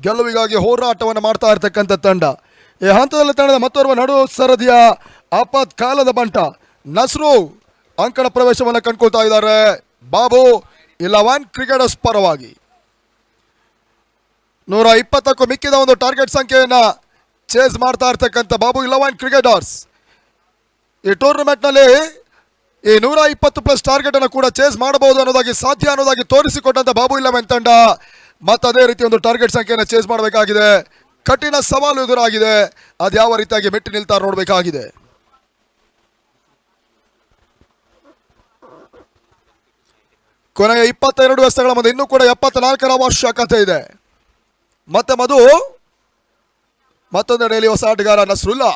ಗೆಲುವಿಗಾಗಿ ಹೋರಾಟವನ್ನು ಮಾಡ್ತಾ ಇರ್ತಕ್ಕಂಥ ತಂಡ. ಈ ಹಂತದಲ್ಲಿ ತಂಡದ ಮತ್ತೋರ್ವ ನಡು ಸರದಿಯ ಆಪತ್ಕಾಲದ ಬಂಟ ನಸ್ರು ಅಂಕಣ ಪ್ರವೇಶವನ್ನು ಕಂಡುಕೊಳ್ತಾ ಇದ್ದಾರೆ. ಬಾಬು ಇಲ್ಲವನ್ ಕ್ರಿಕೆಟರ್ಸ್ ಪರವಾಗಿ 120ಕ್ಕೂ ಮಿಕ್ಕಿದ ಒಂದು ಟಾರ್ಗೆಟ್ ಸಂಖ್ಯೆಯನ್ನು ಚೇಸ್ ಮಾಡ್ತಾ ಇರ್ತಕ್ಕಂಥ ಬಾಬು ಇಲ್ಲವನ್ ಕ್ರಿಕೆಟರ್ಸ್ ಈ ಟೂರ್ನಮೆಂಟ್ನಲ್ಲಿ ಈ 120+ ಟಾರ್ಗೆಟ್ ಅನ್ನು ಕೂಡ ಚೇಸ್ ಮಾಡಬಹುದು ಅನ್ನೋದಾಗಿ ಸಾಧ್ಯ ಅನ್ನೋದಾಗಿ ತೋರಿಸಿಕೊಟ್ಟಂತ ಬಾಬು ಇಲ್ಲವನ್ ತಂಡ ಮತ್ತೆ ಅದೇ ರೀತಿ ಒಂದು ಟಾರ್ಗೆಟ್ ಸಂಖ್ಯೆಯನ್ನು ಚೇಸ್ ಮಾಡಬೇಕಾಗಿದೆ. ಕಠಿಣ ಸವಾಲು ಎದುರಾಗಿದೆ. ಅದು ಯಾವ ರೀತಿಯಾಗಿ ಮೆಟ್ಟಿ ನಿಲ್ತಾರೆ ನೋಡಬೇಕಾಗಿದೆ. ಕೊನೆಯ 22 ಎಸೆಗಳ ಮುಂದೆ ಇನ್ನೂ ಕೂಡ 74ರ ಅವಶ್ಯಕತೆ ಇದೆ. ಮತ್ತೆ ಮತ್ತೊಂದೆಡೆಯಲ್ಲಿ ಹೊಸ ಆಟಗಾರ ನಸ್ರುಲ್ಲಾ.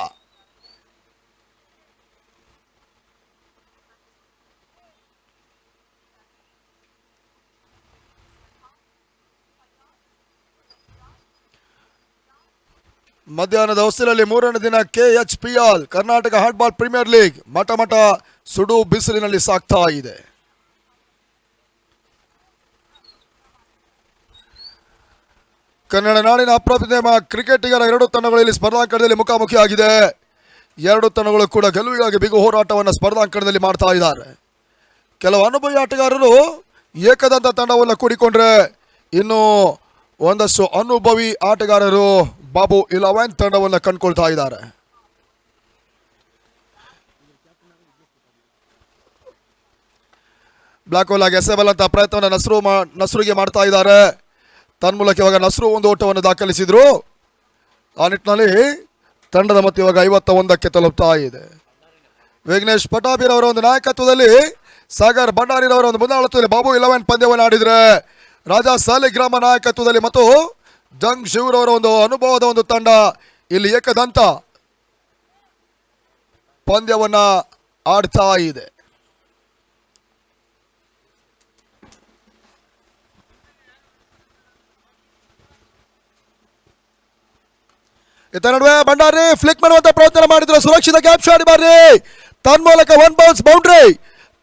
ಮಧ್ಯಾಹ್ನದ ಹೊಸ್ತಿಲಲ್ಲಿ 3ನೇ ದಿನ KHPL ಕರ್ನಾಟಕ ಹಾಟ್ಬಾಲ್ ಪ್ರೀಮಿಯರ್ ಲೀಗ್ ಮಠ ಸುಡು ಬಿಸಿಲಿನಲ್ಲಿ ಸಾಗ್ತಾ ಇದೆ. ಕನ್ನಡ ನಾಡಿನ ಅಪ್ರತಿಮ ಕ್ರಿಕೆಟಿಗರ 2 ತಂಡಗಳು ಇಲ್ಲಿ ಸ್ಪರ್ಧಾಂಕಣದಲ್ಲಿ ಮುಖಾಮುಖಿಯಾಗಿದೆ. 2 ತಂಡಗಳು ಕೂಡ ಗೆಲುವಿಗಾಗಿ ಬಿಗು ಹೋರಾಟವನ್ನು ಸ್ಪರ್ಧಾಂಕಣದಲ್ಲಿ ಮಾಡ್ತಾ ಇದ್ದಾರೆ. ಕೆಲವು ಅನುಭವಿ ಆಟಗಾರರು ಏಕದಂತ ತಂಡವನ್ನು ಕೂಡಿಕೊಂಡ್ರೆ ಇನ್ನು ಒಂದಷ್ಟು ಅನುಭವಿ ಆಟಗಾರರು ಬಾಬು ಇಲ್ಲವನ್ ತಂಡವನ್ನು ಕಂಡುಕೊಳ್ತಾ ಇದ್ದಾರೆ. ಬ್ಲಾಕ್ ಹೋಲ್ ಆಗಿ ಎಸೆಬಲ್ ಅಂತ ಪ್ರಯತ್ನವನ್ನು ನಸ್ರುಗೆ ಮಾಡ್ತಾ ಇದ್ದಾರೆ. ತನ್ಮೂಲಕ ಇವಾಗ ನಸ್ರು ಒಂದು ಓಟವನ್ನು ದಾಖಲಿಸಿದ್ರು. ಆ ನಿಟ್ಟಿನಲ್ಲಿ ತಂಡದ ಮತ್ತೆ ಇವಾಗ 51ಕ್ಕೆ ತಲುಪ್ತಾ ಇದೆ. ವಿಘ್ನೇಶ್ ಪಟಾಬಿರವರ ಒಂದು ನಾಯಕತ್ವದಲ್ಲಿ ಸಾಗರ್ ಭಂಡಾರಿರವರ ಒಂದು ಮುಂದಾಳತ್ವದಲ್ಲಿ ಬಾಬು 11 ಪಂದ್ಯವನ್ನು ಆಡಿದ್ರೆ ರಾಜಾ ಸಾಲಿಗ್ರಾಮ ನಾಯಕತ್ವದಲ್ಲಿ ಮತ್ತು ಜಂಗ್ ಶಿವರವರ ಒಂದು ಅನುಭವದ ಒಂದು ತಂಡ ಇಲ್ಲಿ ಏಕದಂತ ಪಂದ್ಯವನ್ನ ಆಡ್ತಾ ಇದೆ. ಇತ್ತ ನಡುವೆ ಭಂಡಾರಿ ಫ್ಲಿಕ್ ಮಾಡುವಂತ ಪ್ರಯತ್ನ ಮಾಡಿದ್ರು, ಸುರಕ್ಷಿತ ಗ್ಯಾಪ್ ಶಾಟ್ ಬಾರಿ ತನ್ಮೂಲಕ 1 ಬೌನ್ಸ್ ಬೌಂಡ್ರಿ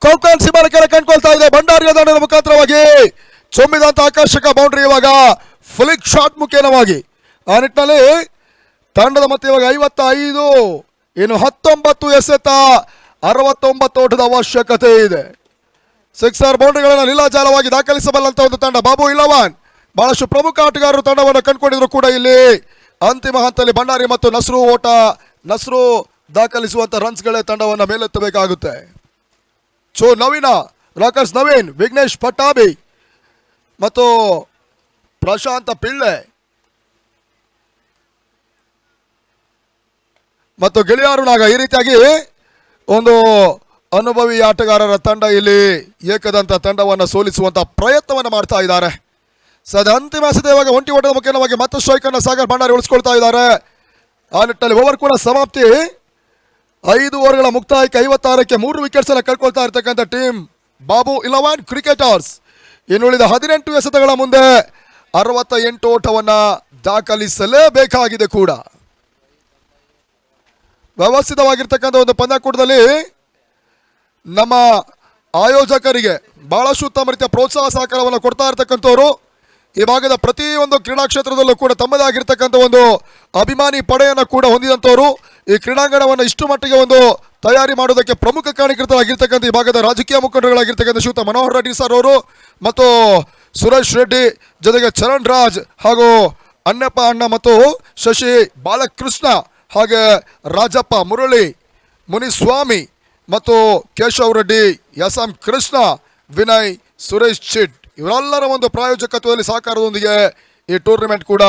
ಕೌಕಾನ್ ಸಿಮಾಲಕರ ಕಂಡುಕೊಳ್ತಾ ಇದೆ. ಭಂಡಾರಿಯ ದಂಡದ ಮುಖಾಂತರವಾಗಿ ಚೊಮ್ಮಿದಂತ ಆಕರ್ಷಕ ಬೌಂಡ್ರಿ ಇವಾಗ ಫ್ಲಿಕ್ ಶಾಟ್ ಮುಖೇನವಾಗಿ ಆ ನಿಟ್ಟಿನಲ್ಲಿ ತಂಡದ ಮತ್ತೆ ಇವಾಗ 55 ಇನ್ನು 19 ಎಸೆತ 69 ಓಟದ ಅವಶ್ಯಕತೆ ಇದೆ. ಸಿಕ್ಸರ್ ಬೌಂಡ್ರಿಗಳನ್ನು ಲೀಲಾಜಾಲವಾಗಿ ದಾಖಲಿಸಬಲ್ಲಂತ ಒಂದು ತಂಡ ಬಾಬು 11 ಬಹಳಷ್ಟು ಪ್ರಮುಖ ಆಟಗಾರರು ತಂಡವನ್ನು ಕಂಡುಕೊಂಡಿದ್ರು ಕೂಡ ಇಲ್ಲಿ ಅಂತಿಮ ಹಂತದಲ್ಲಿ ಭಂಡಾರಿ ಮತ್ತು ನಸ್ರು ದಾಖಲಿಸುವಂತ ರನ್ಸ್ಗಳೇ ತಂಡವನ್ನು ಮೇಲೆತ್ತಬೇಕಾಗುತ್ತೆ. ನವೀನ ರಾಕರ್ಸ್ ನವೀನ್, ವಿಘ್ನೇಶ್ ಪಟ್ಟಾಬಿ ಮತ್ತು ಪ್ರಶಾಂತ ಪಿಳ್ಳೆ ಮತ್ತು ಗೆಳೆಯರು ನಾಗ ಈ ರೀತಿಯಾಗಿ ಒಂದು ಅನುಭವಿ ಆಟಗಾರರ ತಂಡ ಇಲ್ಲಿ ಏಕದಂತ ತಂಡವನ್ನು ಸೋಲಿಸುವಂತ ಪ್ರಯತ್ನವನ್ನು ಮಾಡ್ತಾ ಇದ್ದಾರೆ. ಸದ ಅಂತಿಮ ಎಸೆತವಾಗ ಒಂಟಿ ಓಟದ ಮುಖೇನವಾಗಿ ಮತ್ತೆ ಸ್ಟ್ರೈಕ್ ಅನ್ನು ಸಾಗರ್ ಭಂಡಾರಿ ಉಳಿಸ್ಕೊಳ್ತಾ ಇದ್ದಾರೆ. ಆ ನಿಟ್ಟಿನಲ್ಲಿ ಓವರ್ ಕೂಡ ಸಮಾಪ್ತಿ. 5 ಓವರ್ಗಳ ಮುಕ್ತಾಯಕ್ಕೆ 56ಕ್ಕೆ 3 ವಿಕೆಟ್ಸ್ ಅನ್ನು ಕಳ್ಕೊಳ್ತಾ ಇರ್ತಕ್ಕಂಥ ಟೀಮ್ ಬಾಬು 11 ಕ್ರಿಕೆಟರ್ಸ್ ಇನ್ನುಳಿದ 18 ಎಸೆತಗಳ ಮುಂದೆ 68 ಓಟವನ್ನ ದಾಖಲಿಸಲೇಬೇಕಾಗಿದೆ ಕೂಡ. ವ್ಯವಸ್ಥಿತವಾಗಿರ್ತಕ್ಕಂಥ ಒಂದು ಪಂದ್ಯಾಕೂಟದಲ್ಲಿ ನಮ್ಮ ಆಯೋಜಕರಿಗೆ ಬಹಳಷ್ಟು ಉತ್ತಮ ರೀತಿಯ ಪ್ರೋತ್ಸಾಹ ಸಹಕಾರವನ್ನು ಕೊಡ್ತಾ ಇರ್ತಕ್ಕಂಥವ್ರು ಈ ಭಾಗದ ಪ್ರತಿಯೊಂದು ಕ್ರೀಡಾ ಕ್ಷೇತ್ರದಲ್ಲೂ ಕೂಡ ತಮ್ಮದೇ ಆಗಿರ್ತಕ್ಕಂಥ ಒಂದು ಅಭಿಮಾನಿ ಪಡೆಯನ್ನು ಕೂಡ ಹೊಂದಿದಂಥವ್ರು ಈ ಕ್ರೀಡಾಂಗಣವನ್ನು ಇಷ್ಟು ಮಟ್ಟಿಗೆ ಒಂದು ತಯಾರಿ ಮಾಡೋದಕ್ಕೆ ಪ್ರಮುಖ ಕಾರಣಕರ್ತರಾಗಿರ್ತಕ್ಕಂಥ ಈ ಭಾಗದ ರಾಜಕೀಯ ಮುಖಂಡರುಗಳಾಗಿರ್ತಕ್ಕಂಥ ಶ್ರೀಯುತ ಮನೋಹರ್ ರೆಡ್ಡಿ ಸರ್ ಅವರು ಮತ್ತು ಸುರೇಶ್ ರೆಡ್ಡಿ ಜೊತೆಗೆ ಚರಣ್ ರಾಜ್ ಹಾಗೂ ಅನ್ನಪ್ಪ ಅಣ್ಣ ಮತ್ತು ಶಶಿ ಬಾಲಕೃಷ್ಣ ಹಾಗೆ ರಾಜಪ್ಪ ಮುರಳಿ ಮುನಿಸ್ವಾಮಿ ಮತ್ತು ಕೇಶವ್ ರೆಡ್ಡಿ ಎಸ್ ಎಂ ಕೃಷ್ಣ ವಿನಯ್ ಸುರೇಶ್ ಚಿಟ್ ಇವರೆಲ್ಲರ ಒಂದು ಪ್ರಾಯೋಜಕತ್ವದಲ್ಲಿ ಸಹಕಾರದೊಂದಿಗೆ ಈ ಟೂರ್ನಮೆಂಟ್ ಕೂಡ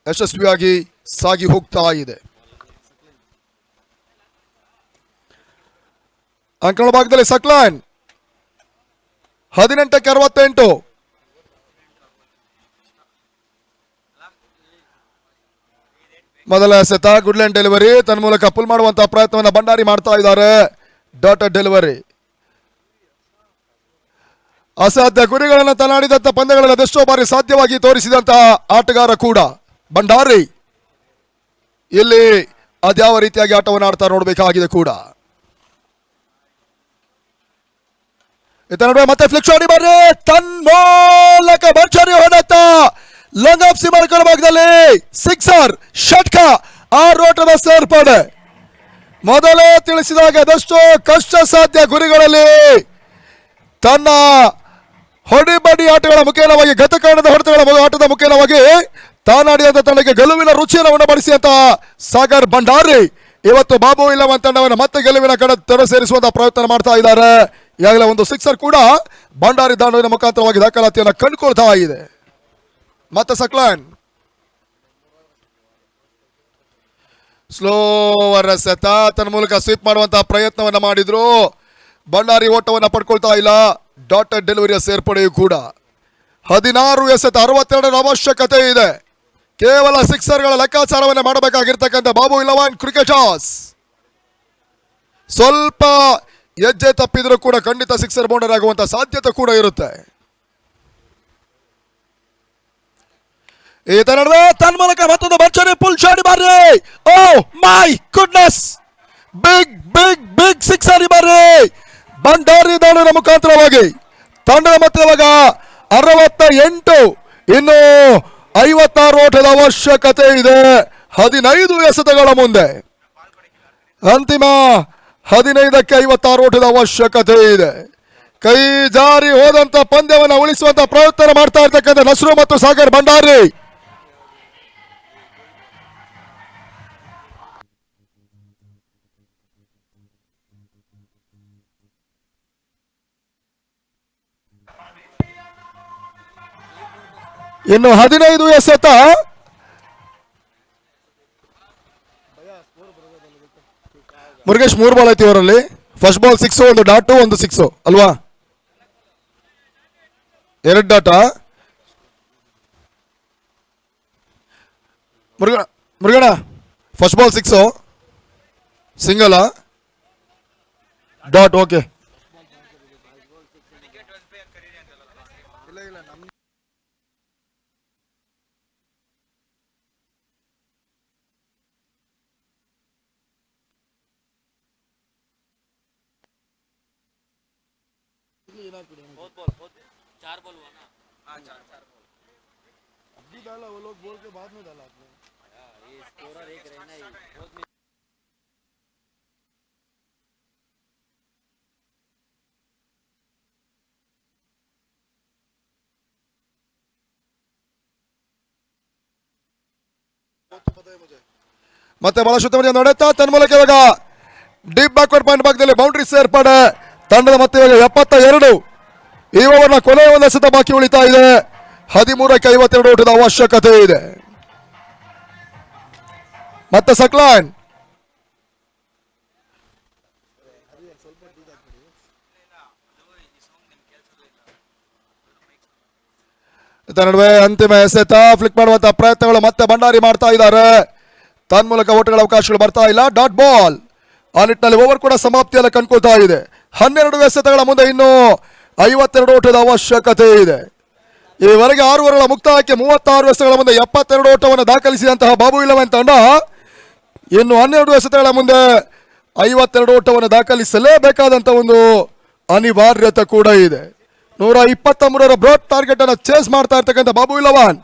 ಯಶಸ್ವಿಯಾಗಿ ಸಾಗಿ ಹೋಗ್ತಾ ಇದೆ. ಅಂಕಣ ಭಾಗದಲ್ಲಿ ಸಕ್ಲಾನ್ 18ಕ್ಕೆ 68 ಮೊದಲ ಎಸೆತ ಗುಡ್ ಲೈನ್ ಡೆಲಿವರಿ ತನ್ಮೂಲಕ ಪುಲ್ ಮಾಡುವಂತಹ ಪ್ರಯತ್ನವನ್ನು ಭಂಡಾರಿ ಮಾಡ್ತಾ ಇದ್ದಾರೆ. ಡಾಟರ್ ಡೆಲಿವರಿ ಅಸಾಧ್ಯ ಗುರಿಗಳನ್ನು ತನ್ನಾಡಿದಂಥ ಪಂದ್ಯಗಳಲ್ಲಿ ಅದೆಷ್ಟೋ ಬಾರಿ ಸಾಧ್ಯವಾಗಿ ತೋರಿಸಿದಂತಹ ಆಟಗಾರ ಕೂಡ ಭಂಡಾರಿ ಇಲ್ಲಿ ಅದ್ಯಾವ ರೀತಿಯಾಗಿ ಆಟವನ್ನು ಆಡ್ತಾ ನೋಡಬೇಕಾಗಿದೆ ಕೂಡ. ಇತ್ತ ನಡುವೆ ಮತ್ತೆ ಫ್ಲಿಕ್ ಶಾಟ್ ಬಾರಿ ತನ್ಮೂಲಕ ಭರ್ಜರಿ ಹೊಡೆತ ಲಾಂಗ್ ಆಫ್ ಸೀಮಾಂಕಣ ಭಾಗದಲ್ಲಿ ಸಿಕ್ಸರ್ ಷಟ್ಕ 6 ಓಟದ ಸೇರ್ಪಡೆ. ಮೊದಲೇ ತಿಳಿಸಿದಾಗ ಅದೆಷ್ಟೋ ಕಷ್ಟ ಸಾಧ್ಯ ಗುರಿಗಳಲ್ಲಿ ತನ್ನ ಹೊಡಿಬಡಿ ಆಟಗಳ ಮುಖೇನವಾಗಿ ಗತಕಾಲದ ಹೊಡೆತಗಳ ಆಟದ ಮುಖೇನವಾಗಿ ತಾನಾಡಿದಂತ ತಂಡಕ್ಕೆ ಗೆಲುವಿನ ರುಚಿಯನ್ನು ಉಣಬಡಿಸಿದಂತ ಸಾಗರ್ ಭಂಡಾರಿ ಇವತ್ತು ಬಾಬು 11 ತಂಡವನ್ನು ಮತ್ತೆ ಗೆಲುವಿನ ಕಡೆ ತೆರೆ ಸೇರಿಸುವಂತಹ ಪ್ರಯತ್ನ ಮಾಡ್ತಾ ಇದ್ದಾರೆ. ಈಗಾಗಲೇ ಒಂದು ಸಿಕ್ಸರ್ ಕೂಡ ಭಂಡಾರಿ ದಾಂಡುವಿನ ಮುಖಾಂತರವಾಗಿ ದಾಖಲಾತಿಯನ್ನು ಕಂಡುಕೊಳ್ತಾ ಇದೆ. ಮತ್ತೆ ಸಕ್ಲಾನ್ ಸ್ಲೋವರ್ ಎಸೆತ ತನ್ನ ಮೂಲಕ ಸ್ವೀಪ್ ಮಾಡುವಂತಹ ಪ್ರಯತ್ನವನ್ನ ಮಾಡಿದ್ರು. ಭಂಡಾರಿ ಓಟವನ್ನು ಪಡ್ಕೊಳ್ತಾ ಇಲ್ಲ. ಡಾಟರ್ ಡೆಲಿವರಿಯ ಸೇರ್ಪಡೆಯೂ ಕೂಡ 16 ಎಸೆತ 62 ಅವಶ್ಯಕತೆ ಇದೆ. ಕೇವಲ ಸಿಕ್ಸರ್ಗಳ ಲೆಕ್ಕಾಚಾರವನ್ನು ಮಾಡಬೇಕಾಗಿರ್ತಕ್ಕಂಥ ಬಾಬು 11 ಕ್ರಿಕೆಟರ್ಸ್ ಸ್ವಲ್ಪ ಹೆಜ್ಜೆ ತಪ್ಪಿದ್ರು ಕೂಡ ಖಂಡಿತ ಸಿಕ್ಸರ್ ಬೌಂಡರ್ ಆಗುವಂತ ಸಾಧ್ಯತೆ ಕೂಡ ಇರುತ್ತೆ. ಈ ನಡುವೆ ತನ್ಮೂಲಕ ಮತ್ತೊಂದು ಭರ್ಜರಿ ಪುಲ್ ಶಾಟ್ ಬಾರಿ. Oh my goodness, big big big sixer ಬಾರಿ ಭಂಡಾರಿ ದಾಳಿನ ಮುಖಾಂತರವಾಗಿ ತಂಡದ ಮತ್ತೆ ಇವಾಗ 68 ಇನ್ನು 56 ಓಟದ ಅವಶ್ಯಕತೆ ಇದೆ. 15 ಎಸೆತಗಳ ಮುಂದೆ ಅಂತಿಮ 15ಕ್ಕೆ 56 ಓಟದ ಅವಶ್ಯಕತೆ ಇದೆ. ಕೈ ಜಾರಿ ಹೋದಂತ ಪಂದ್ಯವನ್ನು ಉಳಿಸುವಂತ ಪ್ರಯತ್ನ ಮಾಡ್ತಾ ಇರ್ತಕ್ಕಂಥ ನಸ್ರು ಮತ್ತು ಸಾಗರ್ ಭಂಡಾರಿ. ಇನ್ನು 15 ಎಸೆತ ಮುರುಗೇಶ್ 3 ಬಾಲ್ ಐತಿ ಇವರಲ್ಲಿ ಫಸ್ಟ್ ಬಾಲ್ 6, ಒಂದು ಡಾಟು ಒಂದು 6 ಅಲ್ವಾ? 2 ಡಾಟಾ. Murugan first ball 6 single dot. Okay, ಮತ್ತೆ ಬಹಳಷ್ಟು ಉತ್ತಮ ನೋಡುತ್ತಾ ತನ್ಮೂಲಕ ಇವಾಗ ಡೀಪ್ ಬ್ಯಾಕ್ವರ್ಡ್ ಪಾಯಿಂಟ್ ಭಾಗದಲ್ಲಿ ಬೌಂಡ್ರಿ ಸೇರ್ಪಡೆ ತಂಡದ ಮತ್ತೆ ಇವಾಗ 72. ಈ ಓವರ್ನ ಕೊನೆಯ ಒಂದು ಎಸೆತ ಬಾಕಿ ಉಳಿತಾ ಇದೆ. 13ಕ್ಕೆ 52 ಓಟದ ಅವಶ್ಯಕತೆ ಇದೆ. ಮತ್ತೆ ಸಕ್ಲಾನ್ ಇದರ ನಡುವೆ ಅಂತಿಮ ಎಸೆತ ಫ್ಲಿಕ್ ಮಾಡುವಂತಹ ಪ್ರಯತ್ನಗಳು ಮತ್ತೆ ಭಂಡಾರಿ ಮಾಡ್ತಾ ಇದ್ದಾರೆ. ತನ್ಮೂಲಕ ಓಟಗಳ ಅವಕಾಶಗಳು ಬರ್ತಾ ಇಲ್ಲ. Dot ball. ಆ ನಿಟ್ಟಿನಲ್ಲಿ ಓವರ್ ಕೂಡ ಸಮಾಪ್ತಿಯಲ್ಲಿ ಕಂಡ್ಕೊಳ್ತಾ ಇದೆ. 12 ಎಸೆತಗಳ ಮುಂದೆ ಇನ್ನು 52 ಓಟದ ಅವಶ್ಯಕತೆ ಇದೆ. ಈವರೆಗೆ 6 ಓವರ್ಗಳ ಮುಕ್ತಾಯಕ್ಕೆ 36 ಎಸೆತಗಳ ಮುಂದೆ 72 ಓಟವನ್ನು ದಾಖಲಿಸಿದಂತಹ ಬಾಬು ಇಲೆವೆನ್ ತಂಡ ಇನ್ನು 12 ಎಸೆತಗಳ ಮುಂದೆ 52 ಓಟವನ್ನು ದಾಖಲಿಸಲೇಬೇಕಾದಂತ ಒಂದು ಅನಿವಾರ್ಯತೆ ಕೂಡ ಇದೆ. 123ರ ಬ್ರಾಡ್ ಟಾರ್ಗೆಟ್ ಅನ್ನು ಚೇಸ್ ಮಾಡ್ತಾ ಇರ್ತಕ್ಕಂಥ ಬಾಬು ಇಲೆವೆನ್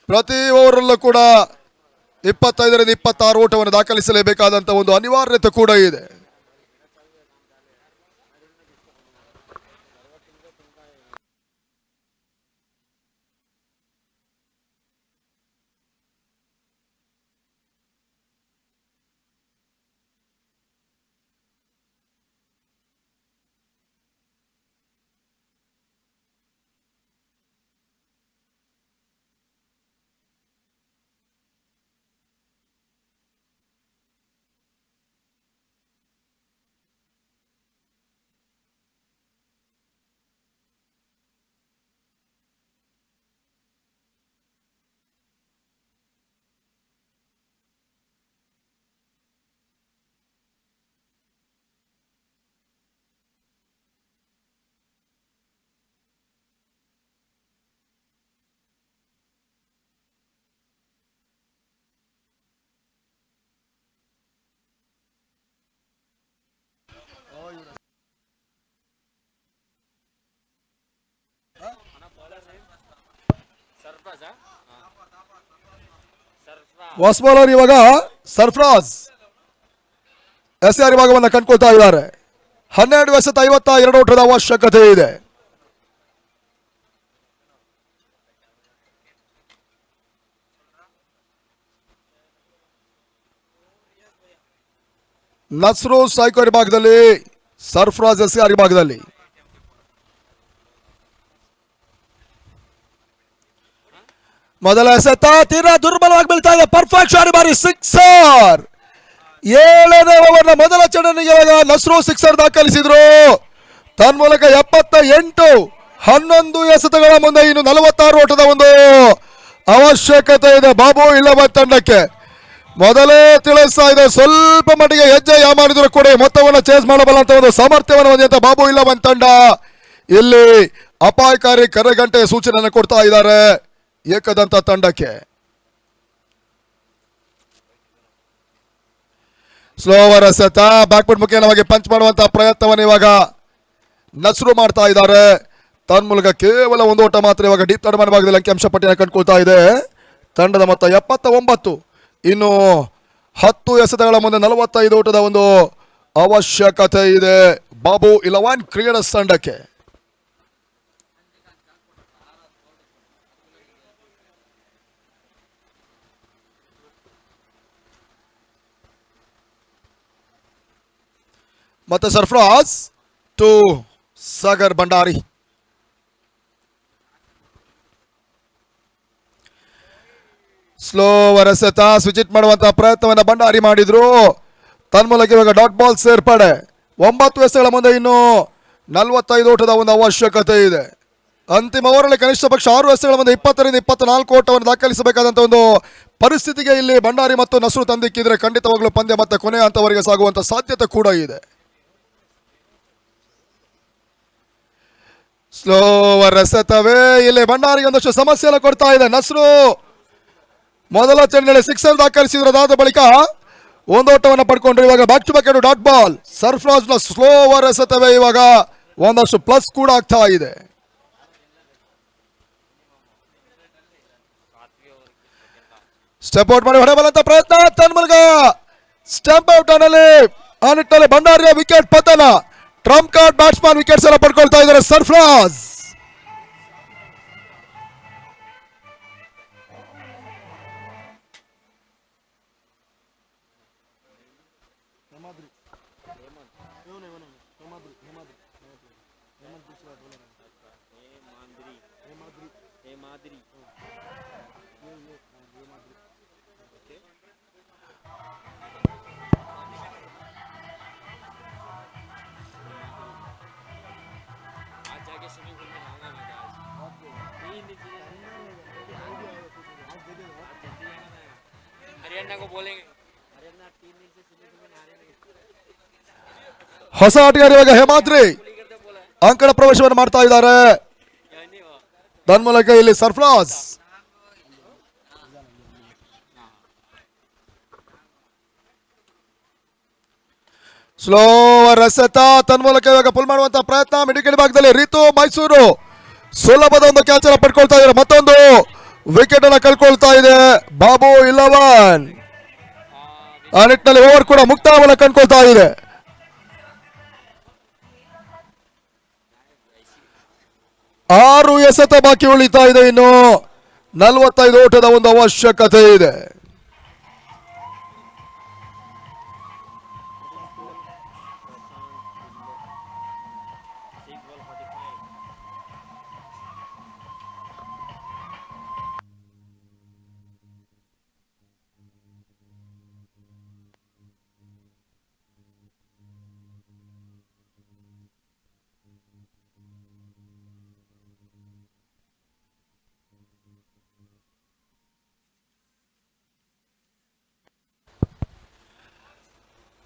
ಪ್ರತಿ ಓವರಲ್ಲೂ ಕೂಡ 25ರಿಂದ 26 ಓಟವನ್ನು ದಾಖಲಿಸಲೇಬೇಕಾದಂತ ಒಂದು ಅನಿವಾರ್ಯತೆ ಕೂಡ ಇದೆ. ವಾಸ್ ಬೌಲರ್ ಇವಾಗ ಸರ್ಫರಾಜ್ ಎಸ್ಆರ್ ವಿಭಾಗವನ್ನು ಕಂಡ್ಕೊಳ್ತಾ ಇದ್ದಾರೆ. 12 ಎಸೆತ 52 ಓಟದ ಅವಶ್ಯಕತೆ ಇದೆ. ನಸ್ರು ಸೈಕೋ ವಿಭಾಗದಲ್ಲಿ, ಸರ್ಫರಾಜ್ ಎಸ್ಆರ್ ವಿಭಾಗದಲ್ಲಿ. ಮೊದಲ ಎಸೆತ ತೀರಾ ದುರ್ಬಲವಾಗಿ ಬೀಳ್ತಾ ಇದೆ. ಪರ್ಫೆಕ್ಟ್ ಶಾಟ್ ಬಾರಿ ಸಿಕ್ಸರ್. 7ನೇ ಓವರ್ನ ಮೊದಲ ಚಡನಿಗೆ ನಸ್ರು ಸಿಕ್ಸರ್ ದಾಖಲಿಸಿದ್ರು. ತನ್ಮೂಲಕ 78, 11 ಎಸೆತಗಳ ಮುಂದೆ ಇನ್ನು 46 ಓಟದ ಒಂದು ಅವಶ್ಯಕತೆ ಇದೆ ಬಾಬು ಇಲೆವೆನ್ ತಂಡಕ್ಕೆ. ಮೊದಲೇ ತಿಳಿಸ್ತಾ ಇದೆ, ಸ್ವಲ್ಪ ಮಟ್ಟಿಗೆ ಹೆಜ್ಜೆ ಯಾಮಾರಿದ್ರು ಕೂಡ ಮೊತ್ತವನ್ನು ಚೇಸ್ ಮಾಡಬಲ್ಲಂತ ಒಂದು ಸಾಮರ್ಥ್ಯವನ್ನು ಹೊಂದಿದಂತ ಬಾಬು ಇಲೆವೆನ್ ತಂಡ ಇಲ್ಲಿ ಅಪಾಯಕಾರಿ ಕರೆಗಂಟೆ ಸೂಚನೆಯನ್ನು ಕೊಡ್ತಾ ಇದ್ದಾರೆ ಏಕದಂತ ತಂಡಕ್ಕೆ. ಸ್ಲೋವರ್ ಎಸೆತ ಬ್ಯಾಕ್ಫುಟ್ ಮುಖೇನವಾಗಿ ಪಂಚ್ ಮಾಡುವಂತಹ ಪ್ರಯತ್ನವನ್ನು ಇವಾಗ ನಸ್ರು ಮಾಡ್ತಾ ಇದ್ದಾರೆ. ತನ್ಮೂಲಕ ಕೇವಲ 1 ಓಟ ಮಾತ್ರ ಇವಾಗ ಡೀಪ್ ತಡಮಾನ ಭಾಗದಲ್ಲಿ ಅಂಕಿಅಂಶ ಪಟ್ಟಿಯನ್ನು ಕಂಡುಕೊಳ್ತಾ ಇದೆ. ತಂಡದ ಮೊತ್ತ 79, ಇನ್ನು 10 ಎಸೆತಗಳ ಮುಂದೆ 45 ಓಟದ ಒಂದು ಅವಶ್ಯಕತೆ ಇದೆ ಬಾಬು ಇಲೆವೆನ್ ಕ್ರಿಕೆಟರ್ಸ್ ತಂಡಕ್ಕೆ. ಮತ್ತೆ ಸರ್ಫರಾಜ್ ಟು ಸಾಗರ್ ಭಂಡಾರಿ. ಸ್ಲೋವರ್ ಎಸೆತ ಸ್ವಿಚ್ ಇಟ್ ಮಾಡುವಂತಹ ಪ್ರಯತ್ನವನ್ನು ಭಂಡಾರಿ ಮಾಡಿದ್ರು. ತನ್ಮೂಲಕ ಇವಾಗ ಡಾಟ್ ಬಾಲ್ ಸೇರ್ಪಡೆ. 9 ಎಸೆಗಳ ಮುಂದೆ ಇನ್ನು 45 ಓಟದ ಒಂದು ಅವಶ್ಯಕತೆ ಇದೆ. ಅಂತಿಮ ಓವರಲ್ಲಿ ಕನಿಷ್ಠ ಪಕ್ಷ 6 ಎಸೆಗಳ ಮುಂದೆ 20ರಿಂದ 24 ಓಟವನ್ನು ದಾಖಲಿಸಬೇಕಾದಂತ ಒಂದು ಪರಿಸ್ಥಿತಿಗೆ ಇಲ್ಲಿ ಭಂಡಾರಿ ಮತ್ತು ನಸ್ರು ತಂದಿಕ್ಕಿದ್ರೆ ಖಂಡಿತವಾಗ್ಲೂ ಪಂದ್ಯ ಮತ್ತೆ ಕೊನೆಯ ಹಂತವರೆಗೆ ಸಾಗುವಂತ ಸಾಧ್ಯತೆ ಕೂಡ ಇದೆ. ಸ್ಲೋವರ್ ಎಸೆತವೇ ಇಲ್ಲಿ ಭಂಡಾರಿಗೆ ಒಂದಷ್ಟು ಸಮಸ್ಯೆಯನ್ನು ಕೊಡ್ತಾ ಇದೆ. ನಸ್ರು ಮೊದಲ ಚೆಂಡಿನಲ್ಲಿ 6 ದಾಖಲಿಸಿದ್ರು. ಅದಾದ ಬಳಿಕ ಒಂದು ಓಟವನ್ನು ಪಡ್ಕೊಂಡ್ರು. ಇವಾಗ back to back dot ball. Sarfaraz ನ ಸ್ಲೋವರ್ ಎಸೆತವೇ ಇವಾಗ ಒಂದಷ್ಟು ಪ್ಲಸ್ ಕೂಡ ಆಗ್ತಾ ಇದೆ. ಸ್ಟೆಪ್ ಔಟ್ ಮಾಡಿ ಹೊಡೆಬಲ್ಲಂತ ಪ್ರಯತ್ನ. ತನ್ಮೂಲಕ ಸ್ಟೆಪ್ ಔಟ್ ಅನ್ನಲ್ಲಿ ಆ ನಿಟ್ಟಿನಲ್ಲಿ ಭಂಡಾರಿಯ ವಿಕೆಟ್ ಪತನ. ಟ್ರಂಪ್ ಕಾರ್ಡ್ ಬ್ಯಾಟ್ಸ್ಮನ್ ವಿಕೆಟ್ಸ್ ಎಲ್ಲ ಪಡ್ಕೊಳ್ತಾ ಇದ್ದಾರೆ ಸರ್ಫರಾಜ್. ಹೊಸ ಆಟಗಾರ ಇವಾಗ ಹೇಮಾದ್ರಿ ಅಂಕಣ ಪ್ರವೇಶವನ್ನು ಮಾಡ್ತಾ ಇದ್ದಾರೆ. ತನ್ಮೂಲಕ ಇಲ್ಲಿ ಸರ್ಫರಾಜ್ ಸ್ಲೋವರ್ ಎಸೆತ. ತನ್ಮೂಲಕ ಇವಾಗ ಪುಲ್ ಮಾಡುವಂತ ಪ್ರಯತ್ನ. ಮಿಡಿಕಲ್ ಭಾಗದಲ್ಲಿ ರೀತು ಮೈಸೂರು ಸುಲಭದ ಒಂದು ಕ್ಯಾಚ್ ಅನ್ನು ಪಡ್ಕೊಳ್ತಾ ಇದ್ದಾರೆ. ಮತ್ತೊಂದು ವಿಕೆಟ್ ಅನ್ನು ಕಳ್ಕೊಳ್ತಾ ಇದೆ ಬಾಬು 11. ಆ ನಿಟ್ಟಿನಲ್ಲಿ ಓವರ್ ಕೂಡ ಮುಕ್ತಾಯವನ್ನು ಕಂಡುಕೊಳ್ತಾ ಇದೆ. ಆರು ಎಸೆತ ಬಾಕಿ ಉಳಿತಾ ಇದೆ. ಇನ್ನು 45 ಓಟದ ಒಂದು ಅವಶ್ಯಕತೆ ಇದೆ.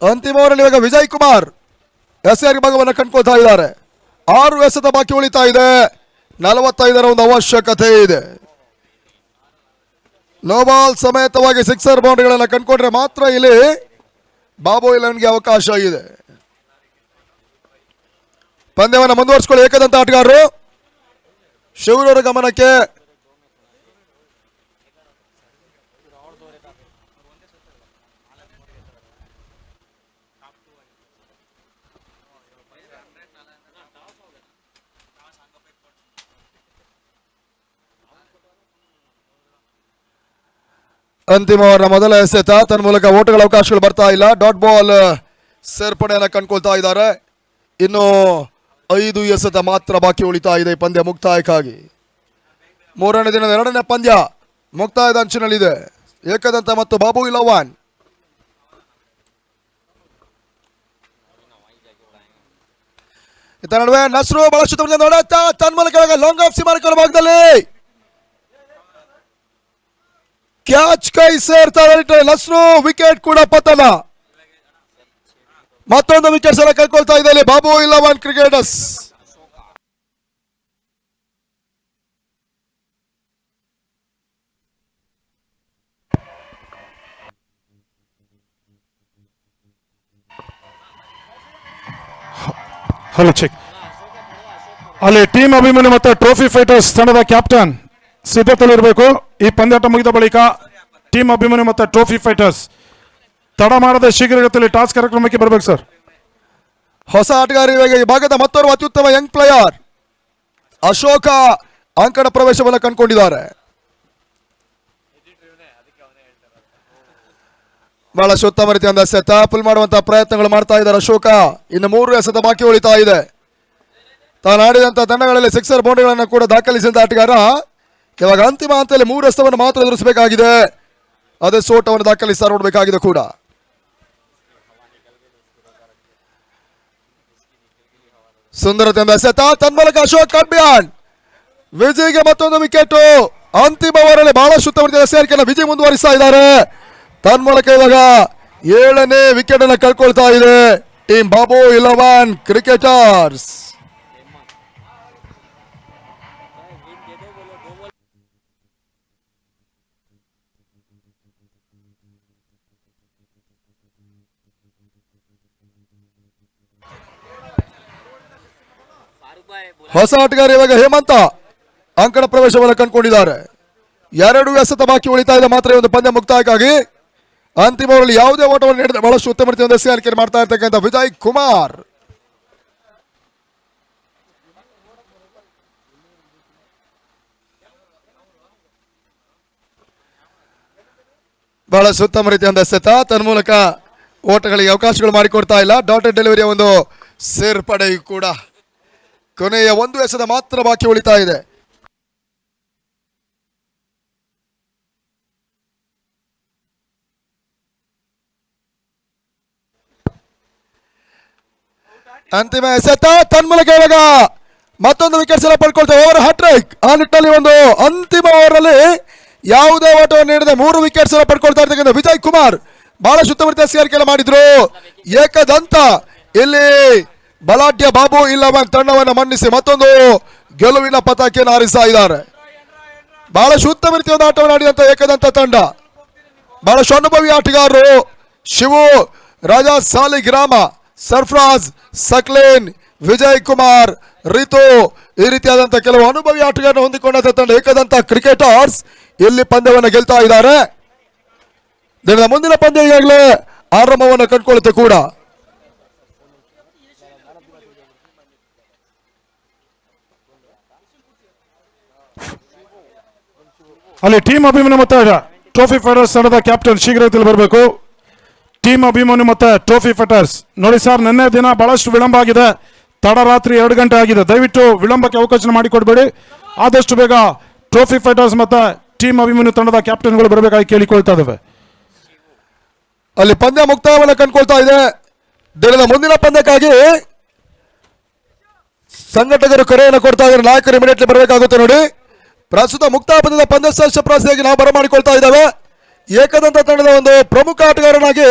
ಅಂತಿಮ ಓವರಲ್ಲಿ ಇವಾಗ ವಿಜಯ್ ಕುಮಾರ್ ಎಸ್ಆರ್ ಭಾಗವನ್ನು ಕಂಡುಕೊಳ್ತಾ ಇದ್ದಾರೆ. 6 ಎಸೆತ ಬಾಕಿ ಉಳಿತಾ ಇದೆ. 45ರ ಒಂದು ಅವಶ್ಯಕತೆ ಇದೆ. ನೋ ಬಾಲ್ ಸಮೇತವಾಗಿ 6 ಬೌಂಡ್ರಿಗಳನ್ನು ಕಂಡುಕೊಂಡ್ರೆ ಮಾತ್ರ ಇಲ್ಲಿ ಬಾಬು 11ಗೆ ಅವಕಾಶ ಇದೆ. ಪಂದ್ಯವನ್ನು ಮುಂದುವರಿಸಿಕೊಳ್ಳಿ ಏಕದಂತ ಆಟಗಾರರು. ಶಿವರವರ ಗಮನಕ್ಕೆ ಅಂತಿಮ ಓವರ್ನ ಮೊದಲ ಎಸೆತ. ತನ್ಮೂಲಕ ಓಟಗಳ ಅವಕಾಶಗಳು ಬರ್ತಾ ಇಲ್ಲ. ಡಾಟ್ ಬಾಲ್ ಸೇರ್ಪಡೆಯನ್ನು ಕಂಡುಕೊಳ್ತಾ ಇದ್ದಾರೆ. ಇನ್ನು 5 ಎಸೆತ ಮಾತ್ರ ಬಾಕಿ ಉಳಿತಾ ಇದೆ ಪಂದ್ಯ ಮುಕ್ತಾಯಕ್ಕಾಗಿ. 3ನೇ ದಿನದ 2ನೇ ಪಂದ್ಯ ಮುಕ್ತಾಯದ ಅಂಚಿನಲ್ಲಿದೆ. ಏಕದಂತ ಮತ್ತು ಬಾಬು 11. ಇದರ ನಡುವೆ ನಸ್ರು ಬಹಳಷ್ಟು ನೋಡುತ್ತಾ ತನ್ಮೂಲಕ ಲಾಂಗ್ ಆಫ್ ಸೀಮಾರೇಖೆಯ ಭಾಗದಲ್ಲಿ ಕ್ಯಾಚ್ ಕೈ ಸೇರ್ತಾರೆ. ನಸ್ರು ವಿಕೆಟ್ ಕೂಡ ಪತನ. ಮತ್ತೊಂದು ವಿಕೆಟ್ಸ್ ಎಲ್ಲ ಕಳ್ಕೊಳ್ತಾ ಇದೆ ಇಲ್ಲಿ ಬಾಬು 11 ಕ್ರಿಕೆಟರ್ಸ್. Hello check. ಅಲ್ಲಿ ಟೀಮ್ ಅಭಿಮಾನಿ ಮತ್ತು ಟ್ರೋಫಿ ಫೈಟರ್ಸ್ ತಂಡದ ಕ್ಯಾಪ್ಟನ್ ಸಿದ್ಧತೆಯಲ್ಲಿರಬೇಕು. ಈ ಪಂದ್ಯಾಟ ಮುಗಿದ ಬಳಿಕ ಟೀಮ್ ಅಭಿಮಾನಿ ಮತ್ತು ಟ್ರೋಫಿ ಫೈಟರ್ಸ್ ತಡ ಮಾಡದೆ ಶೀಘ್ರಗತಿಯಲ್ಲಿ ಟಾಸ್ ಕಾರ್ಯಕ್ರಮಕ್ಕೆ ಬರಬೇಕು ಸರ್. ಹೊಸ ಆಟಗಾರ ಇವಾಗ ಈ ಭಾಗದ ಮತ್ತೋರ್ವ ಅತ್ಯುತ್ತಮ ಯಂಗ್ ಪ್ಲೇಯರ್ ಅಶೋಕ ಅಂಕಣ ಪ್ರವೇಶವನ್ನು ಕಂಡುಕೊಂಡಿದ್ದಾರೆ. ಬಹಳಷ್ಟು ಉತ್ತಮ ರೀತಿಯಿಂದ ಎಸೆತ ಪುಲ್ ಮಾಡುವಂತಹ ಪ್ರಯತ್ನಗಳು ಮಾಡ್ತಾ ಇದ್ದಾರೆ ಅಶೋಕ. ಇನ್ನು 3 ಎಸೆತ ಬಾಕಿ ಉಳಿತಾ ಇದೆ. ತಾನು ಆಡಿದಂತಹ ತಂಡಗಳಲ್ಲಿ 6 ಬೌಂಡ್ರಿಗಳನ್ನು ಕೂಡ ದಾಖಲಿಸಿದ ಆಟಗಾರ ಇವಾಗ ಅಂತಿಮ ಹಂತದಲ್ಲಿ 3 ಎಸೆತವನ್ನು ಮಾತ್ರ ಎದುರಿಸಬೇಕಾಗಿದೆ. ಅದೇ ಸೋಟವನ್ನು ದಾಖಲಿಸ್ತಾ ನೋಡಬೇಕಾಗಿದೆ ಕೂಡ. ಸುಂದರತೆಯಿಂದ ಎಸೆತ ತನ್ಮೂಲಕ ಅಶೋಕ್ ಕಬ್ಯಾನ್ ವಿಜಯ್ಗೆ ಮತ್ತೊಂದು ವಿಕೆಟ್. ಅಂತಿಮ ಓವರಲ್ಲಿ ಬಹಳಷ್ಟು ಉತ್ತಮ ಸೇರಿಕೆಯನ್ನು ವಿಜಯ್ ಮುಂದುವರಿಸ್ತಾ ಇದ್ದಾರೆ. ತನ್ಮೂಲಕ ಇವಾಗ 7ನೇ ವಿಕೆಟ್ ಅನ್ನು ಕಳ್ಕೊಳ್ತಾ ಇದೆ ಟೀಮ್ ಬಾಬು 11 ಕ್ರಿಕೆಟರ್ಸ್. ಹೊಸ ಆಟಗಾರ ಇವಾಗ ಹೇಮಂತ ಅಂಕಣ ಪ್ರವೇಶವನ್ನು ಕಂಡುಕೊಂಡಿದ್ದಾರೆ. 2 ಎಸೆತ ಬಾಕಿ ಉಳಿತಾ ಇದೆ ಮಾತ್ರ ಈ ಒಂದು ಪಂದ್ಯ ಮುಕ್ತಾಯಕ್ಕಾಗಿ. ಅಂತಿಮ ಓವರಲ್ಲಿ ಯಾವುದೇ ಓಟವನ್ನು ನೀಡಿದ್ರೆ ಬಹಳಷ್ಟು ಉತ್ತಮ ರೀತಿಯಿಂದ ಸೇರಿಕೆ ಮಾಡ್ತಾ ಇರ್ತಕ್ಕಂಥ ವಿಜಯ್ ಕುಮಾರ್. ಬಹಳಷ್ಟು ಉತ್ತಮ ರೀತಿಯಿಂದ ಎಸೆತ ತನ್ಮೂಲಕ ಓಟಗಳಿಗೆ ಅವಕಾಶಗಳು ಮಾಡಿಕೊಡ್ತಾ ಇಲ್ಲ. ಡಾಟೆಡ್ ಡೆಲಿವರಿಯ ಒಂದು ಸೇರ್ಪಡೆಯು ಕೂಡ ಕೊನೆಯ 1 ಎಸೆತ ಮಾತ್ರ ಬಾಕಿ ಉಳಿತಾ ಇದೆ. ಅಂತಿಮ ಎಸೆತ ತನ್ಮೂಲಕ ಇವಾಗ ಮತ್ತೊಂದು ವಿಕೆಟ್ಸ್ ಎಲ್ಲ ಪಡ್ಕೊಳ್ತೇವೆ. ಓವರ್ ಹ್ಯಾಟ್ರಿಕ್ ಆ ನಿಟ್ಟಿನಲ್ಲಿ ಒಂದು ಅಂತಿಮ ಓವರ್ ಅಲ್ಲಿ ಯಾವುದೇ ಓಟವನ್ನು ನೀಡದೆ 3 ವಿಕೆಟ್ಸ್ ಎಲ್ಲ ಪಡ್ಕೊಳ್ತಾ ಇರ್ತಕ್ಕಂಥ ವಿಜಯ್ ಕುಮಾರ್ ಬಹಳಷ್ಟು ಉತ್ತಮ ರೀತಿಯ ಸೇರಿಕೆ ಮಾಡಿದ್ರು. ಏಕದಂತ ಇಲ್ಲಿ ಬಲಾಢ್ಯ ಬಾಬು 11 ತಂಡವನ್ನು ಮನ್ನಿಸಿ ಮತ್ತೊಂದು ಗೆಲುವಿನ ಪತಾಕೆಯನ್ನು ಹಾರಿಸ್ತಾ ಇದ್ದಾರೆ. ಬಹಳಷ್ಟು ಉತ್ತಮ ರೀತಿಯ ಒಂದು ಆಟವನ್ನು ಆಡಿದಂತ ಏಕದಂತ ತಂಡ. ಬಹಳಷ್ಟು ಅನುಭವಿ ಆಟಗಾರರು ಶಿವು, ರಾಜಾ ಸಾಲಿಗ್ರಾಮ, ಸರ್ಫರಾಜ್, ಸಕ್ಲೇನ್, ವಿಜಯ್ ಕುಮಾರ್, ರಿತು ಈ ರೀತಿಯಾದಂತಹ ಕೆಲವು ಅನುಭವಿ ಆಟಗಾರನ್ನು ಹೊಂದಿಕೊಂಡಂತ ತಂಡ ಏಕದಂತ ಕ್ರಿಕೆಟರ್ಸ್ ಇಲ್ಲಿ ಪಂದ್ಯವನ್ನು ಗೆಲ್ತಾ ಇದ್ದಾರೆ. ದಿನದ ಮುಂದಿನ ಪಂದ್ಯ ಈಗಾಗಲೇ ಆರಂಭವನ್ನು ಕಂಡುಕೊಳ್ಳುತ್ತೆ ಕೂಡ. ಅಲ್ಲಿ ಟೀಮ್ ಅಭಿಮನ್ಯು ಮತ್ತೆ ಟ್ರೋಫಿ ಫೈಟರ್ಸ್ ತಂಡದ ಕ್ಯಾಪ್ಟನ್ ಶೀಘ್ರದಲ್ಲಿ ಬರಬೇಕು. ಟೀಮ್ ಅಭಿಮನ್ಯು ಮತ್ತೆ ಟ್ರೋಫಿ ಫೈಟರ್ಸ್ ನೋಡಿ ಸರ್, ನಿನ್ನೆ ದಿನ ಬಹಳಷ್ಟು ವಿಳಂಬ ಆಗಿದೆ. ತಡರಾತ್ರಿ 2 ಗಂಟೆ ಆಗಿದೆ. ದಯವಿಟ್ಟು ವಿಳಂಬಕ್ಕೆ ಅವಕಾಶ ಮಾಡಿಕೊಡ್ಬೇಡಿ. ಆದಷ್ಟು ಬೇಗ ಟ್ರೋಫಿ ಫೈಟರ್ಸ್ ಮತ್ತೆ ಟೀಮ್ ಅಭಿಮನ್ಯು ತಂಡದ ಕ್ಯಾಪ್ಟನ್ಗಳು ಬರಬೇಕಾಗಿ ಕೇಳಿಕೊಳ್ತಾ ಇದ್ದೇವೆ. ಅಲ್ಲಿ ಪಂದ್ಯ ಮುಕ್ತಾಯವನ್ನು ಕಂಡುಕೊಳ್ತಾ ಇದೆ. ದಿನದ ಮುಂದಿನ ಪಂದ್ಯಕ್ಕಾಗಿ ಸಂಘಟಕರು ಕರೆಯನ್ನು ಕೊಡ್ತಾ ಇದ್ದಾರೆ. ನಾಯಕರು ಇಮಿಡಿಯೇಟ್ಲಿ ಬರಬೇಕಾಗುತ್ತೆ ನೋಡಿ. ಪ್ರಸ್ತುತ ಮುಕ್ತಾಯ ಪಂದ್ಯದ ಪಂದ್ಯ ಶ್ರೇಷ್ಠ ಪ್ರಾಸಿಯಾಗಿ ನಾವು ಬರಮಾಡಿಕೊಳ್ತಾ ಇದ್ದೇವೆ. ಏಕದಂತ ತಂಡದ ಒಂದು ಪ್ರಮುಖ ಆಟಗಾರನಾಗಿ